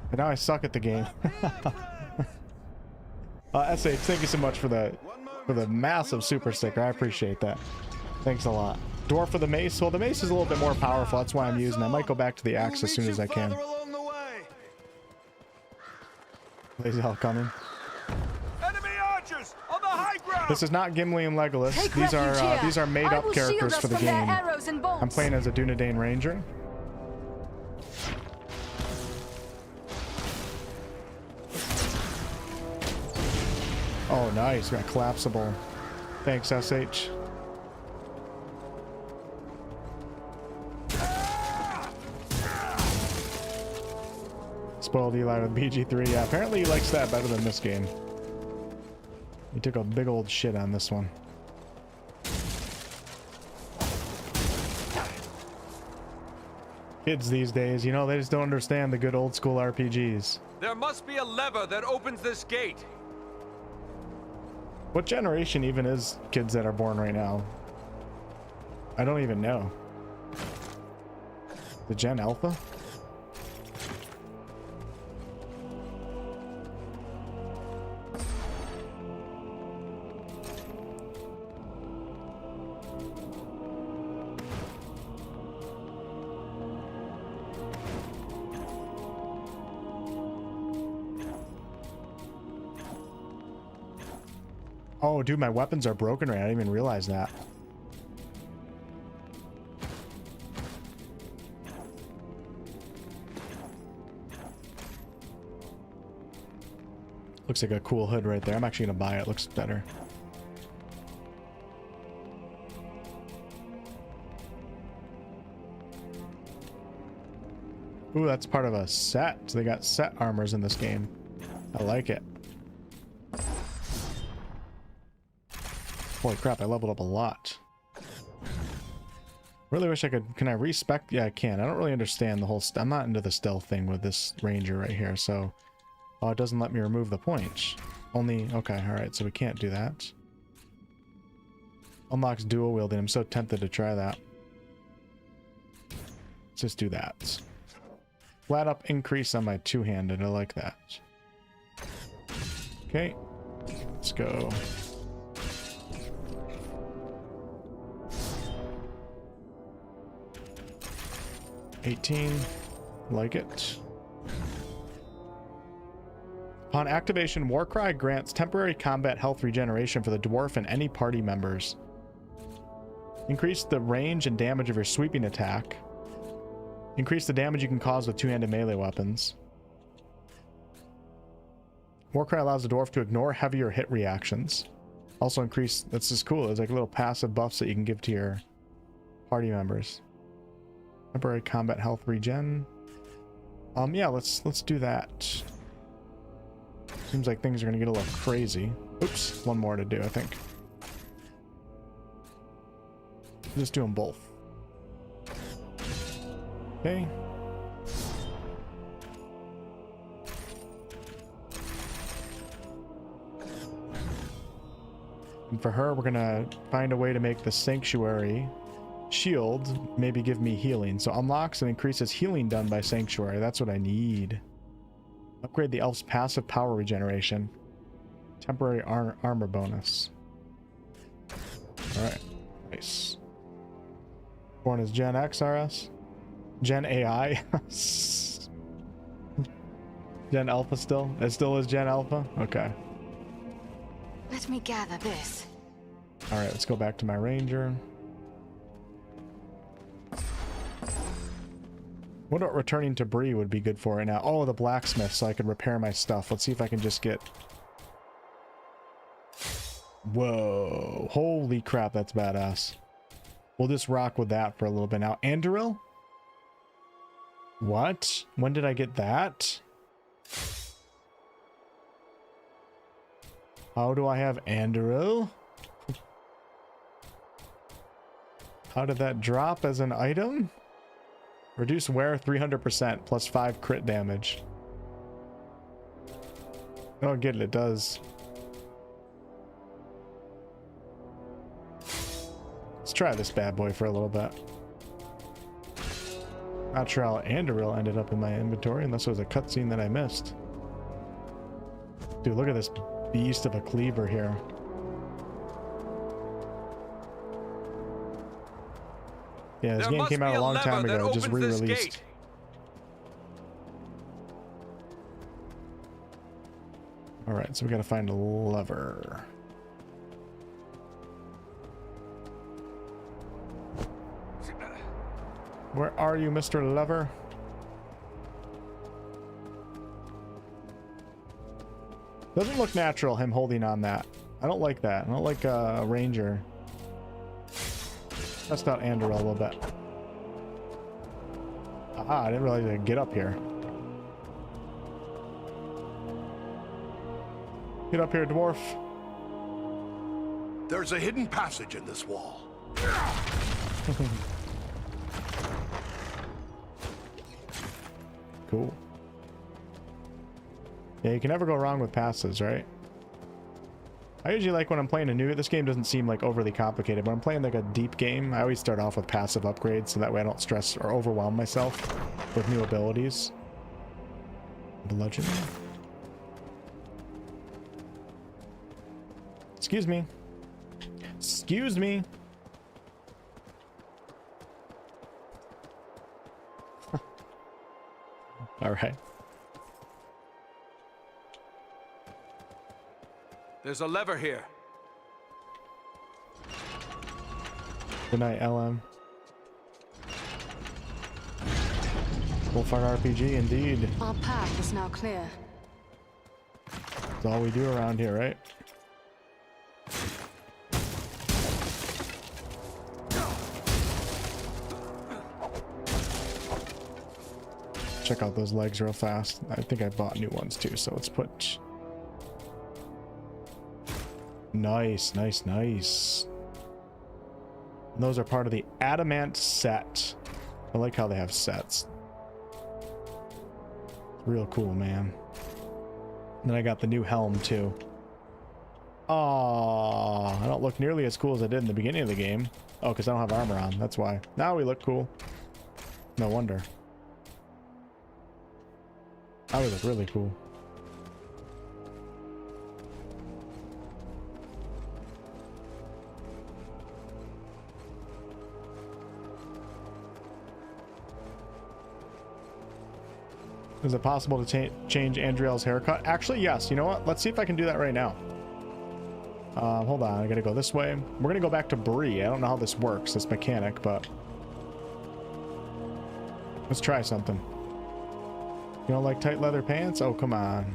And now I suck at the game. SH, thank you so much for the massive super sticker. I appreciate that. Thanks a lot. Dwarf for the mace. Well, the mace is a little bit more powerful. That's why I'm using it. I might go back to the axe as soon as I can. Lazy hell coming. Enemy archers on the high ground. This is not Gimli and Legolas. These are made up characters for the game. I'm playing as a Dunedain Ranger. Oh, nice. We got collapsible. Thanks, SH. Spoiled Eli with BG3. Yeah, apparently he likes that better than this game. He took a big old shit on this one. Kids these days, you know, they just don't understand the good old school RPGs. There must be a lever that opens this gate. What generation even is kids that are born right now? I don't even know. The Gen Alpha? Oh, dude, my weapons are broken right now. I didn't even realize that. Looks like a cool hood right there. I'm actually gonna buy it. Looks better. Ooh, that's part of a set. So they got set armors in this game. I like it. Holy crap, I leveled up a lot. Really wish I could. Can I respec? Yeah, I can. I don't really understand the whole. I'm not into the stealth thing with this ranger right here. So, oh, it doesn't let me remove the point. Only. Okay, all right. So we can't do that. Unlocks dual wielding. I'm so tempted to try that. Let's just do that. Flat up increase on my two-handed. I like that. Okay. Let's go. $18. Like it. Upon activation, Warcry grants temporary combat health regeneration for the dwarf and any party members. Increase the range and damage of your sweeping attack. Increase the damage you can cause with two-handed melee weapons. Warcry allows the dwarf to ignore heavier hit reactions. Also increase, that's just cool, there's like little passive buffs that you can give to your party members. Temporary combat health regen. Yeah, let's do that. Seems like things are gonna get a little crazy. Oops, one more to do, I think. Just do them both. Okay. And for her, we're gonna find a way to make the sanctuary shield maybe give me healing. So unlocks and increases healing done by sanctuary. That's what I need. Upgrade the elf's passive power regeneration. Temporary armor bonus. Alright. Nice. Born as Gen X RS? Gen AI? Gen Alpha still? It still is Gen Alpha? Okay. Let me gather this. Alright, let's go back to my ranger. What about returning to Bree would be good for right now? Oh, the blacksmith, so I can repair my stuff. Let's see if I can just get... Whoa. Holy crap, that's badass. We'll just rock with that for a little bit now. Anduril? What? When did I get that? How do I have Anduril? How did that drop as an item? Reduce wear 300% plus 5 crit damage. I don't get it, it does. Let's try this bad boy for a little bit. Not sure how Anduril ended up in my inventory unless it was a cutscene that I missed. Dude, look at this beast of a cleaver here. Yeah, this game came out a long time ago, just re-released. Alright, so we gotta find a lever. Where are you, Mr. Lever? Doesn't look natural, him holding on that. I don't like that. I don't like a ranger. That's not Anduril a little bit. Aha, I didn't realize I could get up here. Get up here, dwarf. There's a hidden passage in this wall. Cool. Yeah, you can never go wrong with passes, right? I usually like when I'm playing a new... This game doesn't seem like overly complicated, but I'm playing like a deep game. I always start off with passive upgrades, so that way I don't stress or overwhelm myself with new abilities. Bludgeoning. Excuse me. Excuse me. All right. There's a lever here. Good night, LM. Wolfheart RPG, indeed. Our path is now clear. That's all we do around here, right? Check out those legs real fast. I think I bought new ones too, so let's put... Nice, nice, nice. And those are part of the adamant set. I like how they have sets. Real cool, man. And then I got the new helm too. Oh, I don't look nearly as cool as I did in the beginning of the game. Oh, because I don't have armor on. That's why. Now we look cool. No wonder. Now we look really cool. Is it possible to change Andriel's haircut? Actually, yes. You know what? Let's see if I can do that right now. Hold on. I gotta go this way. We're gonna go back to Bree. I don't know how this works, this mechanic, but let's try something. You don't like tight leather pants? Oh, come on.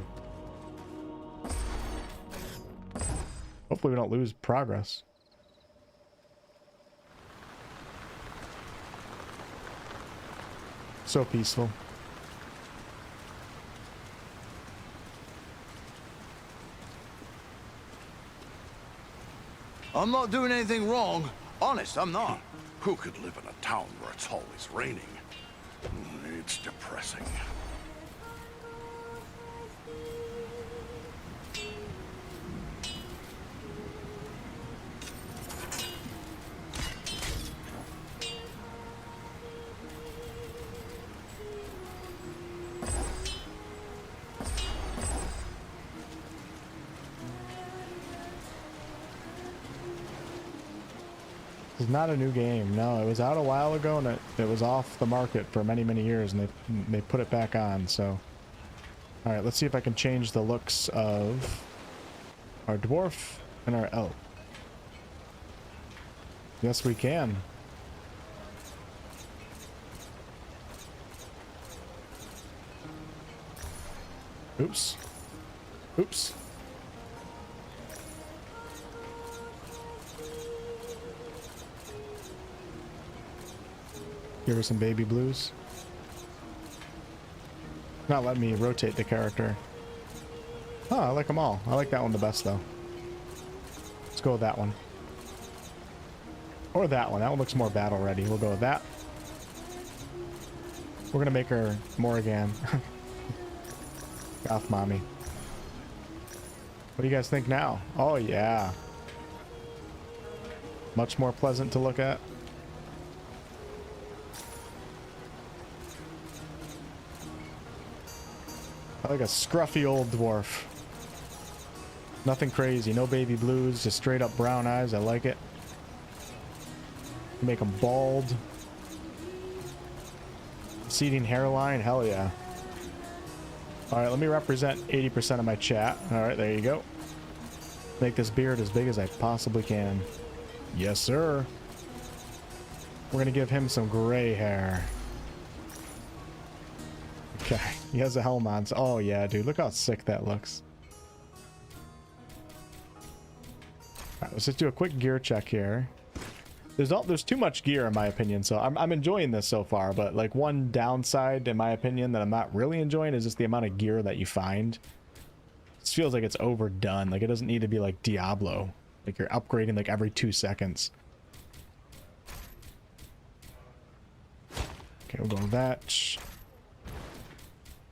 Hopefully we don't lose progress. So peaceful. I'm not doing anything wrong. Honest, I'm not. Who could live in a town where it's always raining? It's depressing. It's not a new game. No, it was out a while ago and it was off the market for many, many years, and they put it back on. So, all right, let's see if I can change the looks of our dwarf and our elf. Yes, we can. Oops. Oops. Give her some baby blues. Not letting me rotate the character. Oh, I like them all. I like that one the best, though. Let's go with that one. Or that one. That one looks more battle ready. We'll go with that. We're gonna make her Morrigan. Goth mommy. What do you guys think now? Oh, yeah. Much more pleasant to look at. I like a scruffy old dwarf. Nothing crazy, no baby blues, just straight up brown eyes. I like it. Make them bald. Seeding hairline, hell yeah. Alright, let me represent 80% of my chat. Alright, there you go. Make this beard as big as I possibly can. Yes, sir. We're gonna give him some gray hair. Okay, he has a helm on. So, oh yeah, dude, look how sick that looks. Alright, let's just do a quick gear check here. There's too much gear in my opinion, so I'm enjoying this so far, but like one downside in my opinion that I'm not really enjoying is just the amount of gear that you find. It feels like it's overdone. Like it doesn't need to be like Diablo. Like you're upgrading like every 2 seconds. Okay, we'll go with that.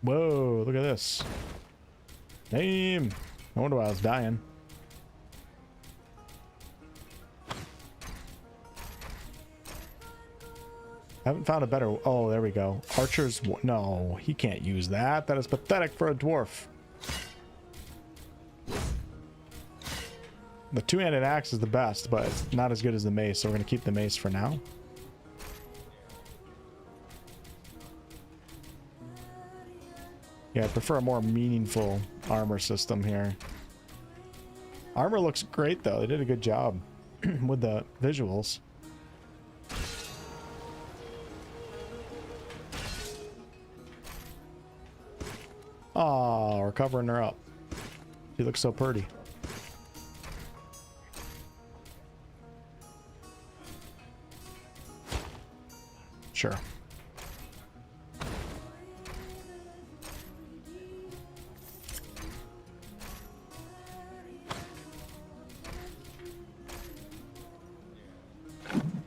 Whoa, look at this. Damn. No wonder why I was dying. Haven't found a better... Oh, there we go. Archer's... No, he can't use that. That is pathetic for a dwarf. The two-handed axe is the best, but it's not as good as the mace, so we're going to keep the mace for now. Yeah, I prefer a more meaningful armor system here. Armor looks great, though. They did a good job with the visuals. Oh, we're covering her up. She looks so pretty. Sure.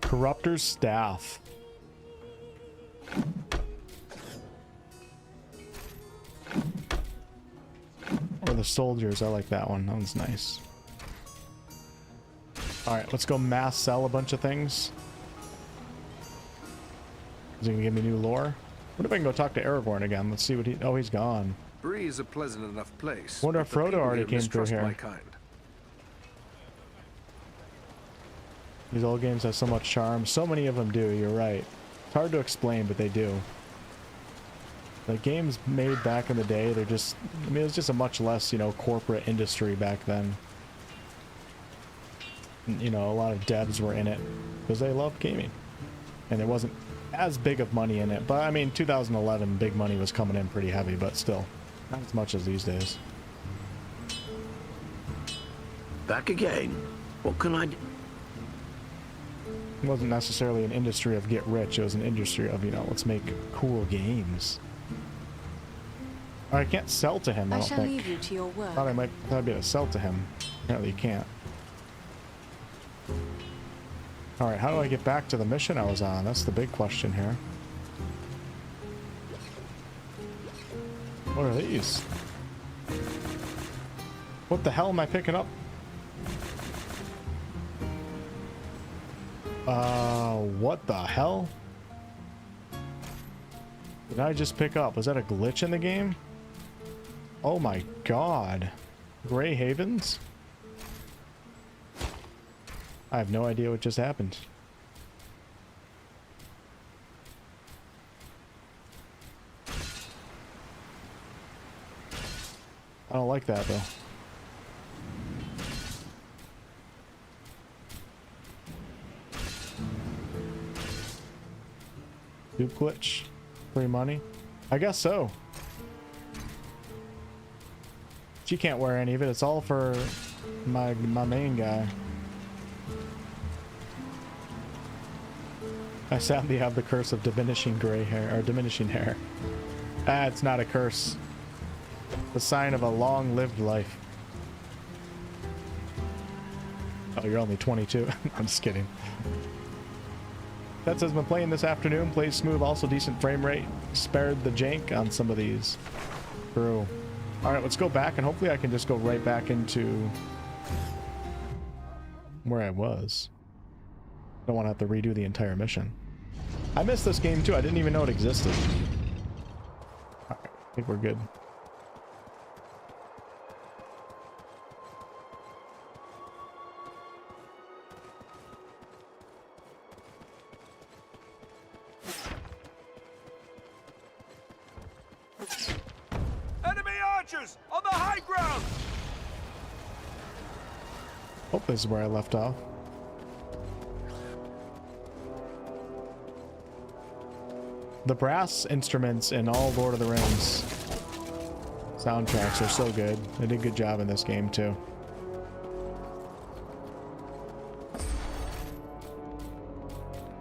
Corruptor's Staff. Or the soldiers, I like that one. That one's nice. Alright, let's go mass sell a bunch of things. Is he gonna give me new lore? What if I can go talk to Aragorn again? Let's see what he... Oh, he's gone. Bree is a pleasant enough place. Wonder if Frodo already came through here. My kind. These old games have so much charm. So many of them do, you're right. It's hard to explain, but they do. The games made back in the day, they're just... I mean, it was just a much less, you know, corporate industry back then. You know, a lot of devs were in it because they loved gaming. And there wasn't as big of money in it. But, I mean, 2011, big money was coming in pretty heavy, but still. Not as much as these days. Back again. What can I do? It wasn't necessarily an industry of get rich. It was an industry of, you know, let's make cool games. I can't sell to him, I don't shall think. leave you to your work. Thought I'd be able to sell to him. Apparently you can't. Alright, how do I get back to the mission I was on? That's the big question here. What are these? What the hell am I picking up? What the hell? Did I just pick up? Was that a glitch in the game? Oh my god. Grey Havens? I have no idea what just happened. I don't like that though. Dupe glitch? Free money? I guess so. She can't wear any of it. It's all for my main guy. I sadly have the curse of diminishing gray hair, or diminishing hair. Ah, it's not a curse. The sign of a long-lived life. Oh, you're only 22. I'm just kidding. That says, been playing this afternoon. Plays smooth, also decent frame rate. Spared the jank on some of these. True. Alright, let's go back, and hopefully I can just go right back into where I was. Don't want to have to redo the entire mission. I missed this game too. I didn't even know it existed. Alright, I think we're good. Enemy archers on the high ground! Oh, this is where I left off. The brass instruments in all Lord of the Rings soundtracks are so good. They did a good job in this game too.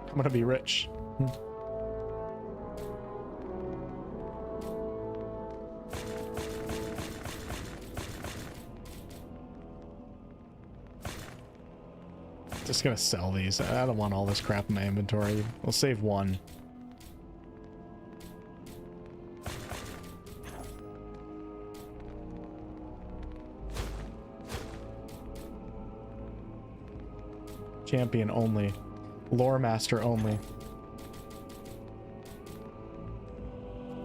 I'm gonna be rich. Just gonna sell these. I don't want all this crap in my inventory. We'll save one. Champion only. Lore master only.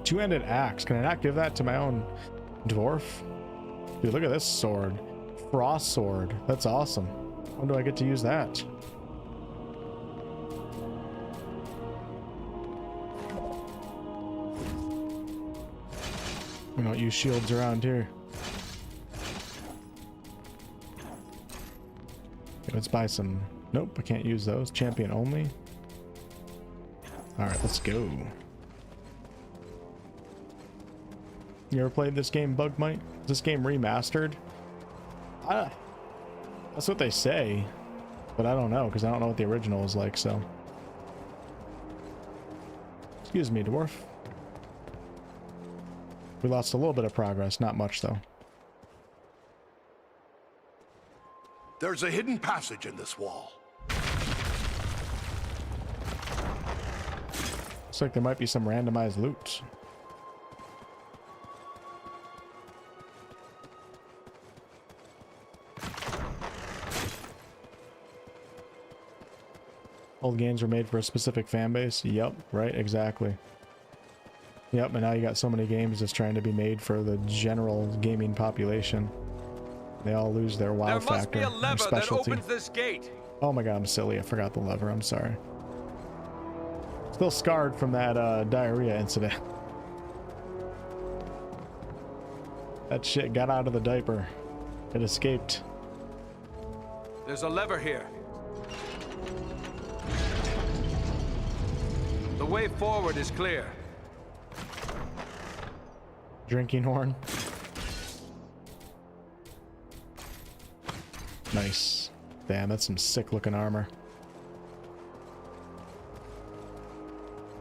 Two-handed axe. Can I not give that to my own dwarf? Dude, look at this sword. Frost sword. That's awesome. When do I get to use that? We don't use shields around here. Okay, let's buy some. Nope, I can't use those. Champion only. Alright, let's go. You ever played this game, Bugmite? Is this game remastered? That's what they say, but I don't know, because I don't know what the original was like, so. Excuse me, dwarf. We lost a little bit of progress, not much, though. There's a hidden passage in this wall. Looks like there might be some randomized loot. Old games were made for a specific fan base. Yep, right, exactly. Yep, and now you got so many games just trying to be made for the general gaming population. They all lose their wow factor. There must be a lever that opens this gate. Oh my god, I'm silly. I forgot the lever. I'm sorry. Still scarred from that diarrhea incident. That shit got out of the diaper. It escaped. There's a lever here. The way forward is clear. Drinking horn. Nice. Damn, that's some sick looking armor.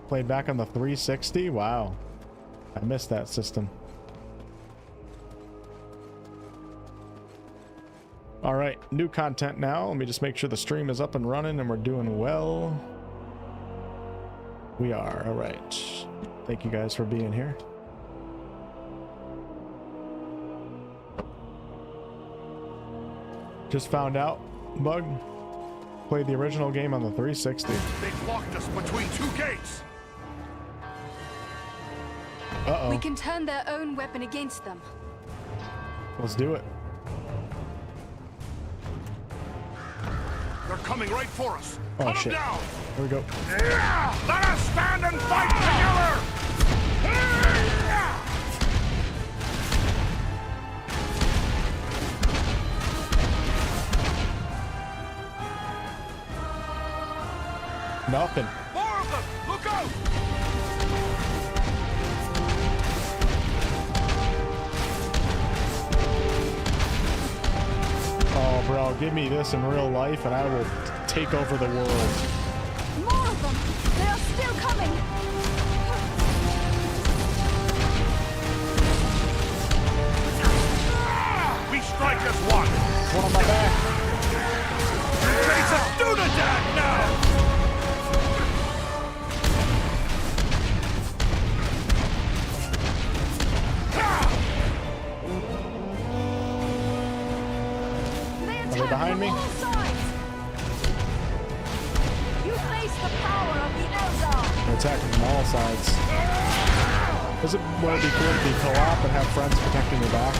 Played back on the 360? Wow. I missed that system. Alright, new content now. Let me just make sure the stream is up and running and we're doing well. We are. Alright. Thank you guys for being here. Just found out, Bug. Played the original game on the 360. They've locked us between two gates. Uh-oh. We can turn their own weapon against them. Let's do it. They're coming right for us. Oh, Cut shit. them down. Here we go. Let us stand and fight together. Nothing. More of them. Look out. Oh, bro, give me this in real life and I will take over the world. More of them! They are still coming! We strike as one. One on my back. Face a stone attack now. Are they behind me? You face the power of the Eldar! They're attacking from all sides. Would it be cool to be co-op and have friends protecting your back?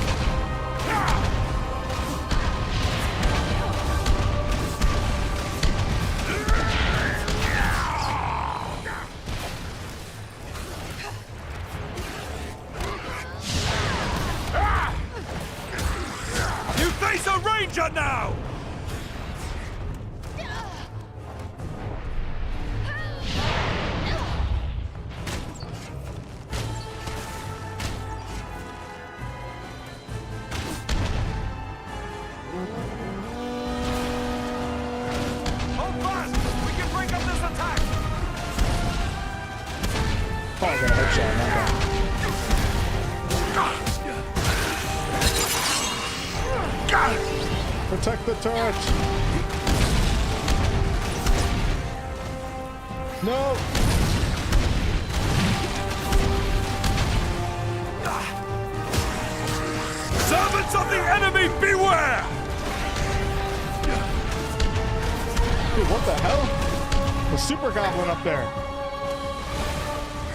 You face a ranger now. Hold fast! We can break up this attack! Oh, I got a headshot, not bad. Protect the turret! No! Servants of the enemy, beware! Dude, what the hell? The super goblin up there.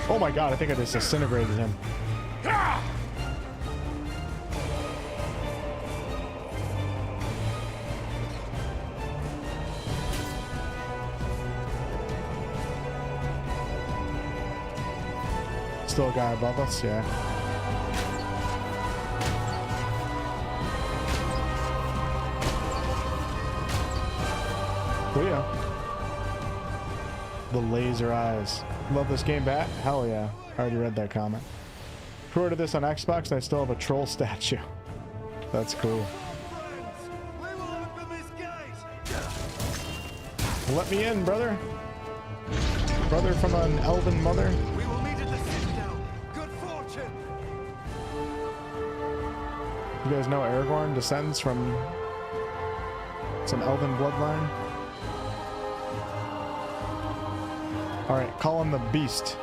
Oh my god, I think I just disintegrated him. Still a guy above us, yeah. Oh yeah. The laser eyes. Love this game, Bat? Hell yeah. I already read that comment. Pre-ordered this on Xbox and I still have a troll statue. That's cool. Let me in, brother. Brother from an elven mother. We will meet at the citadel. Good fortune. You guys know Aragorn descends from some elven bloodline? Alright, call him the beast.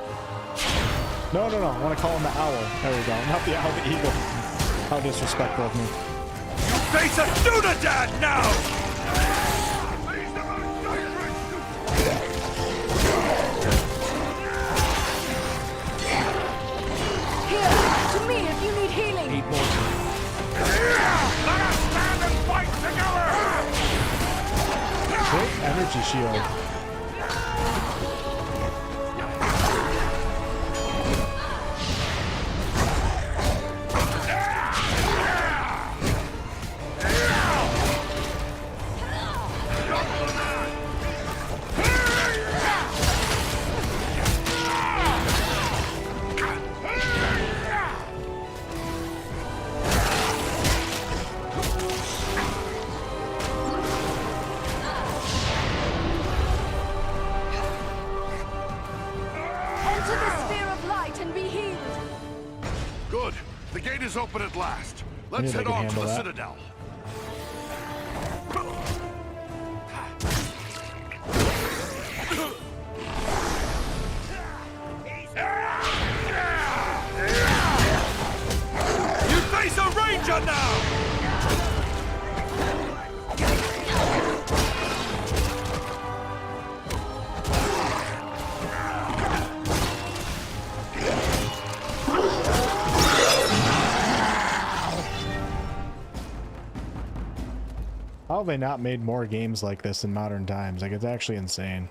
No, no, no. I want to call him the owl. There we go. Not the owl, the eagle. How disrespectful of me. Face a Dunedain now! Here, to me if you need healing. Need more. Let us stand and fight together! Big energy shield. Good. The gate is open at last. Let's Maybe head I can on to handle the that. Citadel. You face a ranger now! How have they not made more games like this in modern times? Like, it's actually insane.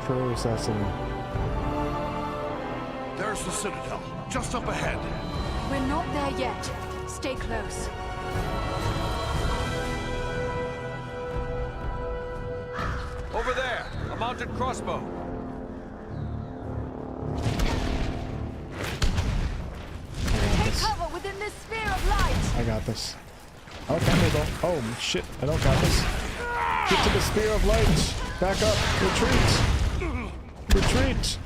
Processing. There's the Citadel, just up ahead. We're not there yet. Stay close. Over there, a mounted crossbow. Take cover within this sphere of light. I got this. Okay, I'm gonna go. Oh shit, I don't got this. Get to the spear of light. Back up. Retreat. Retreat.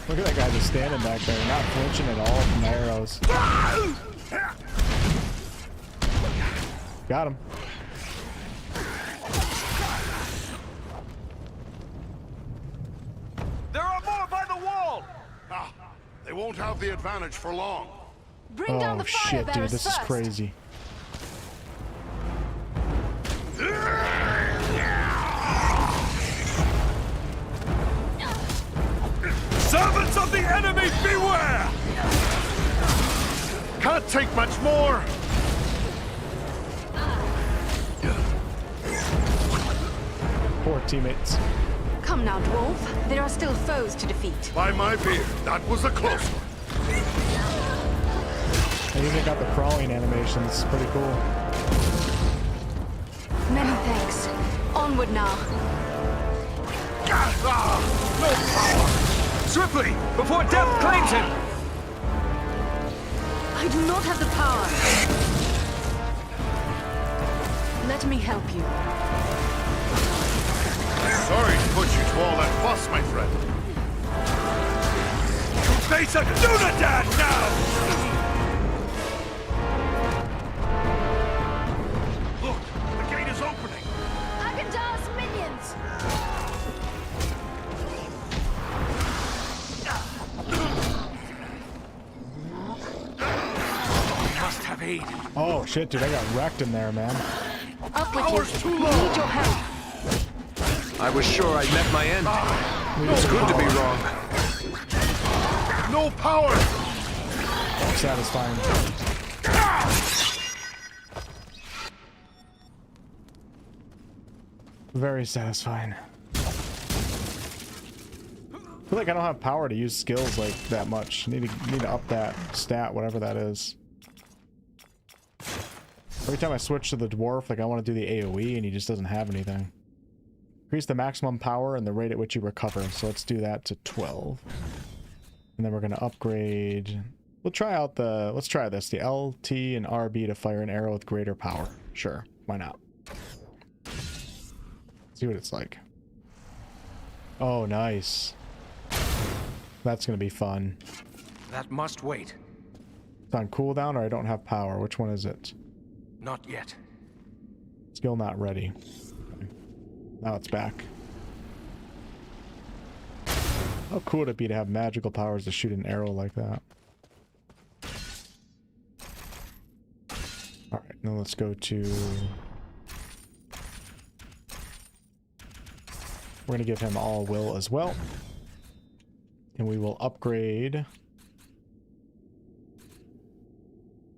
Look at that guy just standing back there, not flinching at all from the arrows. Got him. There are more by the wall! Ah, they won't have the advantage for long. Bring down Oh the fire shit, dude, bearers this is first. crazy. Servants of the enemy, beware! Can't take much more! Poor teammates. Come now, dwarf. There are still foes to defeat. By my beard, that was a close one. They even got the crawling animations. Pretty cool. Many thanks. Onward now. No power! Swiftly, before death claims him! I do not have the power. Let me help you. Sorry to put you to all that fuss, my friend. You face a Dunedain now! Look, the gate is opening. Agendar's minions! Must have aid. Oh shit, dude, I got wrecked in there, man. Up with Power's you. too We low. need your help. I was sure I'd met my end. It's good to be wrong. No power. Satisfying. Very satisfying. I feel like I don't have power to use skills like that much. Need to up that stat, whatever that is. Every time I switch to the dwarf, like I want to do the AoE and he just doesn't have anything. Increase the maximum power and the rate at which you recover. So let's do that to 12. And then we're gonna upgrade. We'll try out the, let's try this. The LT and RB to fire an arrow with greater power. Sure, why not? See what it's like. Oh, nice. That's gonna be fun. That must wait. It's on cooldown, or I don't have power. Which one is it? Not yet. Skill not ready. Okay. Now it's back. How cool would it be to have magical powers to shoot an arrow like that? Alright, now let's go to... We're gonna give him all will as well. And we will upgrade...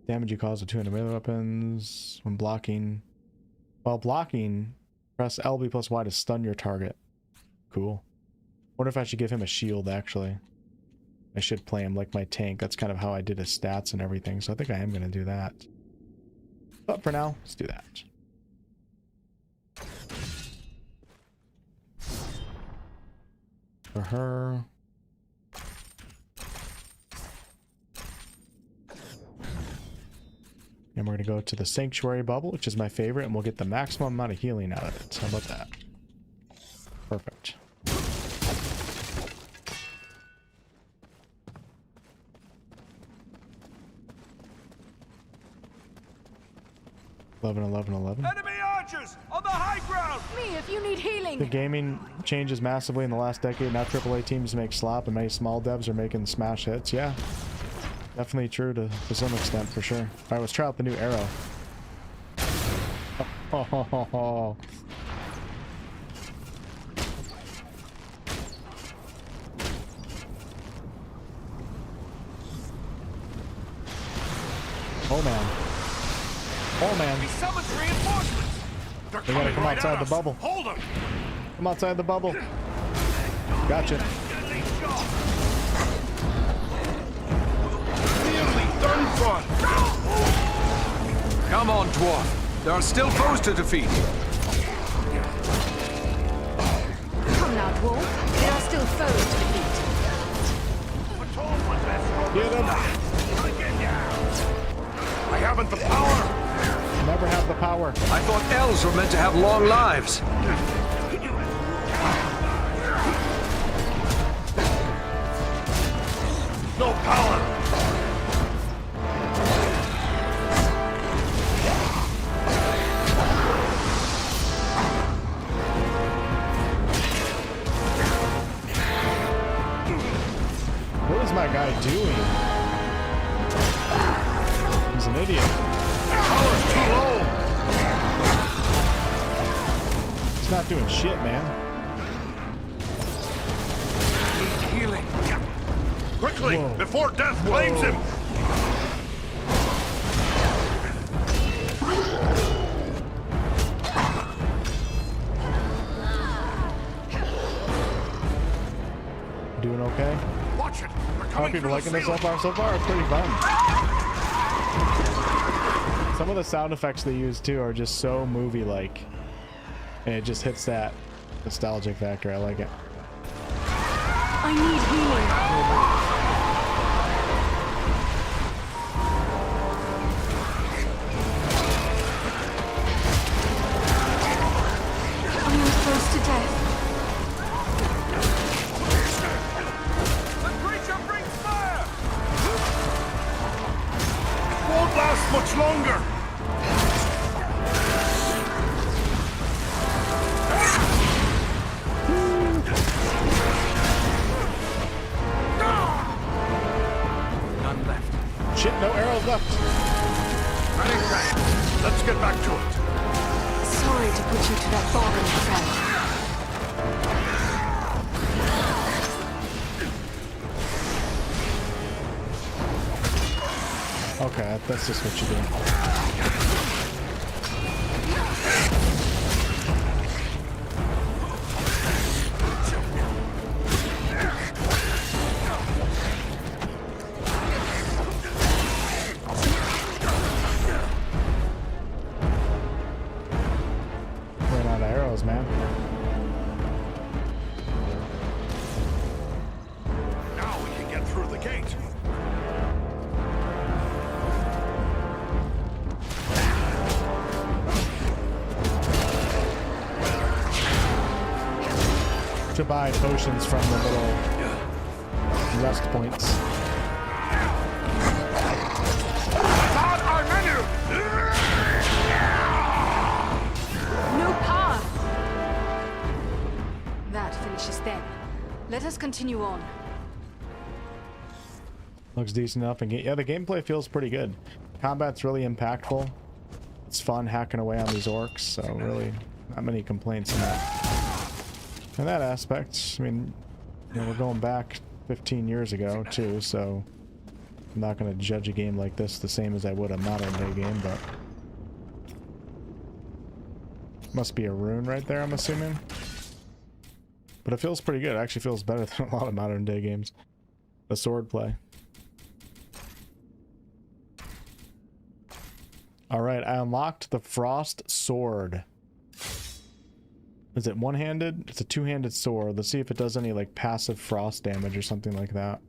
Damage you cause with 200 melee weapons when blocking. While blocking, press LB plus Y to stun your target. Cool. Wonder if I should give him a shield, actually. I should play him like my tank. That's kind of how I did his stats and everything, so I think I am going to do that. But for now, let's do that. For her... And we're going to go to the Sanctuary Bubble, which is my favorite, and we'll get the maximum amount of healing out of it. How about that? Perfect. 11, 11, 11. Enemy archers on the high ground! Me, if you need healing! The gaming changes massively in the last decade. Now AAA teams make slop, and many small devs are making smash hits. Yeah. Definitely true to some extent, for sure. Alright, let's try out the new arrow. Oh. Oh man. Oh man. He summons reinforcements! They're We gotta coming come right outside at the us. bubble. Hold them! Come outside the bubble. Gotcha. Done fun! Come on, dwarf. There are still foes to defeat. Come now, dwarf. There are still foes to defeat. Get him. I haven't the power! Never have the power. I thought elves were meant to have long lives. No power! What is my guy doing? He's an idiot. Power's too low! He's not doing shit, man. Needs healing. Quickly, Whoa. before death claims him! Doing okay? Watch it! They're How are coming people through liking the this so ceiling. far? So far, it's pretty fun. Some of the sound effects they use too are just so movie-like, and it just hits that nostalgic factor. I like it. I need healing. I am close to death. The creature brings fire! Won't last much longer! None left. Shit, no arrows left. Ready, ready. Let's get back to it. Sorry to put you to that bother, friend. Okay, that's just what you do. Ran out of arrows, man. Now we can get through the gate. have to buy potions from the little rest points. No power! That finishes them. Let us continue on. Looks decent enough, and yeah, the gameplay feels pretty good. Combat's really impactful. It's fun hacking away on these orcs, so really not many complaints in that aspect. I mean, you know, we're going back 15 years ago too, so I'm not going to judge a game like this the same as I would a modern day game, but must be a rune right there, I'm assuming. But it feels pretty good. It actually feels better than a lot of modern day games. The sword play. Alright, I unlocked the Frost Sword. Is it one-handed? It's a two-handed sword. Let's see if it does any like passive frost damage or something like that.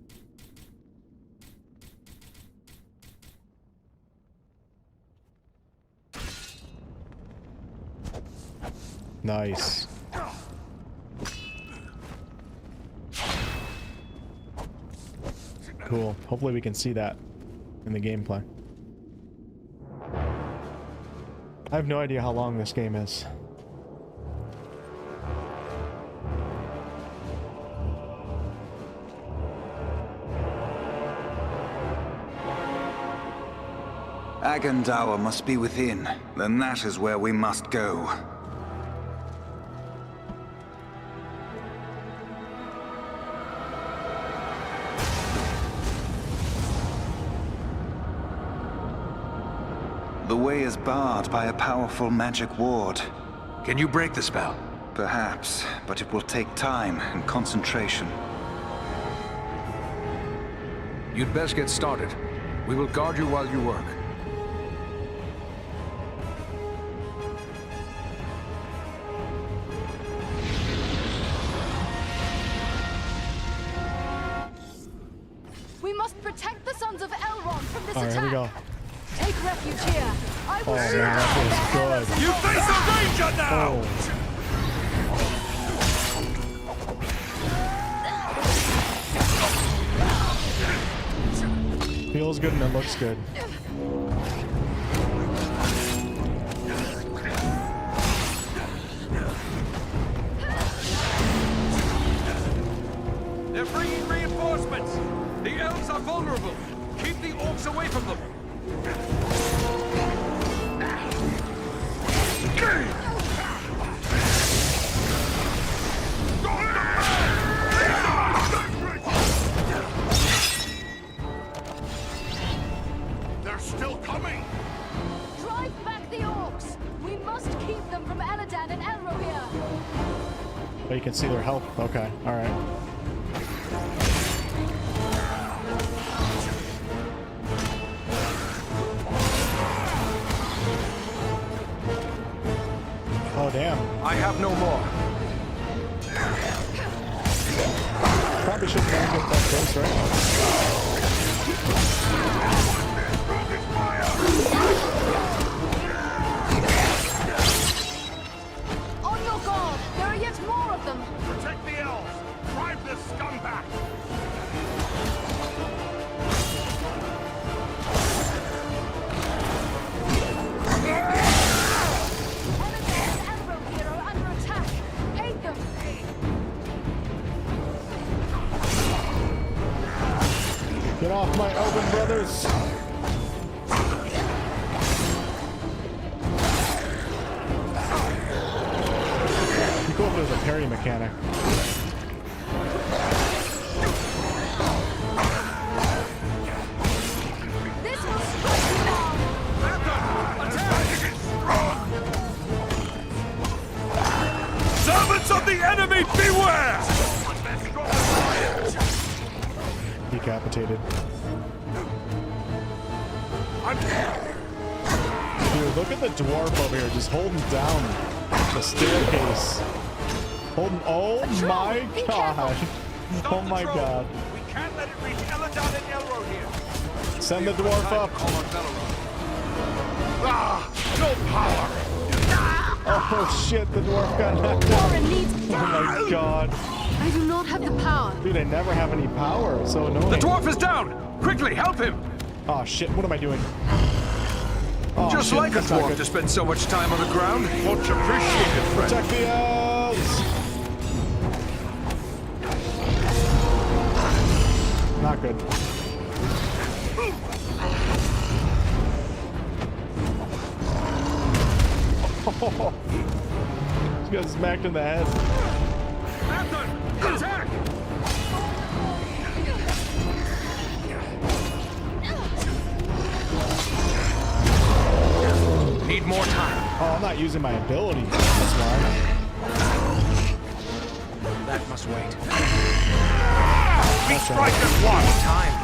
Nice. Cool. Hopefully we can see that in the gameplay. I have no idea how long this game is. 𝑔𝑎𝑚𝑒 must be within. Then that is where we must go. The way is barred by a powerful magic ward. Can you break the spell? Perhaps, but it will take time and concentration. You'd best get started. We will guard you while you work. We must protect the sons of Elrond from this All right, attack. here we go. Take refuge here. I will Oh man, that feels good. You face a ranger now! Oh. Feels good and it looks good. They're bringing reinforcements! The elves are vulnerable! Keep the orcs away from them! They're still coming! drive back the orcs. We must keep them from Elladan and Elrohir. Oh, you can see their health. Okay, all right. Oh, damn. I have no more. Probably shouldn't get that close, right? On your guard. There are yet more of them. Protect the elves! Drive this scum back! Get off my Elven brothers! Be cool if there's a parry mechanic. This will strike you down. Servants of the enemy, beware! Decapitated. Dude, look at the dwarf over here just holding down the staircase. Holding. Oh my god. Oh my god. We can't let it reach Elladan and Elrohir. Send the dwarf up. Ah! No power! Oh shit, the dwarf got knocked out. Warren needs. Oh my god. I do not have the power. Dude, I never have any power. It's so annoying. The dwarf is down! Quickly, help him! Oh shit, what am I doing? Oh, Just shit, like a that's not dwarf good. to spend so much time on the ground. Much appreciated, friend. Protect the elves! Not good. Just got smacked in the head. Athen, attack! Need more time. Oh, I'm not using my ability. That's why. That must wait. That's Strike at one time.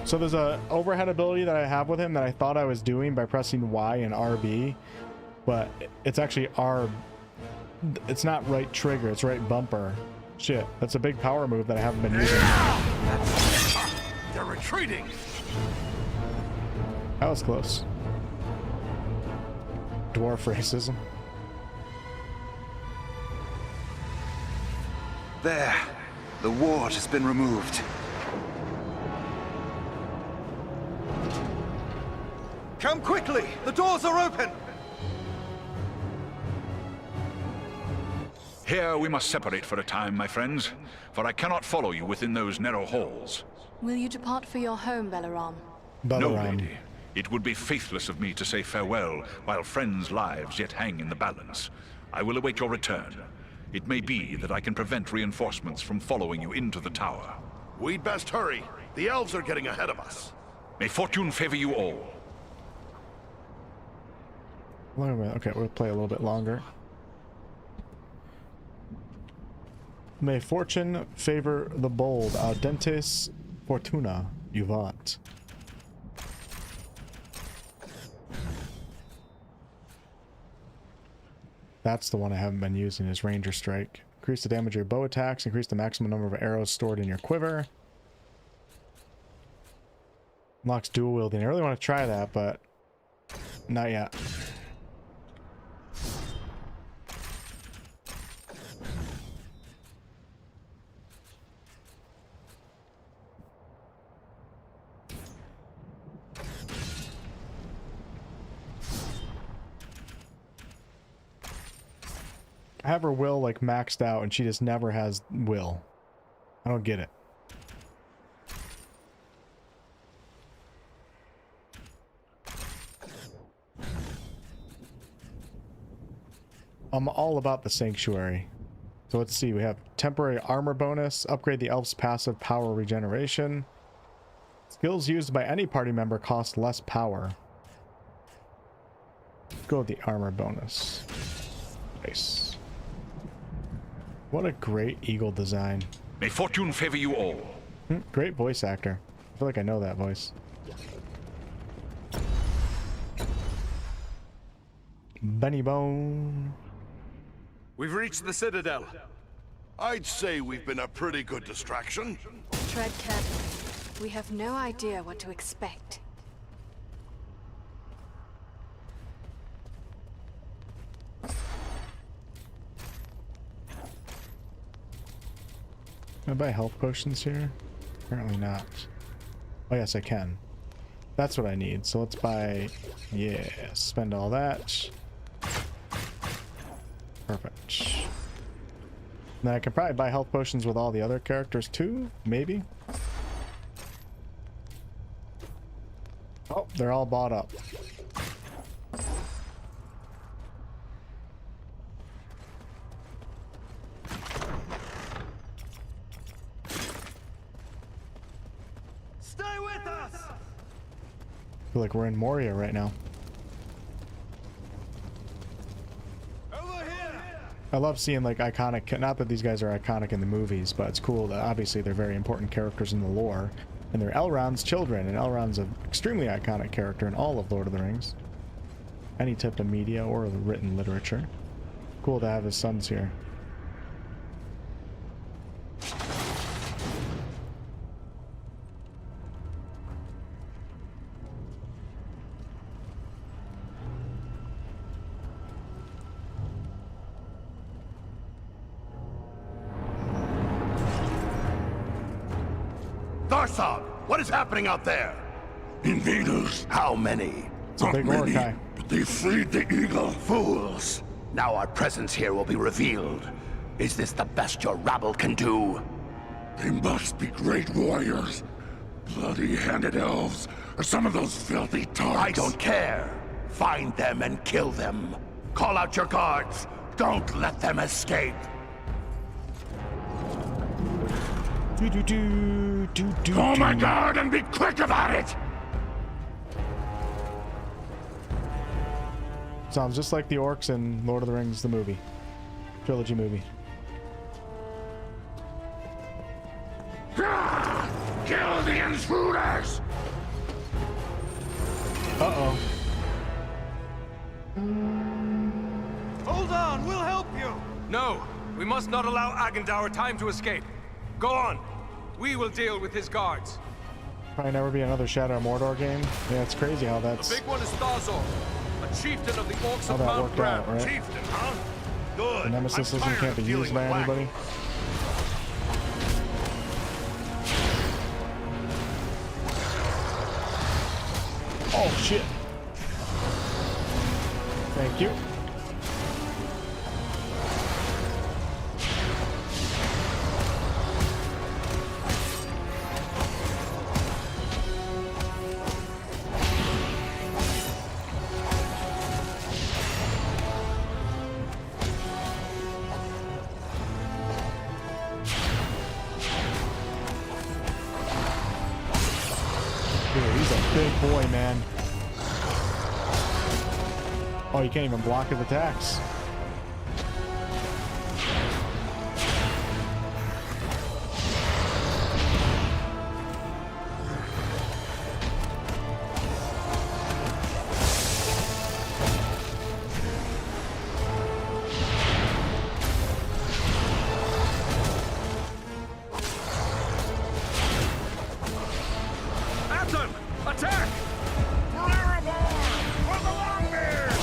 So there's a overhead ability that I have with him that I thought I was doing by pressing Y and RB, but it's actually R. It's not right trigger, it's right bumper. Shit, that's a big power move that I haven't been using. They're retreating. That was close. Dwarf racism. There. The ward has been removed. Come quickly! The doors are open! Here we must separate for a time, my friends, for I cannot follow you within those narrow halls. Will you depart for your home, Belaram? No, lady. It would be faithless of me to say farewell while friends' lives yet hang in the balance. I will await your return. It may be that I can prevent reinforcements from following you into the tower. We'd best hurry. The elves are getting ahead of us. May fortune favor you all. Wait a minute. Okay, we'll play a little bit longer. May fortune favor the bold. Audentes fortuna juvat. That's the one I haven't been using, is Ranger Strike. Increase the damage of your bow attacks, increase the maximum number of arrows stored in your quiver. Unlocks dual wielding. I really want to try that, but not yet. I have her will like maxed out and she just never has will. I don't get it. I'm all about the sanctuary. So let's see, we have temporary armor bonus, upgrade the elf's passive power regeneration. Skills used by any party member cost less power. Let's go with the armor bonus. Nice. What a great eagle design. May fortune favor you all. Great voice actor. I feel like I know that voice. Benny Bone. We've reached the Citadel. I'd say we've been a pretty good distraction. Tread carefully. We have no idea what to expect. Can I buy health potions here? Apparently not. Oh yes, I can. That's what I need. So let's buy... Yeah, spend all that. Perfect. Then I can probably buy health potions with all the other characters too, maybe? Oh, they're all bought up. Stay with us! I feel like we're in Moria right now. I love seeing like iconic, not that these guys are iconic in the movies, but it's cool that obviously they're very important characters in the lore. And they're Elrond's children, and Elrond's an extremely iconic character in all of Lord of the Rings. Any type of media or written literature. Cool to have his sons here. Thasag, what is happening out there? Invaders. How many? It's a big orc guy. But they freed the eagle. Fools! Now our presence here will be revealed. Is this the best your rabble can do? They must be great warriors. Bloody-handed elves, or some of those filthy tarks. I don't care. Find them and kill them. Call out your guards. Don't let them escape. Call my guard and be quick about it! Sounds just like the orcs in Lord of the Rings, the movie. Trilogy movie. Kill the intruders! Uh-oh. Hold on, we'll help you! No, we must not allow Agendaur time to escape. Go on. We will deal with his guards. Probably never be another Shadow of Mordor game. Yeah, it's crazy how that's... The big one is Thazor, a chieftain of the Orcs how of that Mount worked Grab. out, right? Chieftain, huh? Good. The Nemesis system can't be used by anybody. Oh, shit. Thank you. He's a big boy, man. Oh, you can't even block his attacks. Atom! Attack! For Erebor! For the Longbeard!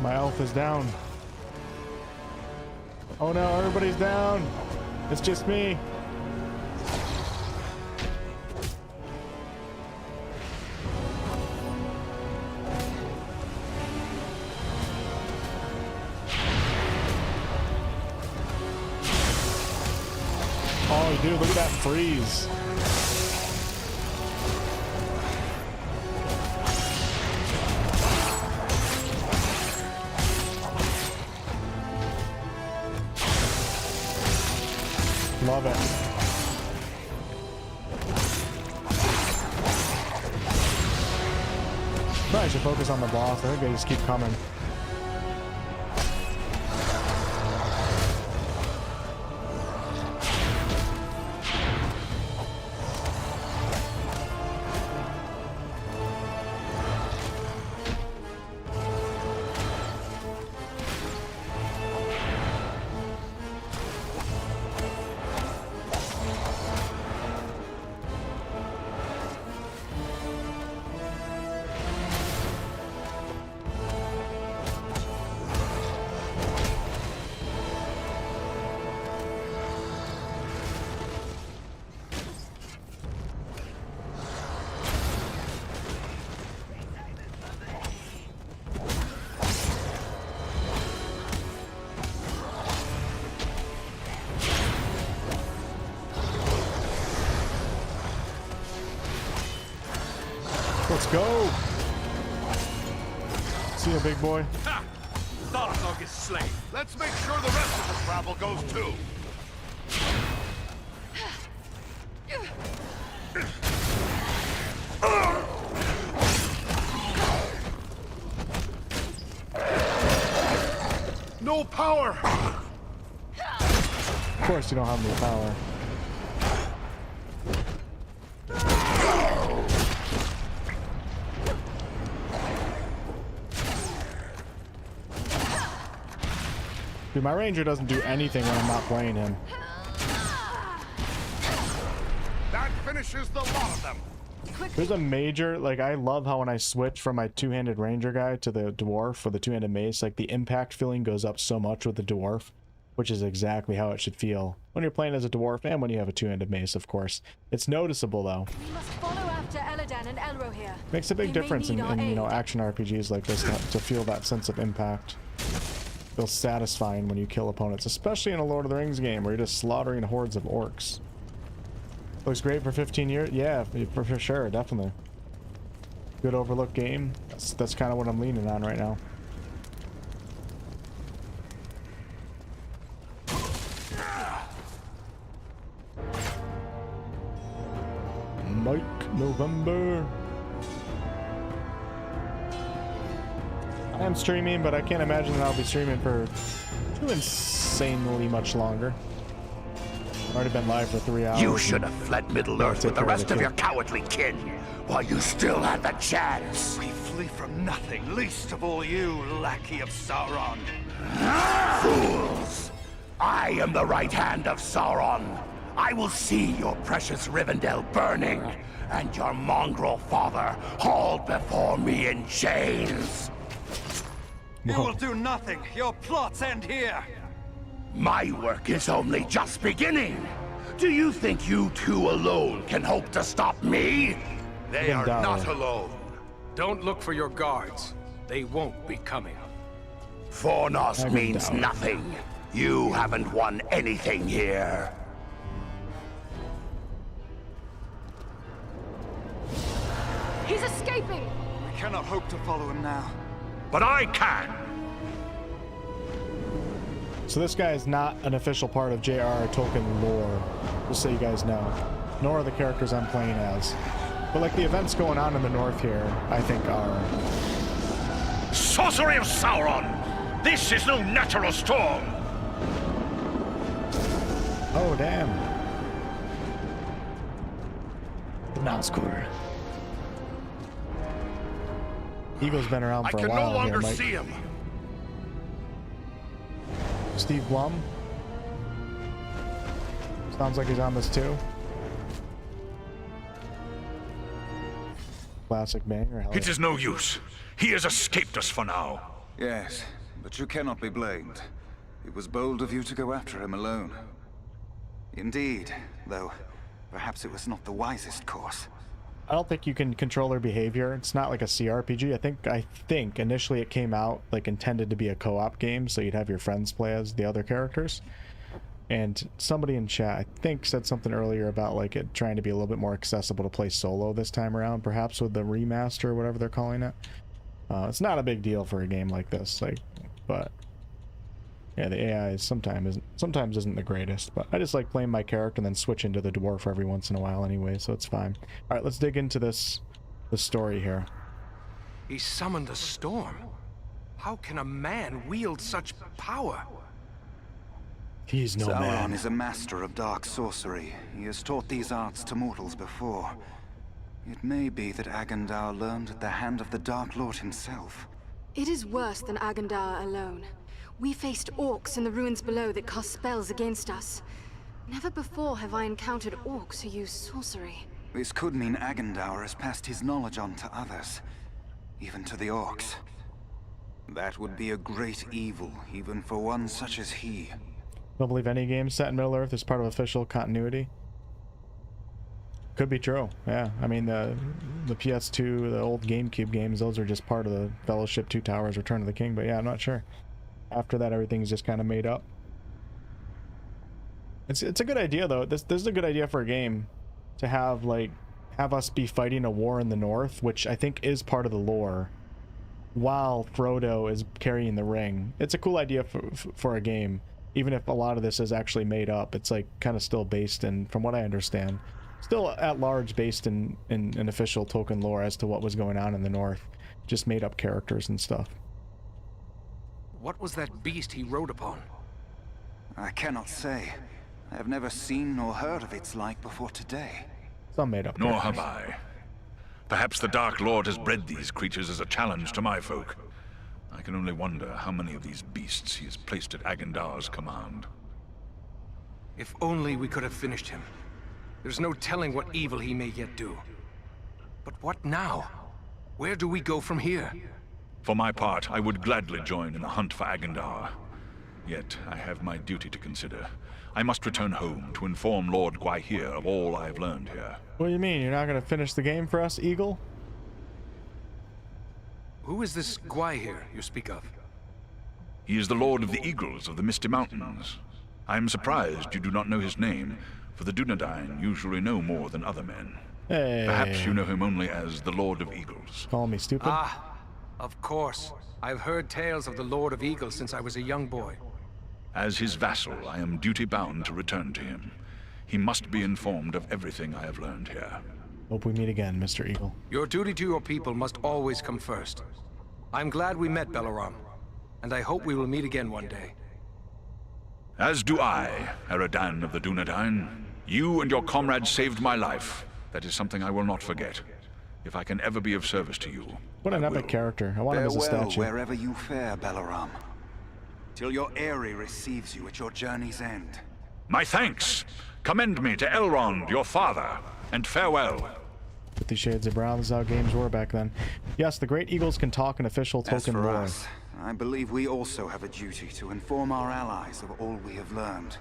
My elf is down. Oh no, everybody's down. It's just me. Oh, dude, look at that freeze. Love it. Probably should focus on the boss. I think they just keep coming. Let's go. See ya, big boy. Ha! Thazog is slain. Let's make sure the rest of this rabble goes too. No power! Of course you don't have any power. Dude, my ranger doesn't do anything when I'm not playing him. That finishes the lot of them. There's a major, like, I love how when I switch from my two-handed ranger guy to the dwarf for the two-handed mace, like the impact feeling goes up so much with the dwarf, which is exactly how it should feel when you're playing as a dwarf and when you have a two-handed mace, of course. It's noticeable though. We must follow after Eladan and Elro here. Makes a big difference in you know, action RPGs like this to feel that sense of impact. Feels satisfying when you kill opponents, especially in a Lord of the Rings game where you're just slaughtering hordes of orcs. Looks great for 15 years. Yeah, for sure, definitely. Good overlooked game. That's kind of what I'm leaning on right now. Mike November. I am streaming, but I can't imagine that I'll be streaming for too insanely much longer. Already been live for 3 hours. You should have fled Middle-earth with the rest of your cowardly kin while you still had the chance. We flee from nothing, least of all you, lackey of Sauron. Fools! I am the right hand of Sauron. I will see your precious Rivendell burning, and your mongrel father hauled before me in chains. You will do nothing. Your plots end here. My work is only just beginning. Do you think you two alone can hope to stop me? They are not alone. Don't look for your guards. They won't be coming. Fornos means nothing. You haven't won anything here. He's escaping! We cannot hope to follow him now. But I can! So this guy is not an official part of J.R.R. Tolkien lore, just so you guys know. Nor are the characters I'm playing as. But like the events going on in the north here, I think are... Sorcery of Sauron! This is no natural storm! Oh, damn. The Nazgûl. Eagle's been around for a while. I can no longer see him. Steve Blum. Sounds like he's on this too. Classic banger. It is no use. He has escaped us for now. Yes, but you cannot be blamed. It was bold of you to go after him alone. Indeed, though perhaps it was not the wisest course. I don't think you can control their behavior. It's not like a CRPG. I think initially it came out like intended to be a co-op game, so you'd have your friends play as the other characters. And somebody in chat, I think, said something earlier about like it trying to be a little bit more accessible to play solo this time around, perhaps with the remaster or whatever they're calling it. It's not a big deal for a game like this, like, but yeah, the AI sometimes isn't the greatest, but I just like playing my character and then switch into the dwarf every once in a while anyway, so it's fine. All right, let's dig into the story here. He summoned a storm. How can a man wield such power? He's no man. Sauron is a master of dark sorcery. He has taught these arts to mortals before. It may be that Agandaur learned at the hand of the Dark Lord himself. It is worse than Agandaur alone. We faced orcs in the ruins below that cast spells against us. Never before have I encountered orcs who use sorcery. This could mean Agandaur has passed his knowledge on to others, even to the orcs. That would be a great evil, even for one such as he. Don't believe any game set in Middle-earth is part of official continuity. Could be true, yeah. I mean, the PS2, the old GameCube games, those are just part of the Fellowship, Two Towers, Return of the King, but yeah, I'm not sure. After that, everything's just kind of made up. It's a good idea, though. This is a good idea for a game to have us be fighting a war in the north, which I think is part of the lore, while Frodo is carrying the ring. It's a cool idea for a game, even if a lot of this is actually made up. It's like kind of still based in, from what I understand, still at large based in official Tolkien lore as to what was going on in the north. Just made up characters and stuff. What was that beast he rode upon? I cannot say. I have never seen nor heard of its like before today. Some made up. Nor have I. Perhaps the Dark Lord has bred these creatures as a challenge to my folk. I can only wonder how many of these beasts he has placed at Agandar's command. If only we could have finished him. There's no telling what evil he may yet do. But what now? Where do we go from here? For my part, I would gladly join in the hunt for Agandar. Yet, I have my duty to consider. I must return home to inform Lord Gwaihir of all I have learned here. What do you mean? You're not going to finish the game for us, Eagle? Who is this Gwaihir you speak of? He is the Lord of the Eagles of the Misty Mountains. I am surprised you do not know his name, for the Dunedain usually know more than other men. Hey. Perhaps you know him only as the Lord of Eagles. Call me stupid? Ah, of course. I've heard tales of the Lord of Eagles since I was a young boy. As his vassal, I am duty-bound to return to him. He must be informed of everything I have learned here. Hope we meet again, Mr. Eagle. Your duty to your people must always come first. I'm glad we met, Belaram, and I hope we will meet again one day. As do I, Eradan of the Dunedain. You and your comrades saved my life. That is something I will not forget. If I can ever be of service to you. What an epic character. I want him as a statue. Wherever you fare, Belaram. Till your Eyrie receives you at your journey's end. My thanks! Commend me to Elrond, your father, and farewell. 50 Shades of Brown, this is how games were back then. Yes, the Great Eagles can talk in official Tolkien As for lore. us, I believe we also have a duty to inform our allies of all we have learned.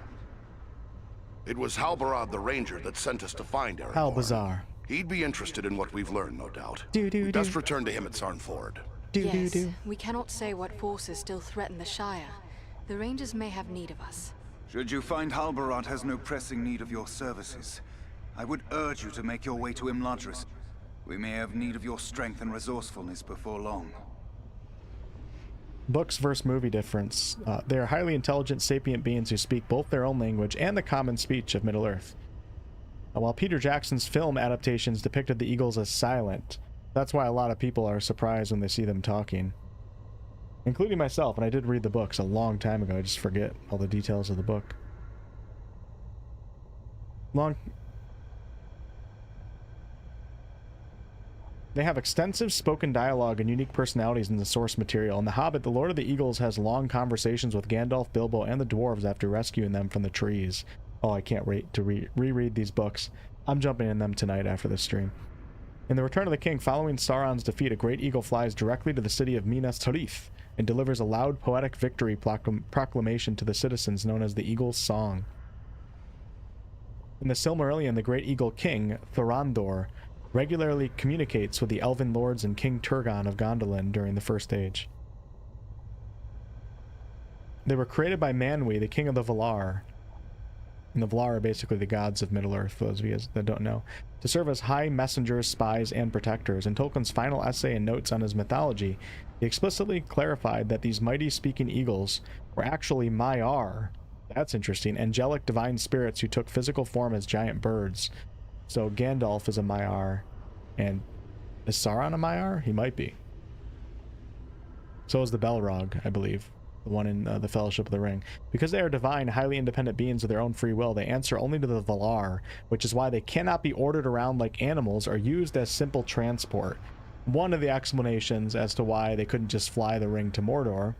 It was Halbarad the Ranger that sent us to find Aragorn. Halbazar. He'd be interested in what we've learned, no doubt. We best return to him at Sarnford. Yes, we cannot say what forces still threaten the Shire. The Rangers may have need of us. Should you find Halbarad has no pressing need of your services, I would urge you to make your way to Imladris. We may have need of your strength and resourcefulness before long. Books versus movie difference. They are highly intelligent, sapient beings who speak both their own language and the common speech of Middle-earth. While Peter Jackson's film adaptations depicted the Eagles as silent, that's why a lot of people are surprised when they see them talking. Including myself, and I did read the books a long time ago. I just forget all the details of the book. They have extensive spoken dialogue and unique personalities in the source material. In The Hobbit, the Lord of the Eagles has long conversations with Gandalf, Bilbo, and the dwarves after rescuing them from the trees. Oh, I can't wait to reread these books. I'm jumping in them tonight after this stream. In The Return of the King, following Sauron's defeat, a great eagle flies directly to the city of Minas Tirith and delivers a loud poetic victory proclamation to the citizens known as the Eagle's Song. In the Silmarillion, the great eagle king, Thorondor, regularly communicates with the elven lords and King Turgon of Gondolin during the First Age. They were created by Manwë, the king of the Valar, and the Valar are basically the gods of Middle-earth, for those of you that don't know, to serve as high messengers, spies, and protectors. In Tolkien's final essay and notes on his mythology, he explicitly clarified that these mighty speaking eagles were actually Maiar. That's interesting. Angelic divine spirits who took physical form as giant birds. So Gandalf is a Maiar, and is Sauron a Maiar? He might be. So is the Balrog, I believe. The one in the Fellowship of the Ring. Because they are divine, highly independent beings of their own free will, they answer only to the Valar, which is why they cannot be ordered around like animals or used as simple transport. One of the explanations as to why they couldn't just fly the ring to Mordor.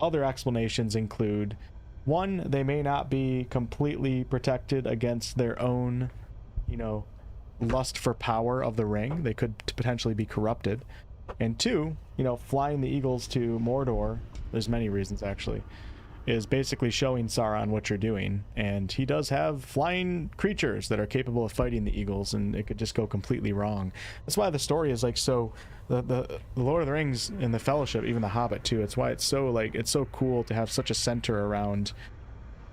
Other explanations include, one, they may not be completely protected against their own, you know, lust for power of the ring. They could potentially be corrupted. And two, you know, flying the eagles to Mordor, there's many reasons actually, is basically showing Sauron what you're doing. And he does have flying creatures that are capable of fighting the eagles, and it could just go completely wrong. That's why the story is like so, the Lord of the Rings and the Fellowship, even the Hobbit too, it's why it's so like, it's so cool to have such a center around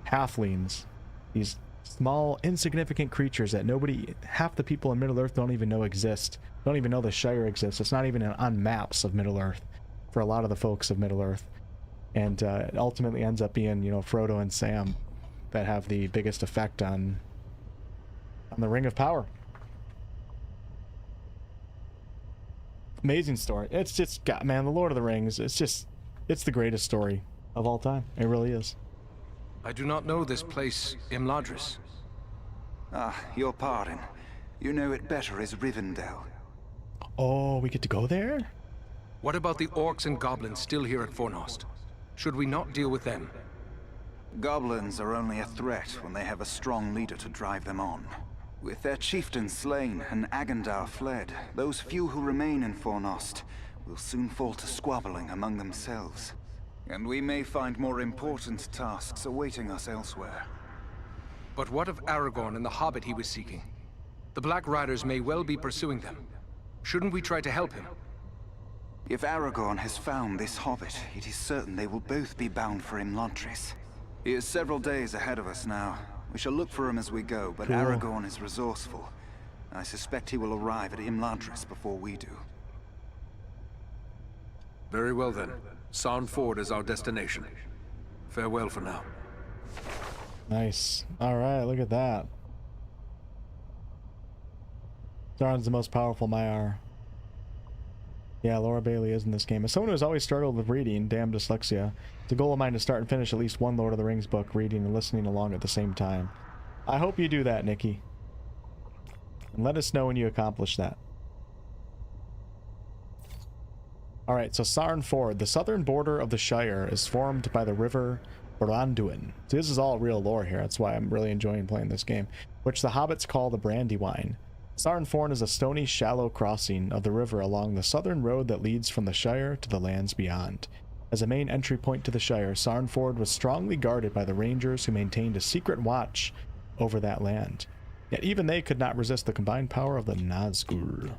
halflings. These small, insignificant creatures that half the people in Middle-earth don't even know exist. Don't even know the Shire exists. It's not even on maps of Middle-earth for a lot of the folks of Middle-earth. And it ultimately ends up being, you know, Frodo and Sam that have the biggest effect on the Ring of Power. Amazing story. It's just, God, man, the Lord of the Rings, it's the greatest story of all time. It really is. I do not know this place, Imladris. Ah, your pardon. You know it better as Rivendell. Oh, we get to go there? What about the orcs and goblins still here at Fornost? Should we not deal with them? Goblins are only a threat when they have a strong leader to drive them on. With their chieftain slain and Agendar fled, those few who remain in Fornost will soon fall to squabbling among themselves. And we may find more important tasks awaiting us elsewhere. But what of Aragorn and the hobbit he was seeking? The Black Riders may well be pursuing them. Shouldn't we try to help him? If Aragorn has found this hobbit, it is certain they will both be bound for 𝑒𝑚𝑒𝑙𝑡𝑟𝑒. He is several days ahead of us now. We shall look for him as we go, but Cool. Aragorn is resourceful. I suspect he will arrive at 𝑒𝑚𝑒𝑙𝑡𝑟𝑒 before we do. Very well then. Sarn Ford is our destination. Farewell for now. Nice. Alright, look at that. Sauron's the most powerful Maiar. Yeah, Laura Bailey is in this game. As someone who's always struggled with reading, damn dyslexia, it's a goal of mine to start and finish at least one Lord of the Rings book, reading and listening along at the same time. I hope you do that, Nikki. And let us know when you accomplish that. Alright, so Sarn Ford. The southern border of the Shire is formed by the river Branduin. So this is all real lore here. That's why I'm really enjoying playing this game. Which the hobbits call the Brandywine. Sarn Ford is a stony, shallow crossing of the river along the southern road that leads from the Shire to the lands beyond. As a main entry point to the Shire, Sarn Ford was strongly guarded by the rangers who maintained a secret watch over that land. Yet even they could not resist the combined power of the Nazgûl.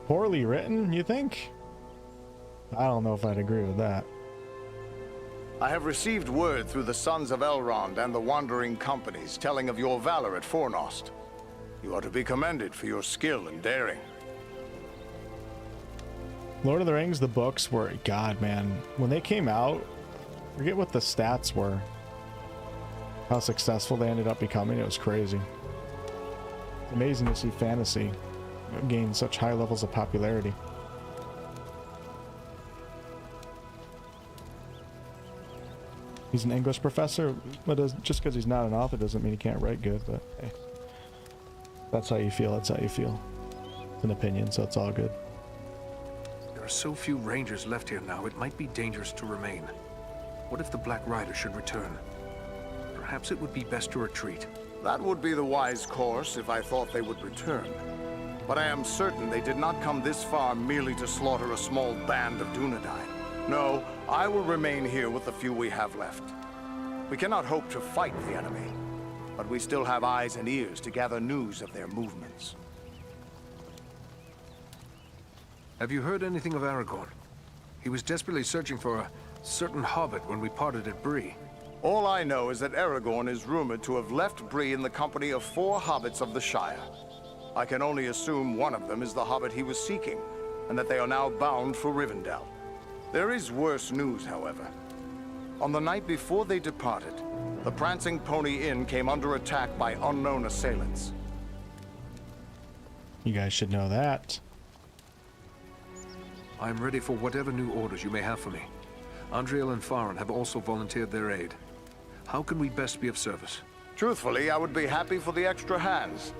Poorly written, you think? I don't know if I'd agree with that. I have received word through the sons of Elrond and the wandering companies telling of your valor at Fornost. You are to be commended for your skill and daring. Lord of the Rings, the books were, God, man, when they came out, I forget what the stats were. How successful they ended up becoming, it was crazy. It's amazing to see fantasy gain such high levels of popularity. He's an English professor, but just because he's not an author doesn't mean he can't write good, but hey. That's how you feel, that's how you feel. It's an opinion, so it's all good. There are so few rangers left here now, it might be dangerous to remain. What if the Black Rider should return? Perhaps it would be best to retreat. That would be the wise course if I thought they would return. But I am certain they did not come this far merely to slaughter a small band of Dunedain. No, I will remain here with the few we have left. We cannot hope to fight the enemy, but we still have eyes and ears to gather news of their movements. Have you heard anything of Aragorn? He was desperately searching for a certain hobbit when we parted at Bree. All I know is that Aragorn is rumored to have left Bree in the company of 4 hobbits of the Shire. I can only assume one of them is the hobbit he was seeking, and that they are now bound for Rivendell. There is worse news, however. On the night before they departed, the Prancing Pony Inn came under attack by unknown assailants. You guys should know that. I am ready for whatever new orders you may have for me. Andriel and Farin have also volunteered their aid. How can we best be of service? Truthfully, I would be happy for the extra hands.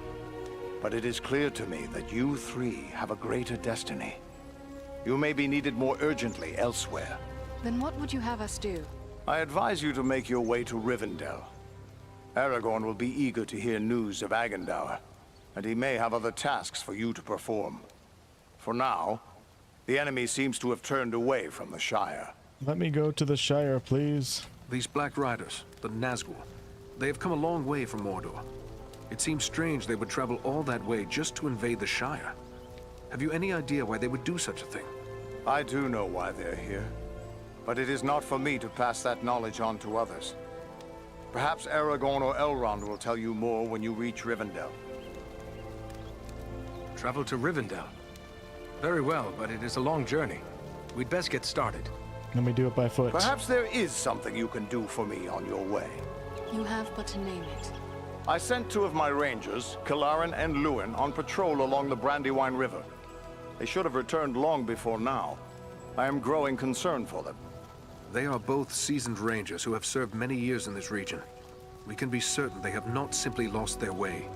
But it is clear to me that you 3 have a greater destiny. You may be needed more urgently elsewhere. Then what would you have us do? I advise you to make your way to Rivendell. Aragorn will be eager to hear news of Agendour, and he may have other tasks for you to perform. For now, the enemy seems to have turned away from the Shire. Let me go to the Shire, please. These Black Riders, the Nazgûl, they have come a long way from Mordor. It seems strange they would travel all that way just to invade the Shire. Have you any idea why they would do such a thing? I do know why they're here, but it is not for me to pass that knowledge on to others. Perhaps Aragorn or Elrond will tell you more when you reach Rivendell. Travel to Rivendell? Very well, but it is a long journey. We'd best get started. Let me do it by foot. Perhaps there is something you can do for me on your way. You have but to name it. I sent 2 of my rangers, 𝑘'laren and 𝑙úin, on patrol along the Brandywine River. They should have returned long before now. I am growing concerned for them. They are both seasoned rangers who have served many years in this region. We can be certain they have not simply lost their way.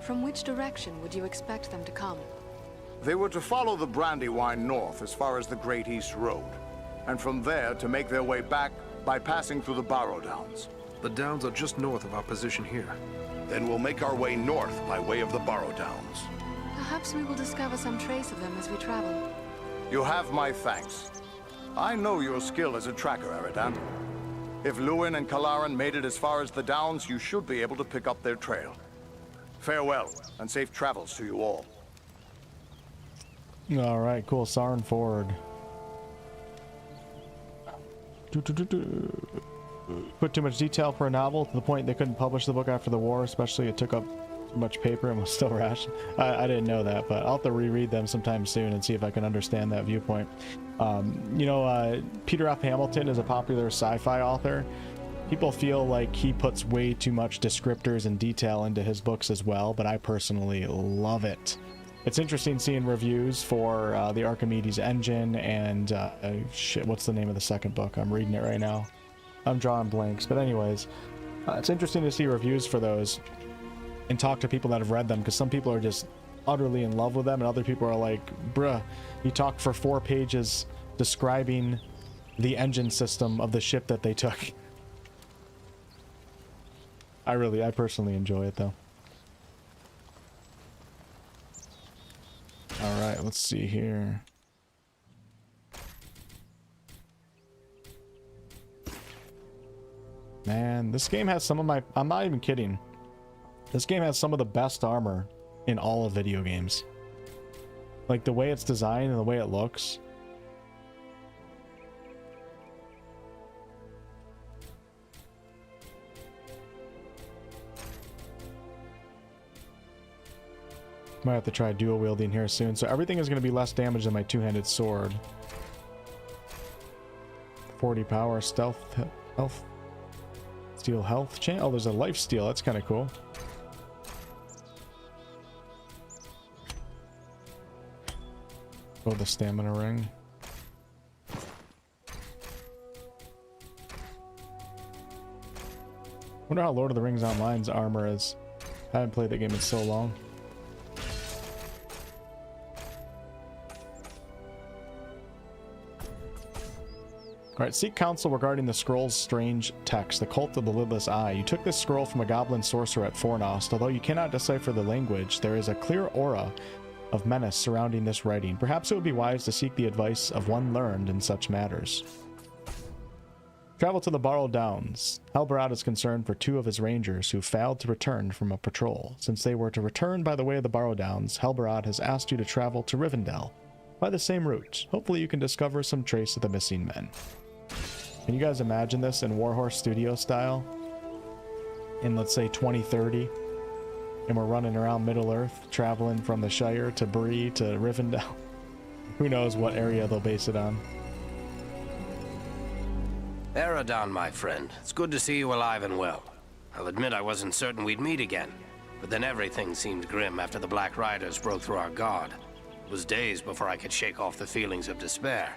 From which direction would you expect them to come? They were to follow the Brandywine north as far as the Great East Road, and from there to make their way back by passing through the Barrow Downs. The downs are just north of our position here. Then we'll make our way north by way of the Barrow Downs. Perhaps we will discover some trace of them as we travel. You have my thanks. I know your skill as a tracker, Eridan. If 𝑙úin and 𝑘'laren made it as far as the Downs, you should be able to pick up their trail. Farewell, and safe travels to you all. All right, cool. Sarn Ford. Put too much detail for a novel to the point they couldn't publish the book after the war, especially it took up too much paper and was still rationed. I didn't know that, but I'll have to reread them sometime soon and see if I can understand that viewpoint. You know, Peter F. Hamilton is a popular sci-fi author. People feel like he puts way too much descriptors and detail into his books as well, but I personally love it. It's interesting seeing reviews for the Archimedes engine and shit, what's the name of the second book? I'm reading it right now. I'm drawing blanks, but anyways, it's interesting to see reviews for those and talk to people that have read them, because some people are just utterly in love with them and other people are like, bruh, you talked for 4 pages describing the engine system of the ship that they took. I personally enjoy it though. All right, let's see here. Man, this game has some of my... I'm not even kidding. This game has some of the best armor in all of video games. Like, the way it's designed and the way it looks. Might have to try dual wielding here soon. So everything is going to be less damage than my two-handed sword. 40 power, stealth, health, steal health chain. Oh, there's a life steal. That's kind of cool. Oh, the stamina ring. Wonder how Lord of the Rings Online's armor is. I haven't played that game in so long. Alright, seek counsel regarding the scroll's strange text, the Cult of the Lidless Eye. You took this scroll from a goblin sorcerer at Fornost. Although you cannot decipher the language, there is a clear aura of menace surrounding this writing. Perhaps it would be wise to seek the advice of one learned in such matters. Travel to the Barrow Downs. ℒ𝑏𝑟𝑎𝑑 is concerned for 2 of his rangers who failed to return from a patrol. Since they were to return by the way of the Barrow Downs, ℒ𝑏𝑟𝑎𝑑 has asked you to travel to Rivendell by the same route. Hopefully you can discover some trace of the missing men. Can you guys imagine this in Warhorse Studio style? In, let's say, 2030, and we're running around Middle-earth, traveling from the Shire to Bree to Rivendell. Who knows what area they'll base it on. Eridan, my friend. It's good to see you alive and well. I'll admit I wasn't certain we'd meet again, but then everything seemed grim after the Black Riders broke through our guard. It was days before I could shake off the feelings of despair.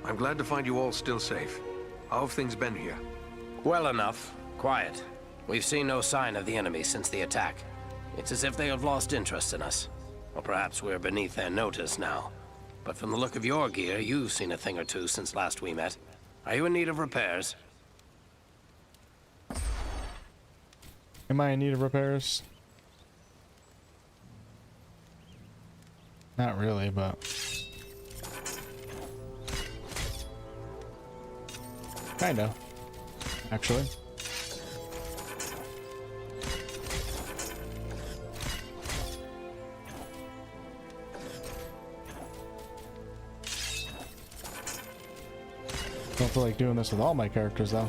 I'm glad to find you all still safe. How have things been here? Well enough. Quiet. We've seen no sign of the enemy since the attack. It's as if they have lost interest in us. Or perhaps we're beneath their notice now. But from the look of your gear, you've seen a thing or two since last we met. Are you in need of repairs? Am I in need of repairs? Not really, but... Kinda, actually. Don't feel like doing this with all my characters, though.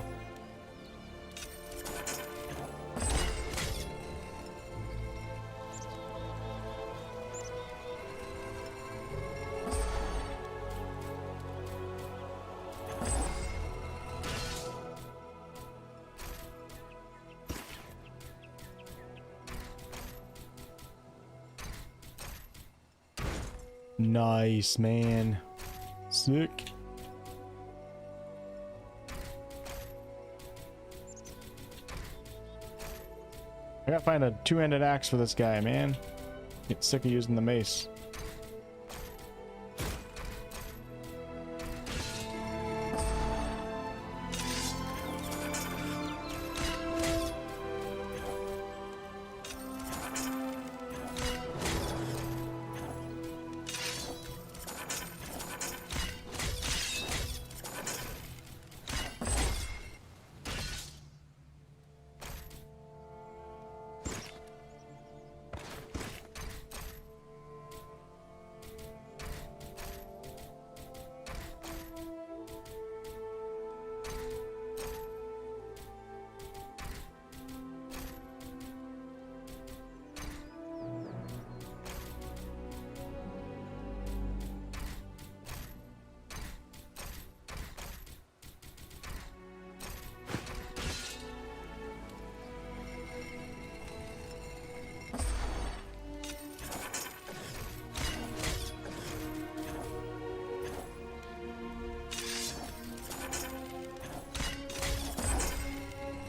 Nice, man. Sick. I gotta find a two-handed axe for this guy, man. Get sick of using the mace.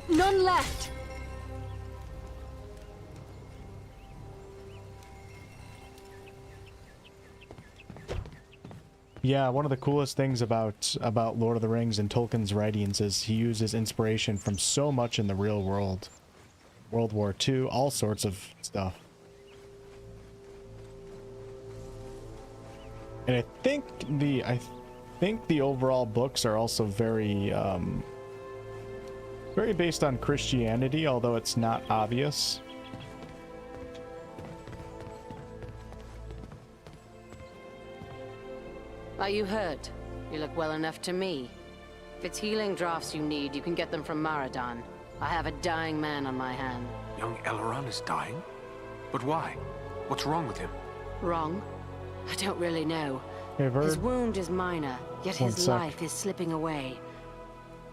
None left. Yeah, one of the coolest things about Lord of the Rings and Tolkien's writings is he uses inspiration from so much in the real world. World War II, all sorts of stuff. And I think the overall books are also very very based on Christianity, although it's not obvious. Are you hurt? You look well enough to me. If it's healing draughts you need, you can get them from Maradan. I have a dying man on my hand. Young Elrond is dying? But why? What's wrong with him? Wrong? I don't really know. Hey, his wound is minor, yet One his sec. life is slipping away.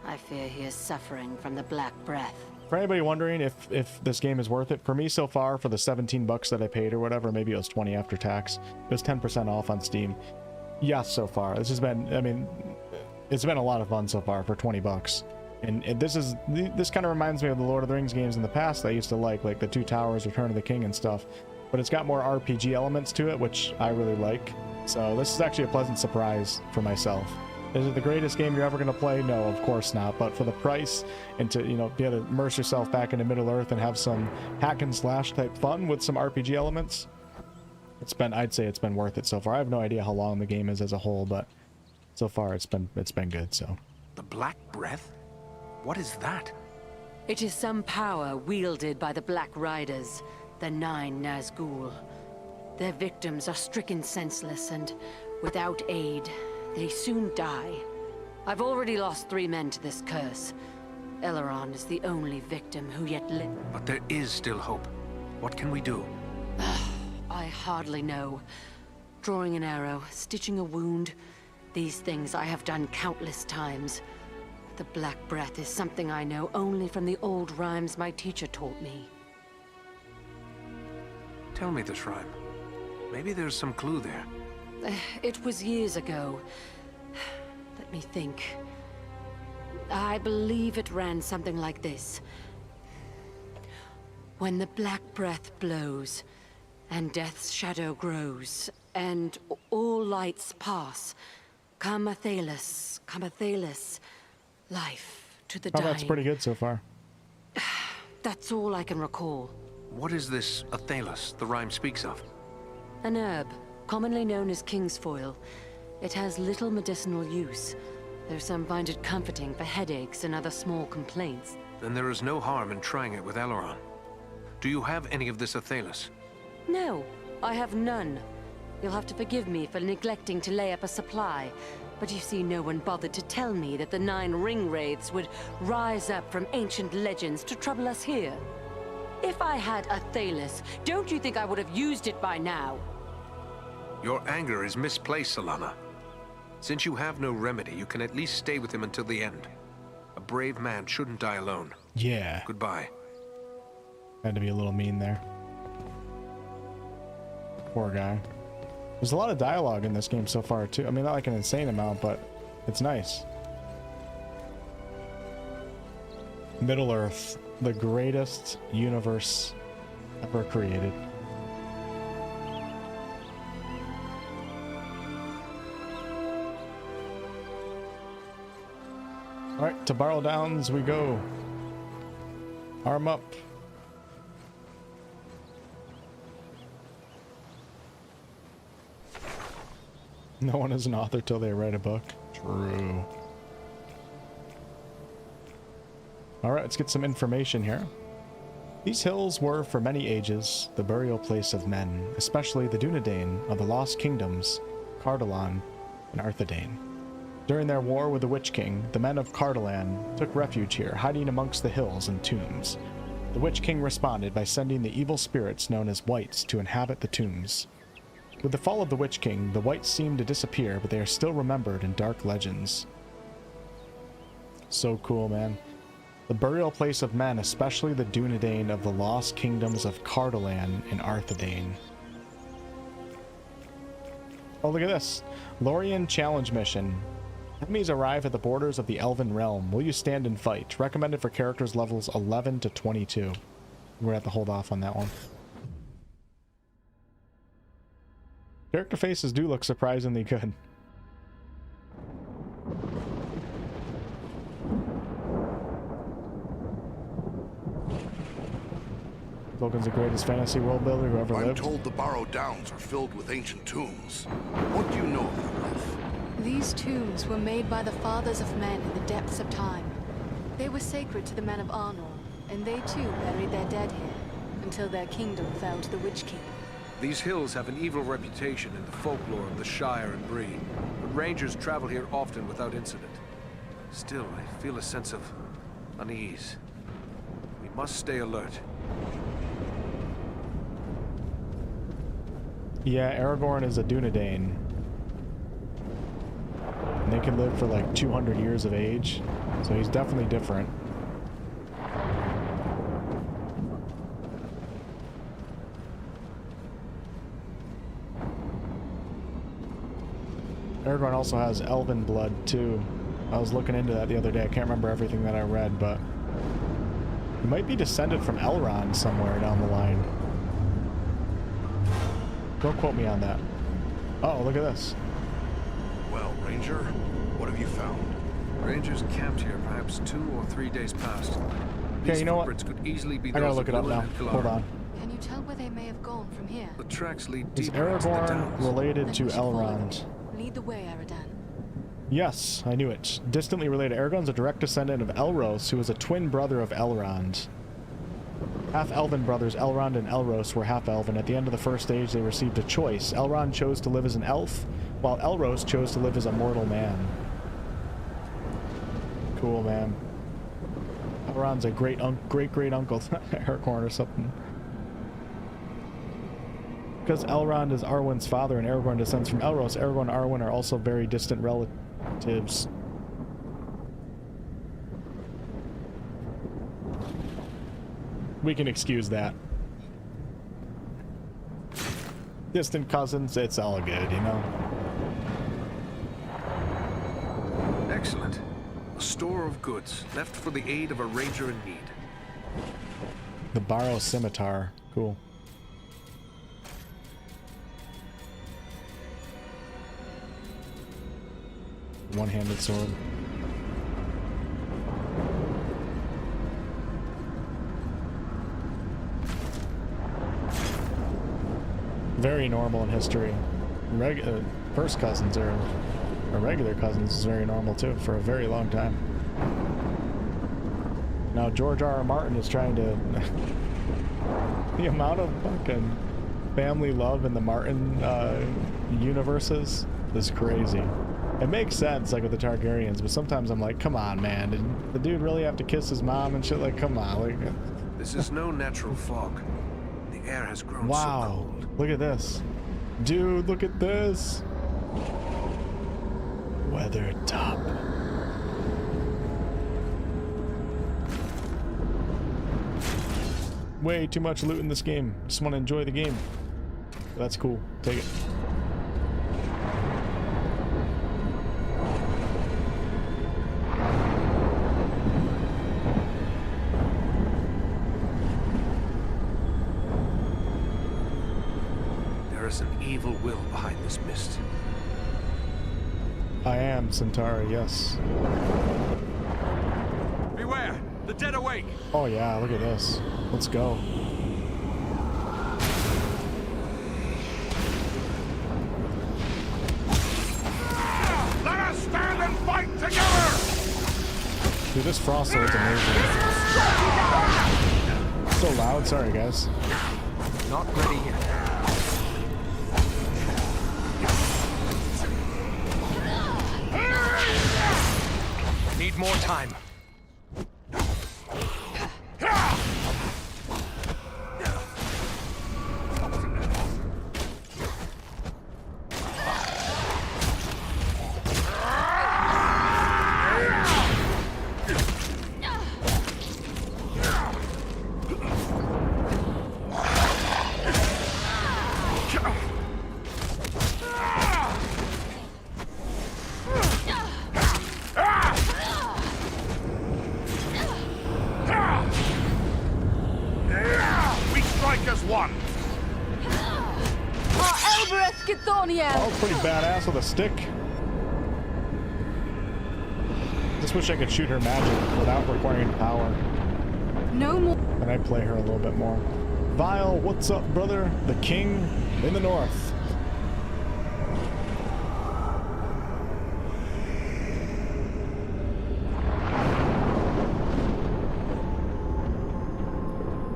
I fear he is suffering from the Black Breath. For anybody wondering if this game is worth it, for me so far, for the 17 bucks that I paid or whatever, maybe it was 20 after tax, it was 10% off on Steam. Yes, so far. This has been, I mean, it's been a lot of fun so far for 20 bucks. And this kind of reminds me of the Lord of the Rings games in the past I used to like the Two Towers, Return of the King and stuff. But it's got more RPG elements to it, which I really like. So this is actually a pleasant surprise for myself. Is it the greatest game you're ever going to play? No, of course not. But for the price and to, you know, be able to immerse yourself back into Middle-earth and have some hack and slash type fun with some RPG elements, I'd say it's been worth it so far. I have no idea how long the game is as a whole, but so far it's been good, so. The Black Breath? What is that? It is some power wielded by the Black Riders, the 9 Nazgul. Their victims are stricken senseless, and without aid, they soon die. I've already lost 3 men to this curse. Elrond is the only victim who yet lives. But there is still hope. What can we do? I hardly know. Drawing an arrow, stitching a wound. These things I have done countless times. The Black Breath is something I know only from the old rhymes my teacher taught me. Tell me this rhyme. Maybe there's some clue there. It was years ago. Let me think. I believe it ran something like this. When the Black Breath blows, and death's shadow grows, and all lights pass, come Athelas, life to the dying. Oh, that's pretty good so far. That's all I can recall. What is this Athelas the rhyme speaks of? An herb, commonly known as king's foil. It has little medicinal use, though some find it comforting for headaches and other small complaints. Then there is no harm in trying it with Elrond. Do you have any of this Athelas? No, I have none. You'll have to forgive me for neglecting to lay up a supply, but you see, no one bothered to tell me that the 9 ring wraiths would rise up from ancient legends to trouble us here. If I had Athelas, don't you think I would have used it by now? Your anger is misplaced, Solana. Since you have no remedy, you can at least stay with him until the end. A brave man shouldn't die alone. Yeah. Goodbye. Had to be a little mean there. Poor guy. There's a lot of dialogue in this game so far, too. I mean, not like an insane amount, but it's nice. Middle-earth, the greatest universe ever created. Alright, to Barrow Downs we go. Arm up. No one is an author till they write a book. True. Alright, let's get some information here. These hills were, for many ages, the burial place of men, especially the Dunedain of the Lost Kingdoms, Cardolan and Arthedain. During their war with the Witch King, the men of Cardolan took refuge here, hiding amongst the hills and tombs. The Witch King responded by sending the evil spirits known as Wights to inhabit the tombs. With the fall of the Witch King, the Wights seem to disappear, but they are still remembered in dark legends. So cool, man. The burial place of men, especially the Dunedain of the Lost Kingdoms of Cardolan and Arthedain. Oh, look at this. Lorien Challenge Mission. Enemies arrive at the borders of the Elven Realm. Will you stand and fight? Recommended for characters levels 11 to 22. We're gonna have to hold off on that one. Character faces do look surprisingly good. Logan's the greatest fantasy world builder who ever lived. I'm told the Barrow Downs are filled with ancient tombs. What do you know of them, Elf? These tombs were made by the fathers of men in the depths of time. They were sacred to the men of Arnor, and they too buried their dead here, until their kingdom fell to the Witch King. These hills have an evil reputation in the folklore of the Shire and Bree, but rangers travel here often without incident. Still, I feel a sense of unease. We must stay alert. Yeah, Aragorn is a Dunedain. And they can live for like 200 years of age, so he's definitely different. Aragorn also has elven blood too. I was looking into that the other day. I can't remember everything that I read, but he might be descended from Elrond somewhere down the line. Don't quote me on that. Oh, look at this. Well, Ranger, what have you found? Rangers camped here perhaps 2 or 3 days past. Okay, you know what? Could easily be I gotta look it up now. Hold on. Can you tell where they may have gone from here? The tracks lead Is deeper into the Aragorn downs. related to Elrond? Lead the way, Aradan. Yes, I knew it. Distantly related. Aragorn's a direct descendant of Elros, who is a twin brother of Elrond. Half-elven brothers Elrond and Elros were half-elven. At the end of the first age, they received a choice. Elrond chose to live as an elf, while Elros chose to live as a mortal man. Cool, man. Elrond's a great-great-uncle to Aragorn or something. Because Elrond is Arwen's father and Aragorn descends from Elros, Aragorn and Arwen are also very distant relatives. We can excuse that. Distant cousins, it's all good, you know? Excellent. A store of goods left for the aid of a ranger in need. The Barrow Scimitar. Cool. One-handed sword. Very normal in history. First cousins or regular cousins is very normal too for a very long time. Now George R.R. Martin is trying to the amount of fucking family love in the Martin universes is crazy. It makes sense, like with the Targaryens, but sometimes I'm like, come on, man, did the dude really have to kiss his mom and shit? Like, come on, like. This is no natural fog. The air has grown so Wow, cold. look at this, dude. Look at this. Weather top. Way too much loot in this game. Just want to enjoy the game. That's cool. Take it. There is an evil will behind this mist. I am Centauri, yes. Beware! The dead awake! Oh yeah, look at this. Let's go. Let us stand and fight together! Dude, this frost sword's amazing. So loud, sorry guys. Not ready yet. Need more time. Oh, pretty badass with a stick. Just wish I could shoot her magic without requiring power. No more. And I'd play her a little bit more. Vile, what's up, brother? The king in the north.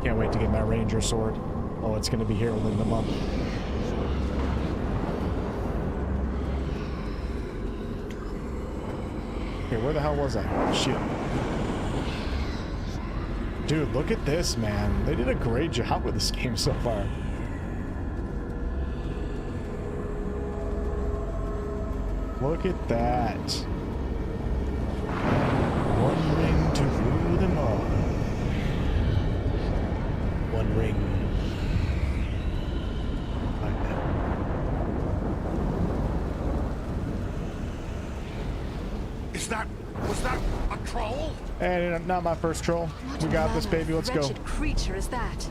Can't wait to get my ranger sword. Oh, it's gonna be here within the month. Okay, where the hell was I? Shit. Dude, look at this, man. They did a great job with this game so far. Look at that. One ring to rule them all. One ring. Like that. Was that a troll? Hey, not my first troll. We got this, baby. Let's go. What wretched creature is that?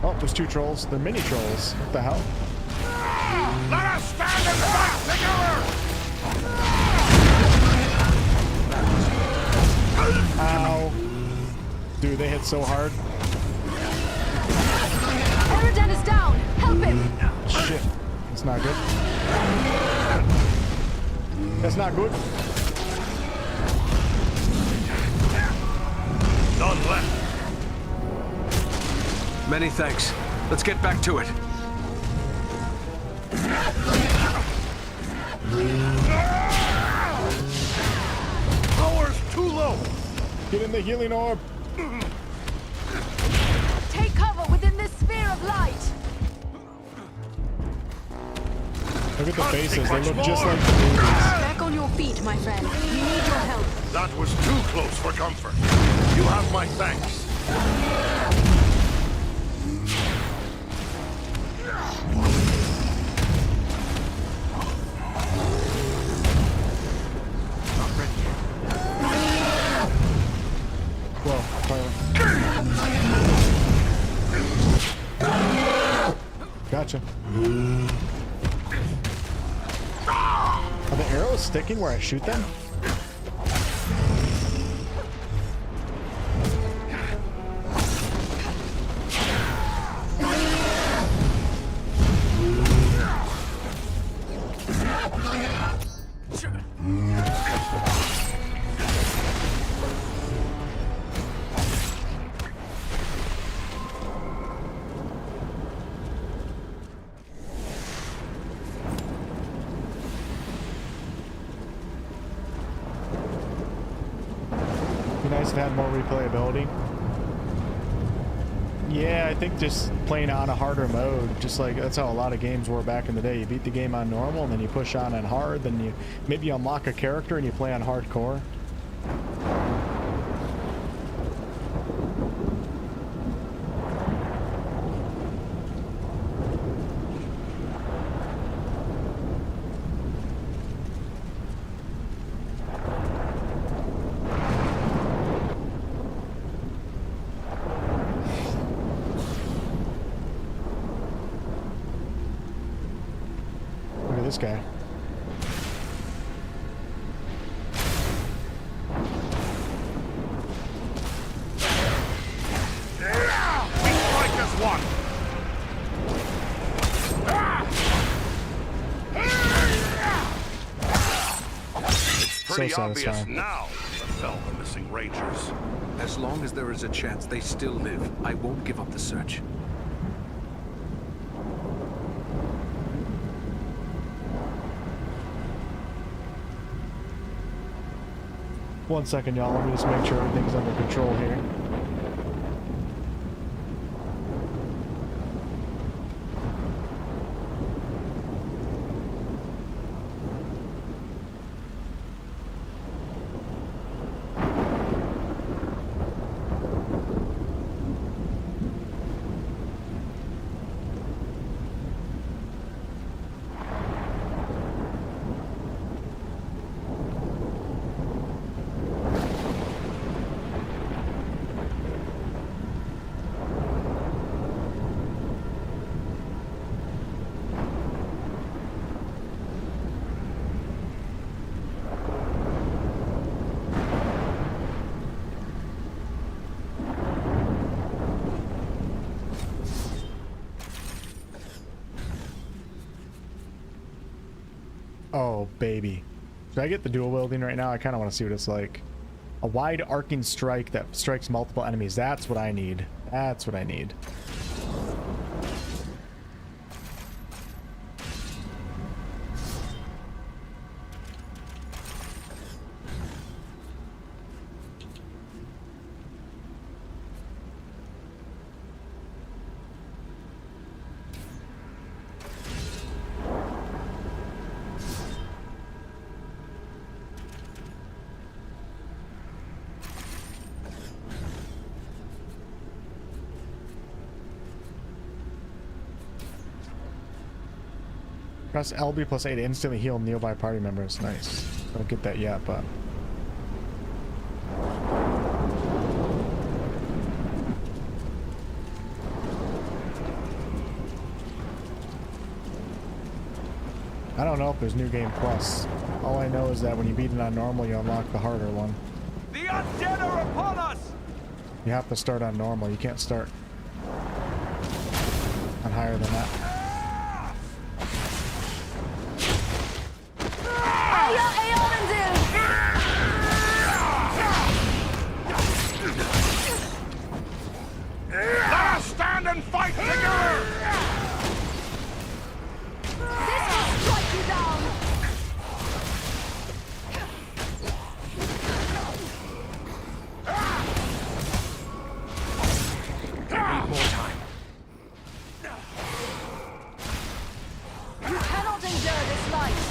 Oh, there's two trolls. They're mini trolls. What the hell? Let us stand and fight together! Ow. Dude, they hit so hard. Eridan is down! Help him! Shit. That's not good. That's not good. None left. Many thanks. Let's get back to it. Power's too low. Get in the healing orb. Take cover within this sphere of light! Look at the faces. They look just like the movies. Back on your feet, my friend. We need your help. That was too close for comfort. You have my thanks. Whoa, gotcha. Are the arrows sticking where I shoot them? Nice to have more replayability. Yeah, I think just playing on a harder mode, just like that's how a lot of games were back in the day. You beat the game on normal, and then you push on hard, then you maybe unlock a character and you play on hardcore. this guy. We strike as one! It's pretty So obvious satisfying. now where fell the missing Rangers. As long as there is a chance they still live, I won't give up the search. One second, y'all. Let me just make sure everything's under control here. Oh, baby. Should I get the dual wielding right now? I kind of want to see what it's like. A wide arcing strike that strikes multiple enemies. That's what I need. That's what I need. Press LB plus A to instantly heal nearby party members. Nice. Don't get that yet, but... I don't know if there's New Game Plus. All I know is that when you beat it on normal, you unlock the harder one. The undead are upon us! You have to start on normal. You can't start on higher than that. Let us stand and fight together! This will strike you down! I need more time. You cannot endure this life!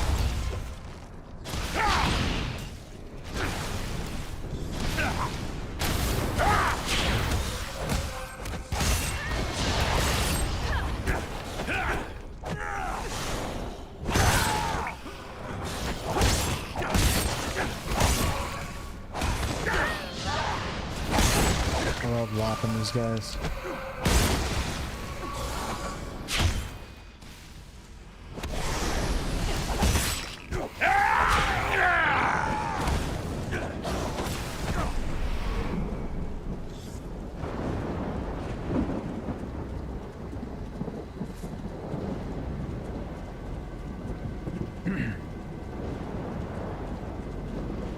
I love lopping these guys.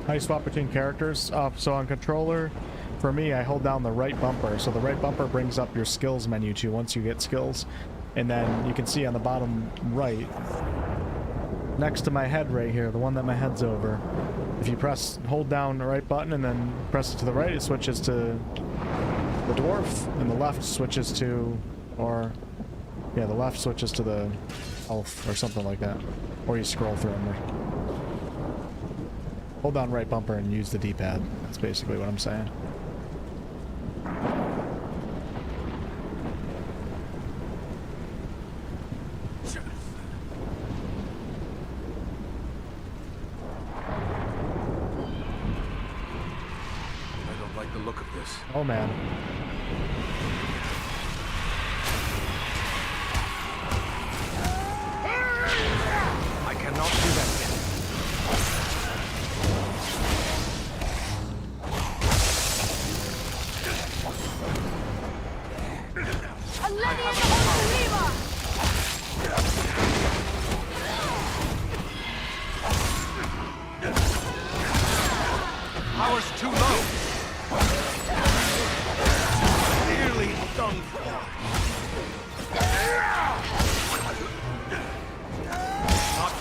How you swap between characters? So on controller, for me, I hold down the right bumper. So the right bumper brings up your skills menu too once you get skills. And then you can see on the bottom right, next to my head right here, the one that my head's over, if you hold down the right button and then press it to the right, it switches to the dwarf, and the left switches to, or, yeah, the left switches to the elf or something like that. Or you scroll through them. Hold down right bumper and use the D-pad. That's basically what I'm saying. I don't like the look of this. Oh man. I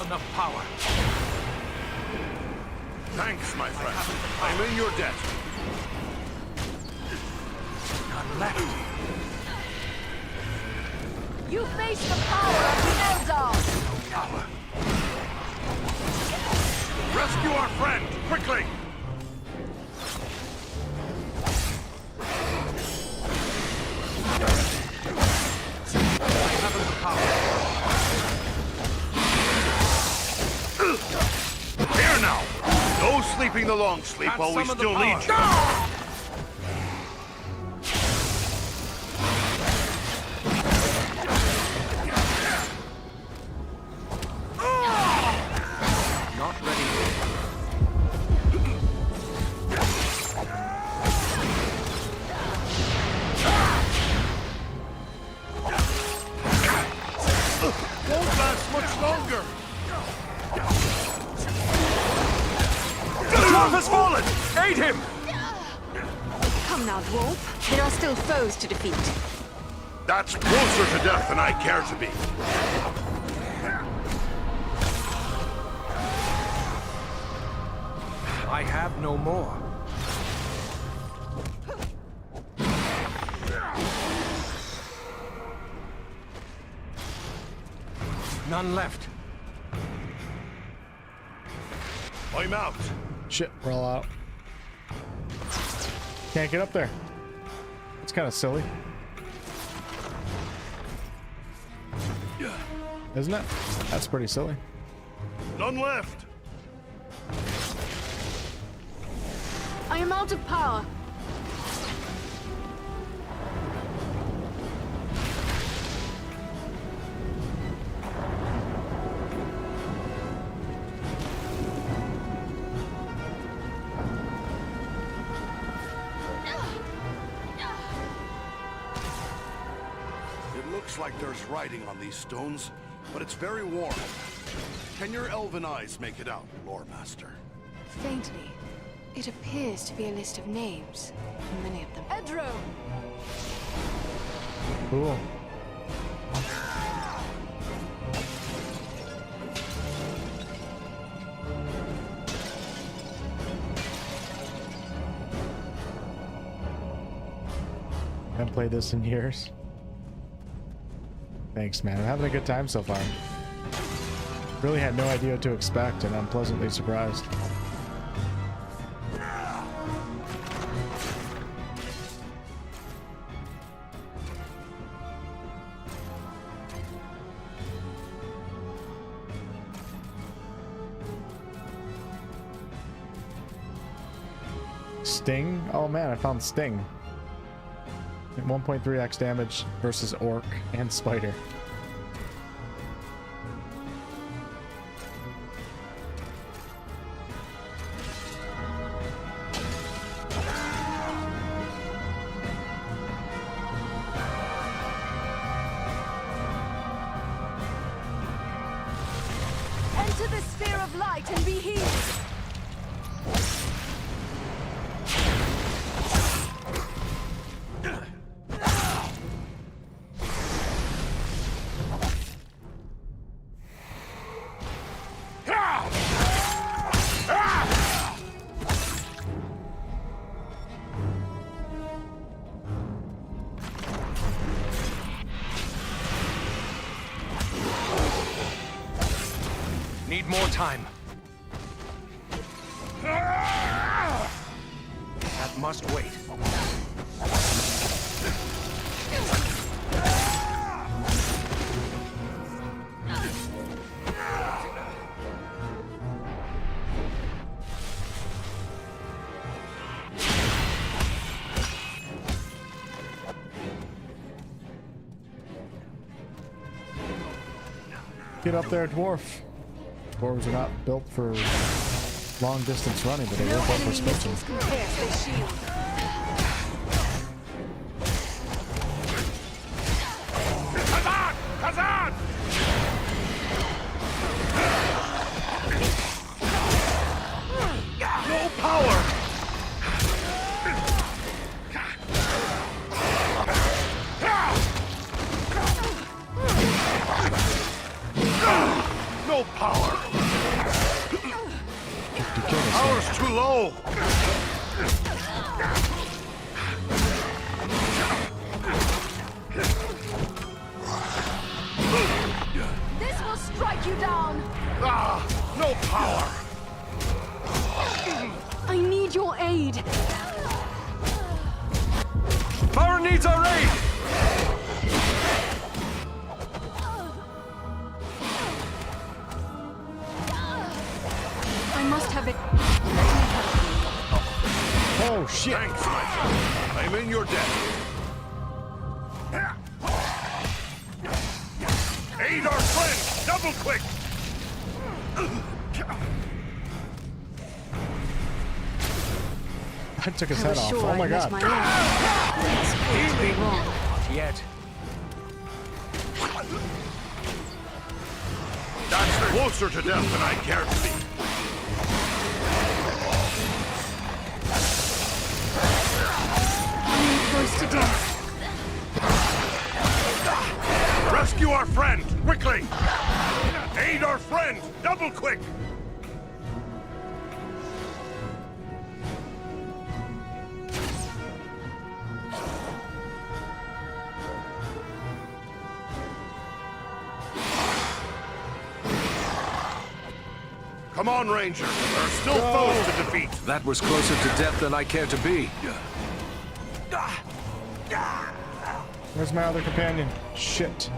enough power. Thanks, my friend. I'm in your debt. None left. You face the power of the Eldar! Power. Rescue our friend, quickly! I haven't the power. Here now! No sleeping the long sleep while we still need you. Not ready. Won't last much longer! The dwarf has fallen! Aid him! Come now, dwarf. There are still foes to defeat. That's closer to death than I care to be. I have no more. None left. I'm out. Shit, we're all out. Can't get up there. It's kind of silly. Isn't it? That's pretty silly. None left. I am out of power. It looks like there's writing on these stones, but it's very warm. Can your elven eyes make it out, Lore Master? Faintly. It appears to be a list of names. Many of them. Edro! Cool. Haven't played this in years. Thanks, man. I'm having a good time so far. Really had no idea what to expect, and I'm pleasantly surprised. Sting? Oh man, I found Sting. 1.3x damage versus Orc and Spider. Enter the sphere of light and be healed! Need more time. That must wait. Get up there, dwarf. Dwarves are not built for long distance running, but they are built for sprinting. Kazan! Kazan! No power! No No power! Power's too low! This will strike you down! Ah! No power! I need your aid! Power needs our aid! I must have it. Oh, shit. Thanks, my friend. I'm in your debt. Aid our friend! Double quick! I took his I head was off. sure Oh my I'd god. met my end. It's going to be wrong. Not yet. That's closer to death than I care to be. I'm close to death. Rescue our friend, quickly! Aid our friend, double quick! Come on, Ranger. There are still foes to defeat. That was closer to death than I care to be. Where's my other companion? Shit.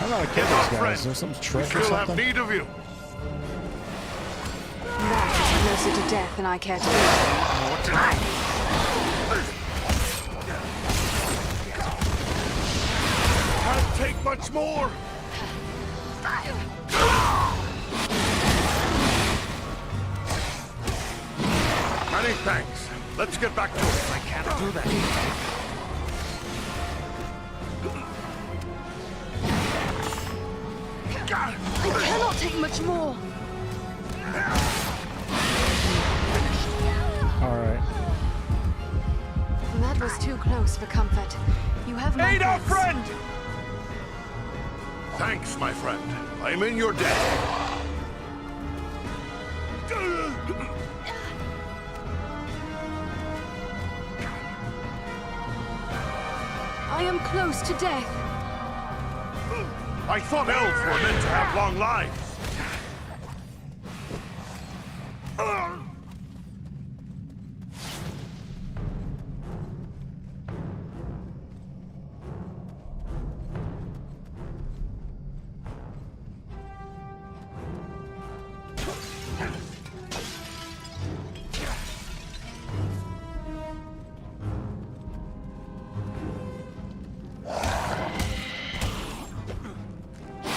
I'm not a kid, these guys. Is there some trick or Still have something? need of you. That is closer to death than I care to be. Can't take much more. Many thanks. Let's get back to it. I can't do that. I cannot take much more. Alright. That was too close for comfort. You have my Aid our thanks. friend! Thanks, my friend. I'm in your debt. I am close to death. I thought elves were meant to have long lives.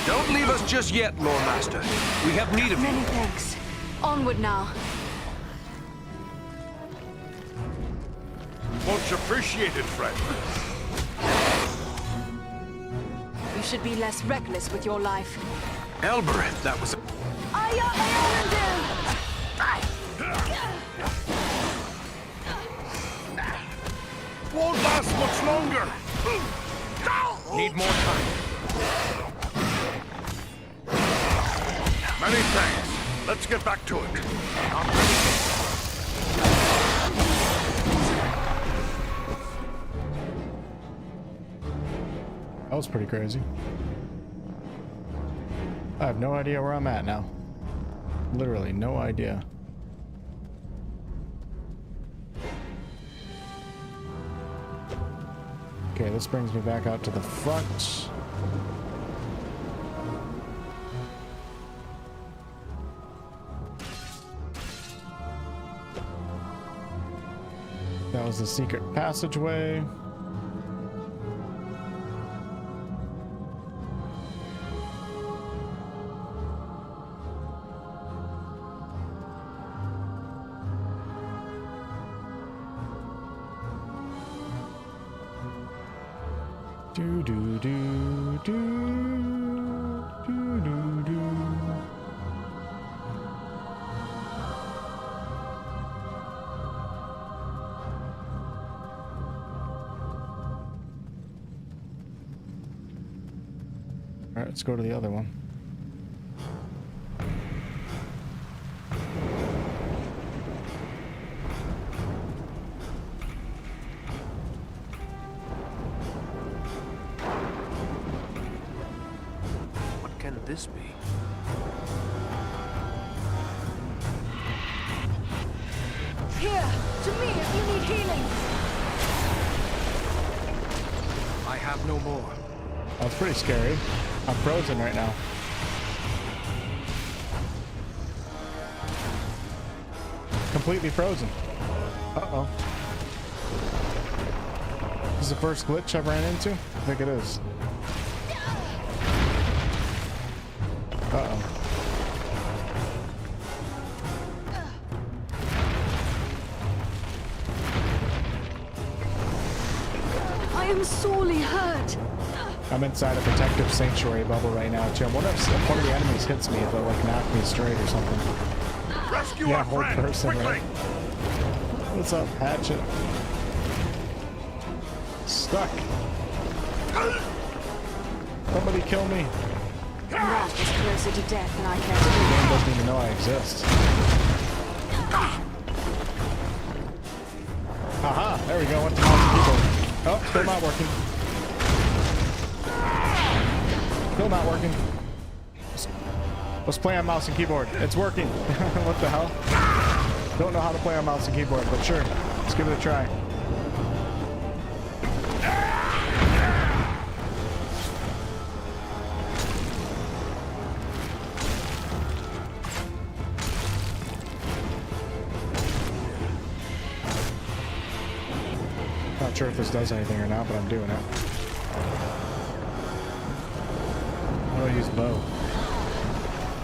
Don't leave us just yet, Lord Master. We have need of you. Many thanks. Onward now. Much appreciated, friend. You should be less reckless with your life. Elbereth, that was... Won't last much longer. Need more time. Many thanks. Let's get back to it. That was pretty crazy. I have no idea where I'm at now. Literally no idea. Okay, this brings me back out to the front. That was the secret passageway. Do do do do do do do. Alright, let's go to the other one. What can this be? Here, to me if you need healing. I have no more. That's pretty scary. I'm frozen right now. Completely frozen. Uh-oh. This is the first glitch I've ran into? I think it is. Uh-oh. I am sorely hurt. I'm inside a protective sanctuary bubble right now, too. I wonder if one of the enemies hits me, if it like knocked me straight or something. Rescue Yeah, our whole friend, person, quickly! right? What's up, Hatchet? Stuck. Somebody kill me. That is closer to death than I care to The be. game doesn't even know I exist. Haha, there we go. Went to mouse and keyboard. Oh, still not working. Still not working. Let's play on mouse and keyboard. It's working. What the hell? Don't know how to play on mouse and keyboard, but sure. Let's give it a try. Not sure if this does anything or not, but I'm doing it. How do I use bow?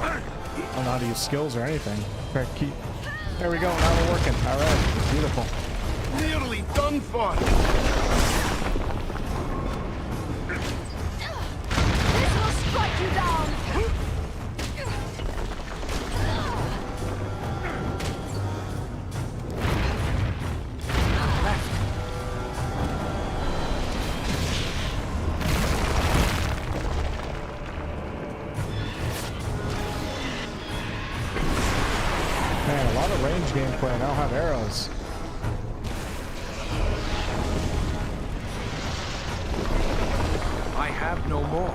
I don't know how to use skills or anything. Correct key. There we go. Now we're working. All right. Beautiful. Nearly done for. This will strike you down. Man, a lot of range gameplay. I now have arrows. I have no more.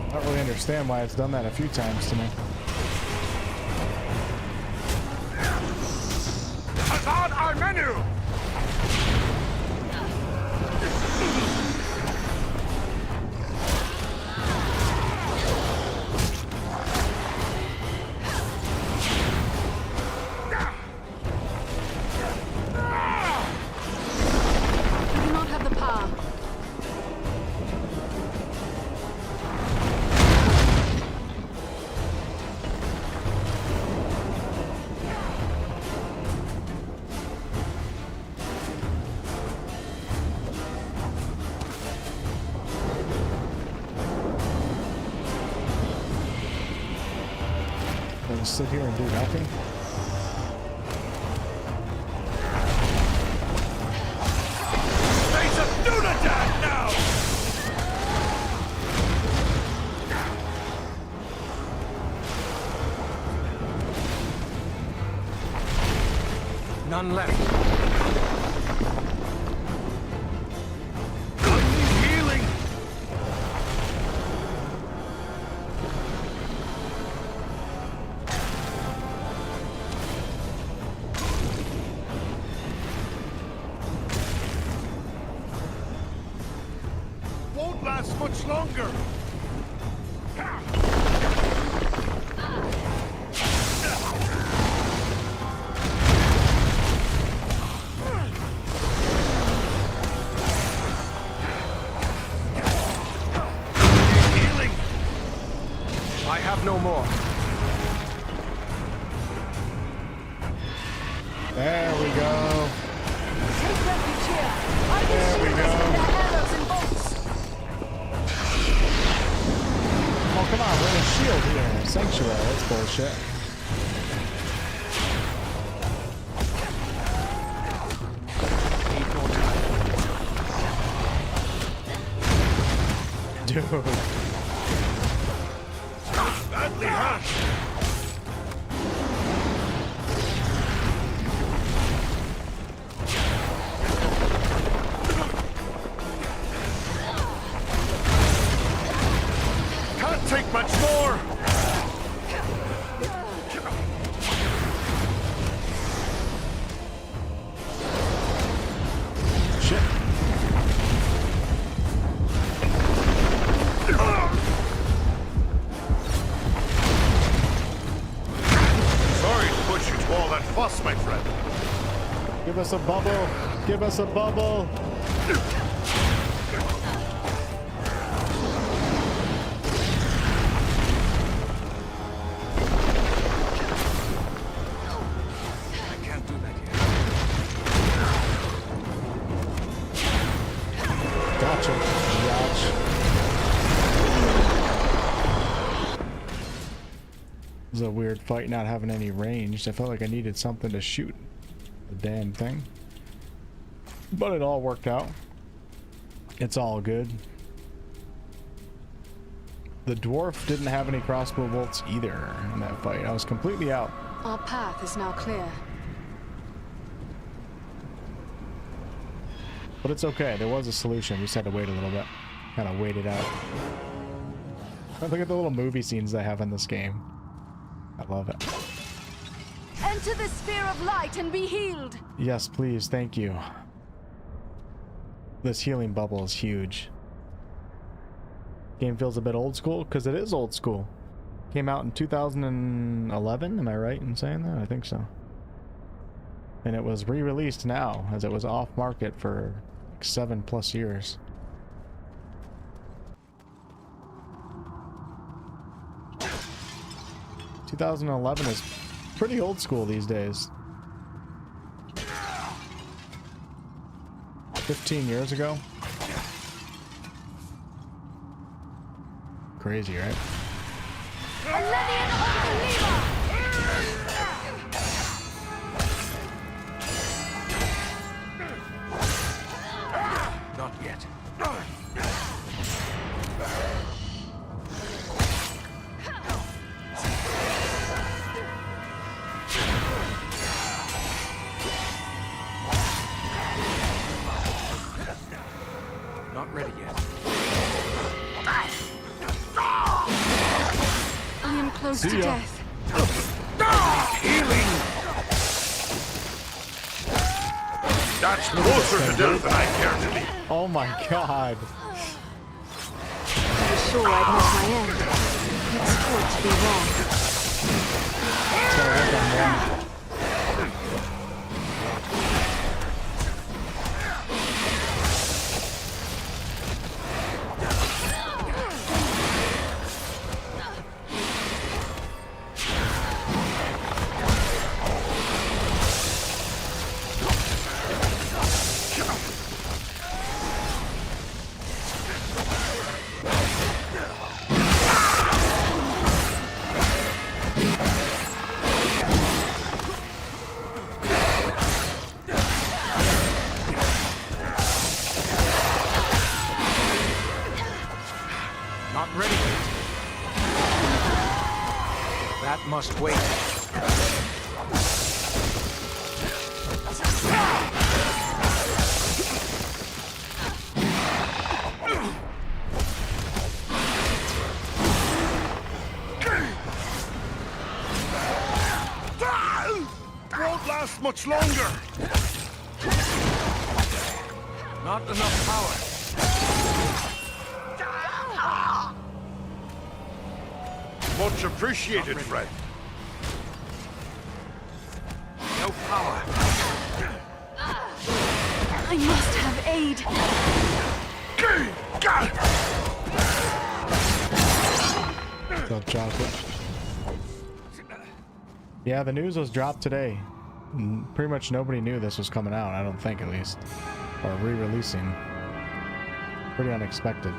I don't really understand why it's done that a few times to me. Azad our menu! You do not have the power. I'll just sit here and do nothing. Face a Dunadan now! None left. Healing! Won't last much longer! Healing! I have no more. There we go. Take refuge here. I will There we shield go. us from their arrows and bolts. Oh, come on. We're in a shield here. Sanctuary. That's bullshit. Dude. Badly hurt. Can't take much more. Shit. Sorry to put you to all that fuss, my friend. Give us a bubble. Give us a bubble. Gotcha. Gotcha. It was a weird fight not having any range. I felt like I needed something to shoot the damn thing. But it all worked out. It's all good. The dwarf didn't have any crossbow bolts either in that fight. I was completely out. Our path is now clear. But it's okay. There was a solution. We just had to wait a little bit. Kind of wait it out. Look at the little movie scenes they have in this game. I love it. Enter the sphere of light and be healed. Yes, please. Thank you. This healing bubble is huge. Game feels a bit old school because it is old school. Came out in 2011. Am I right in saying that? I think so. And it was re-released now as it was off market for like 7+ years. '11 is pretty old school these days. 15 years ago. Crazy, right? Not yet. Not ready yet. I am close to death. Healing! That's closer to death than I care to be. Oh my god. I was sure I'd met my end. It's hard to be wrong. Not ready yet. That must wait. Won't last much longer. Not enough power. Much appreciated, friend. No power. I must have aid. What's up, chocolate? Yeah, the news was dropped today. Pretty much nobody knew this was coming out, I don't think, at least. Or re-releasing. Pretty unexpected.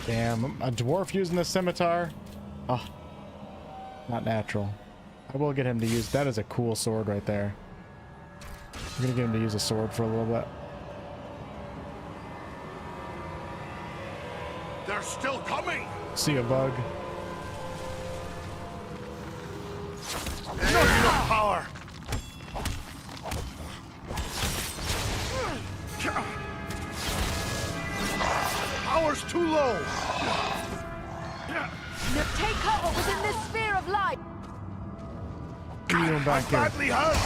Damn, a dwarf using the scimitar? Oh, not natural. I will get him to use... That is a cool sword right there. I'm gonna get him to use a sword for a little bit. They're still coming! See a bug. Not enough power! Power's too low! Take cover within this sphere of light! Get him back here. Badly hurt!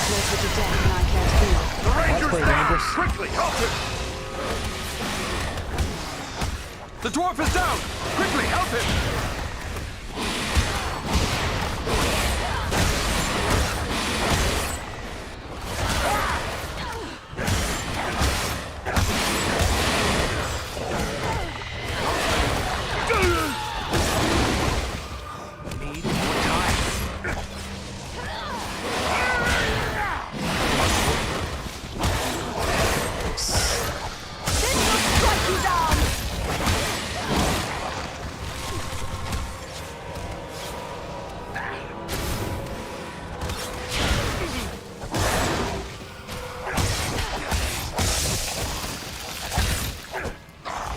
Closer to death than I care to be. The Ranger's pretty down! dangerous. Quickly, help him! The dwarf is down! Quickly, help him!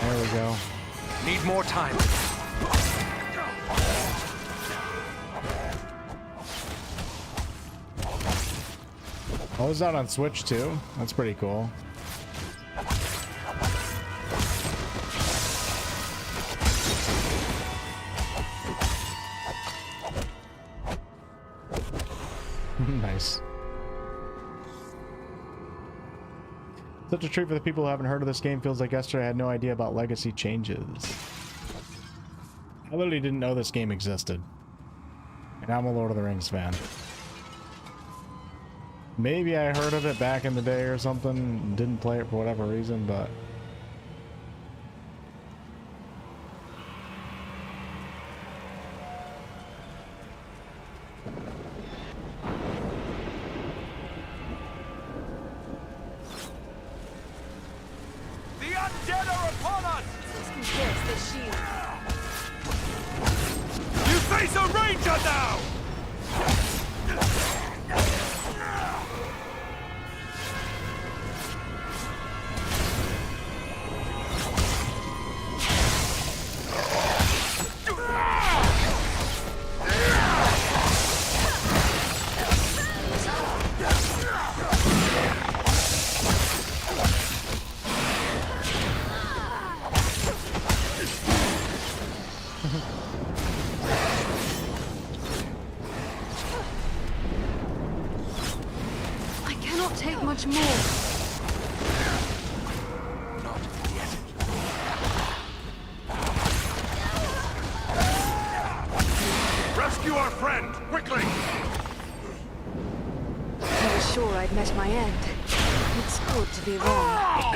There we go. Need more time. Oh, it's out on Switch too. That's pretty cool. Nice. Such a treat for the people who haven't heard of this game. Feels like yesterday I had no idea about legacy changes. I literally didn't know this game existed. And I'm a Lord of the Rings fan. Maybe I heard of it back in the day or something, didn't play it for whatever reason, but... The undead are upon us! Pierce this shield. You face a ranger now! I cannot take much more. Rescue our friend, quickly! I was sure I'd met my end. It's good to be wrong.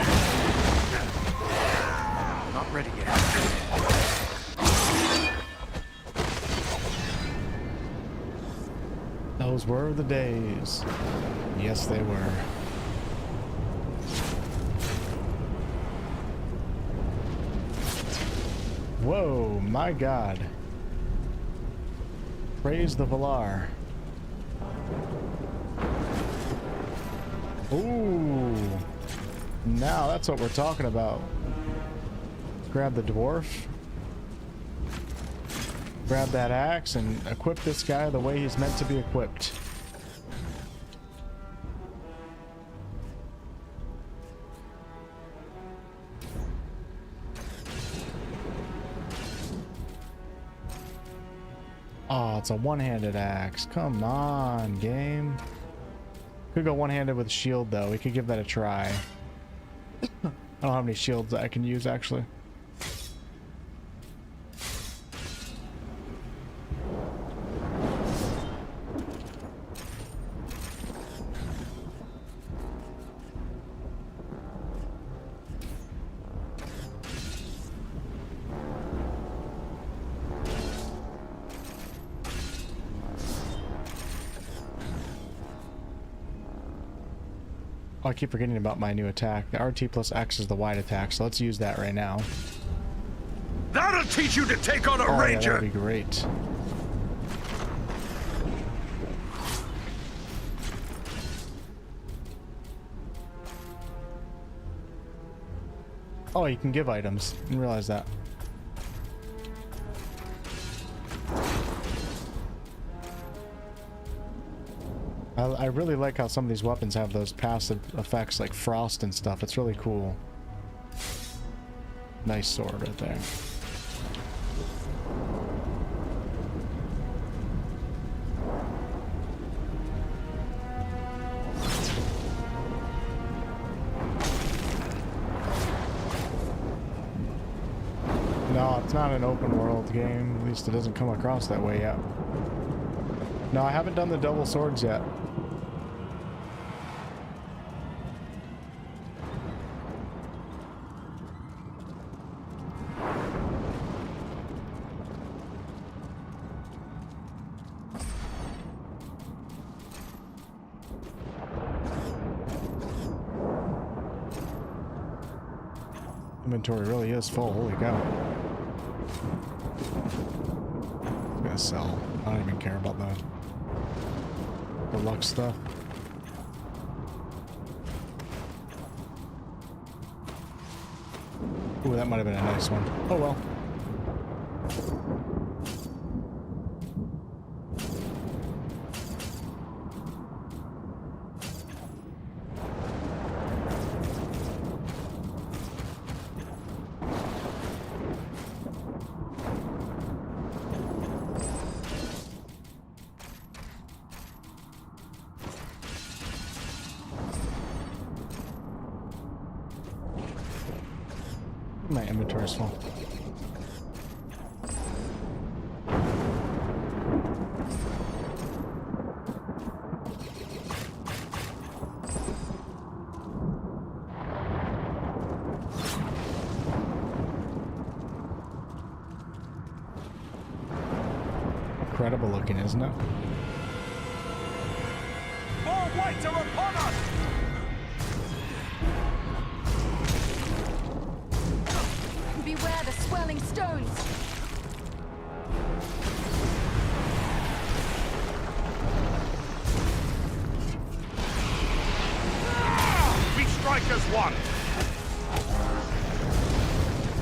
Not ready yet. Those were the days. Yes, they were. Whoa, my God. Praise the Valar. Ooh. Now that's what we're talking about. Grab the dwarf. Grab that axe and equip this guy the way he's meant to be equipped. Oh, it's a one-handed axe. Come on, game. Could go one-handed with shield though. We could give that a try. I don't have any shields that I can use actually. Oh, I keep forgetting about my new attack. The RT plus X is the wide attack, so let's use that right now. That'll teach you to take on a Oh, ranger! yeah, that'd be great. Oh, you can give items. Didn't realize that. I really like how some of these weapons have those passive effects like frost and stuff. It's really cool. Nice sword right there. No, it's not an open world game. At least it doesn't come across that way yet. No, I haven't done the double swords yet. Inventory really is full. Holy cow. I'm gonna sell. I don't even care about the luck stuff. Ooh, that might have been a nice one. Oh well. My inventory's full. Incredible looking, isn't it? More whites are upon us! Beware the swirling stones! We strike as one!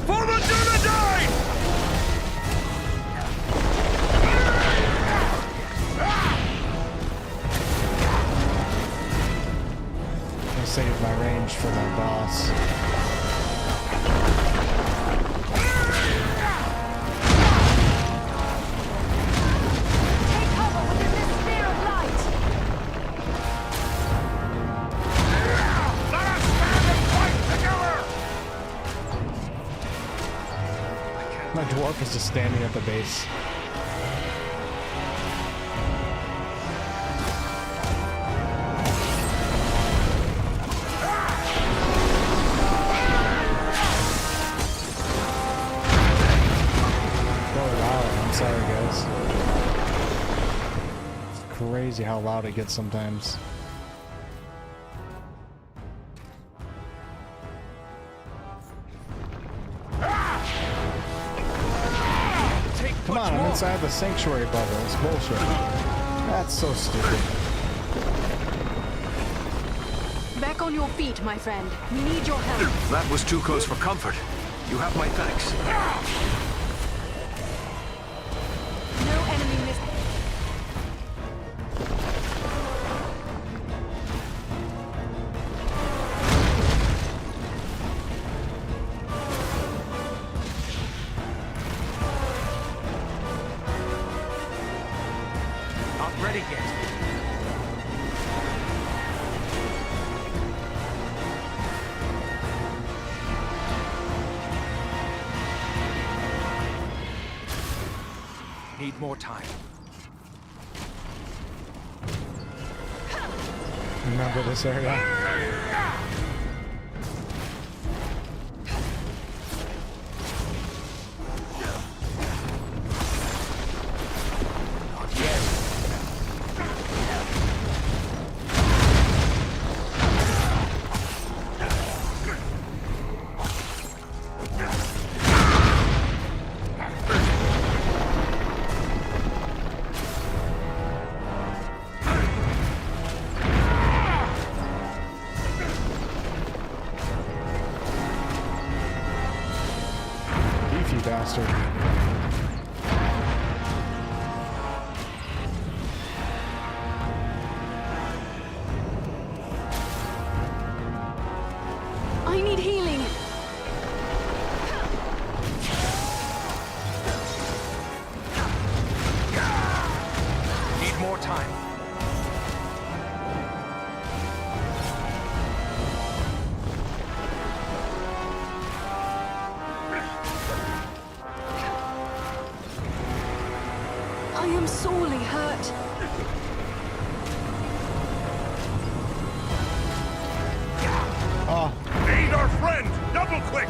For the Dunedain! I saved my range for my boss. My dwarf is just standing at the base. Oh wow, I'm sorry guys. It's crazy how loud it gets sometimes. Come on, I'm inside the sanctuary bubble. It's bullshit. That's so stupid. Back on your feet, my friend. We need your help. That was too close for comfort. You have my thanks. No enemy missed. Not ready yet. Need more time. Remember this area? you bastard. I need healing. Need more time. I am sorely hurt. Oh. Aid our friend! Double quick!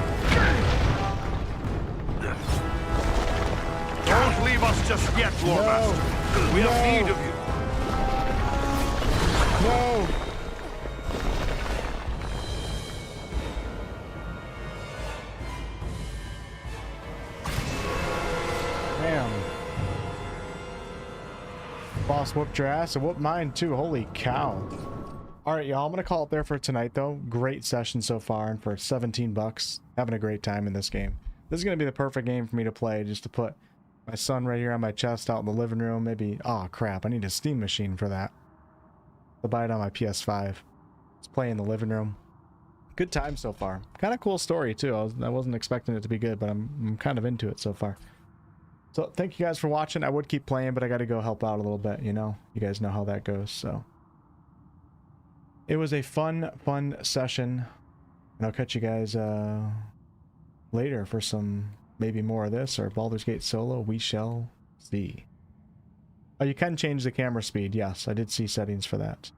Don't leave us just yet, Lord Master. We have need of you. No! Damn. Boss whooped your ass and whooped mine too. Holy cow. Alright, y'all, I'm gonna call it there for tonight though. Great session so far, and for 17 bucks, having a great time in this game. This is gonna be the perfect game for me to play, just to put my son right here on my chest out in the living room. Maybe, oh crap, I need a Steam machine for that. I'll buy it on my PS5. Let's play in the living room. Good time so far. Kind of cool story too. I wasn't expecting it to be good, but I'm kind of into it so far. So thank you guys for watching. I would keep playing, but I got to go help out a little bit, you know? You guys know how that goes, so. It was a fun session, and I'll catch you guys later for some, maybe more of this, or Baldur's Gate solo. We shall see. Oh, you can change the camera speed. Yes, I did see settings for that.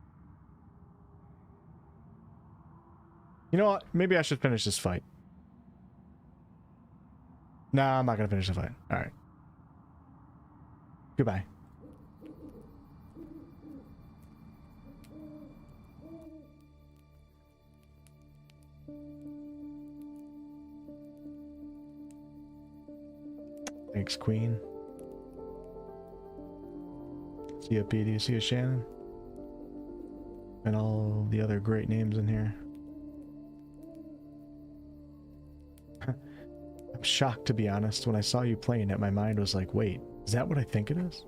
You know what? Maybe I should finish this fight. Nah, I'm not going to finish the fight. All right. Goodbye. Thanks, Queen. See ya, PD. See ya, Shannon. And all the other great names in here. I'm shocked, to be honest. When I saw you playing it, my mind was like, wait, is that what I think it is?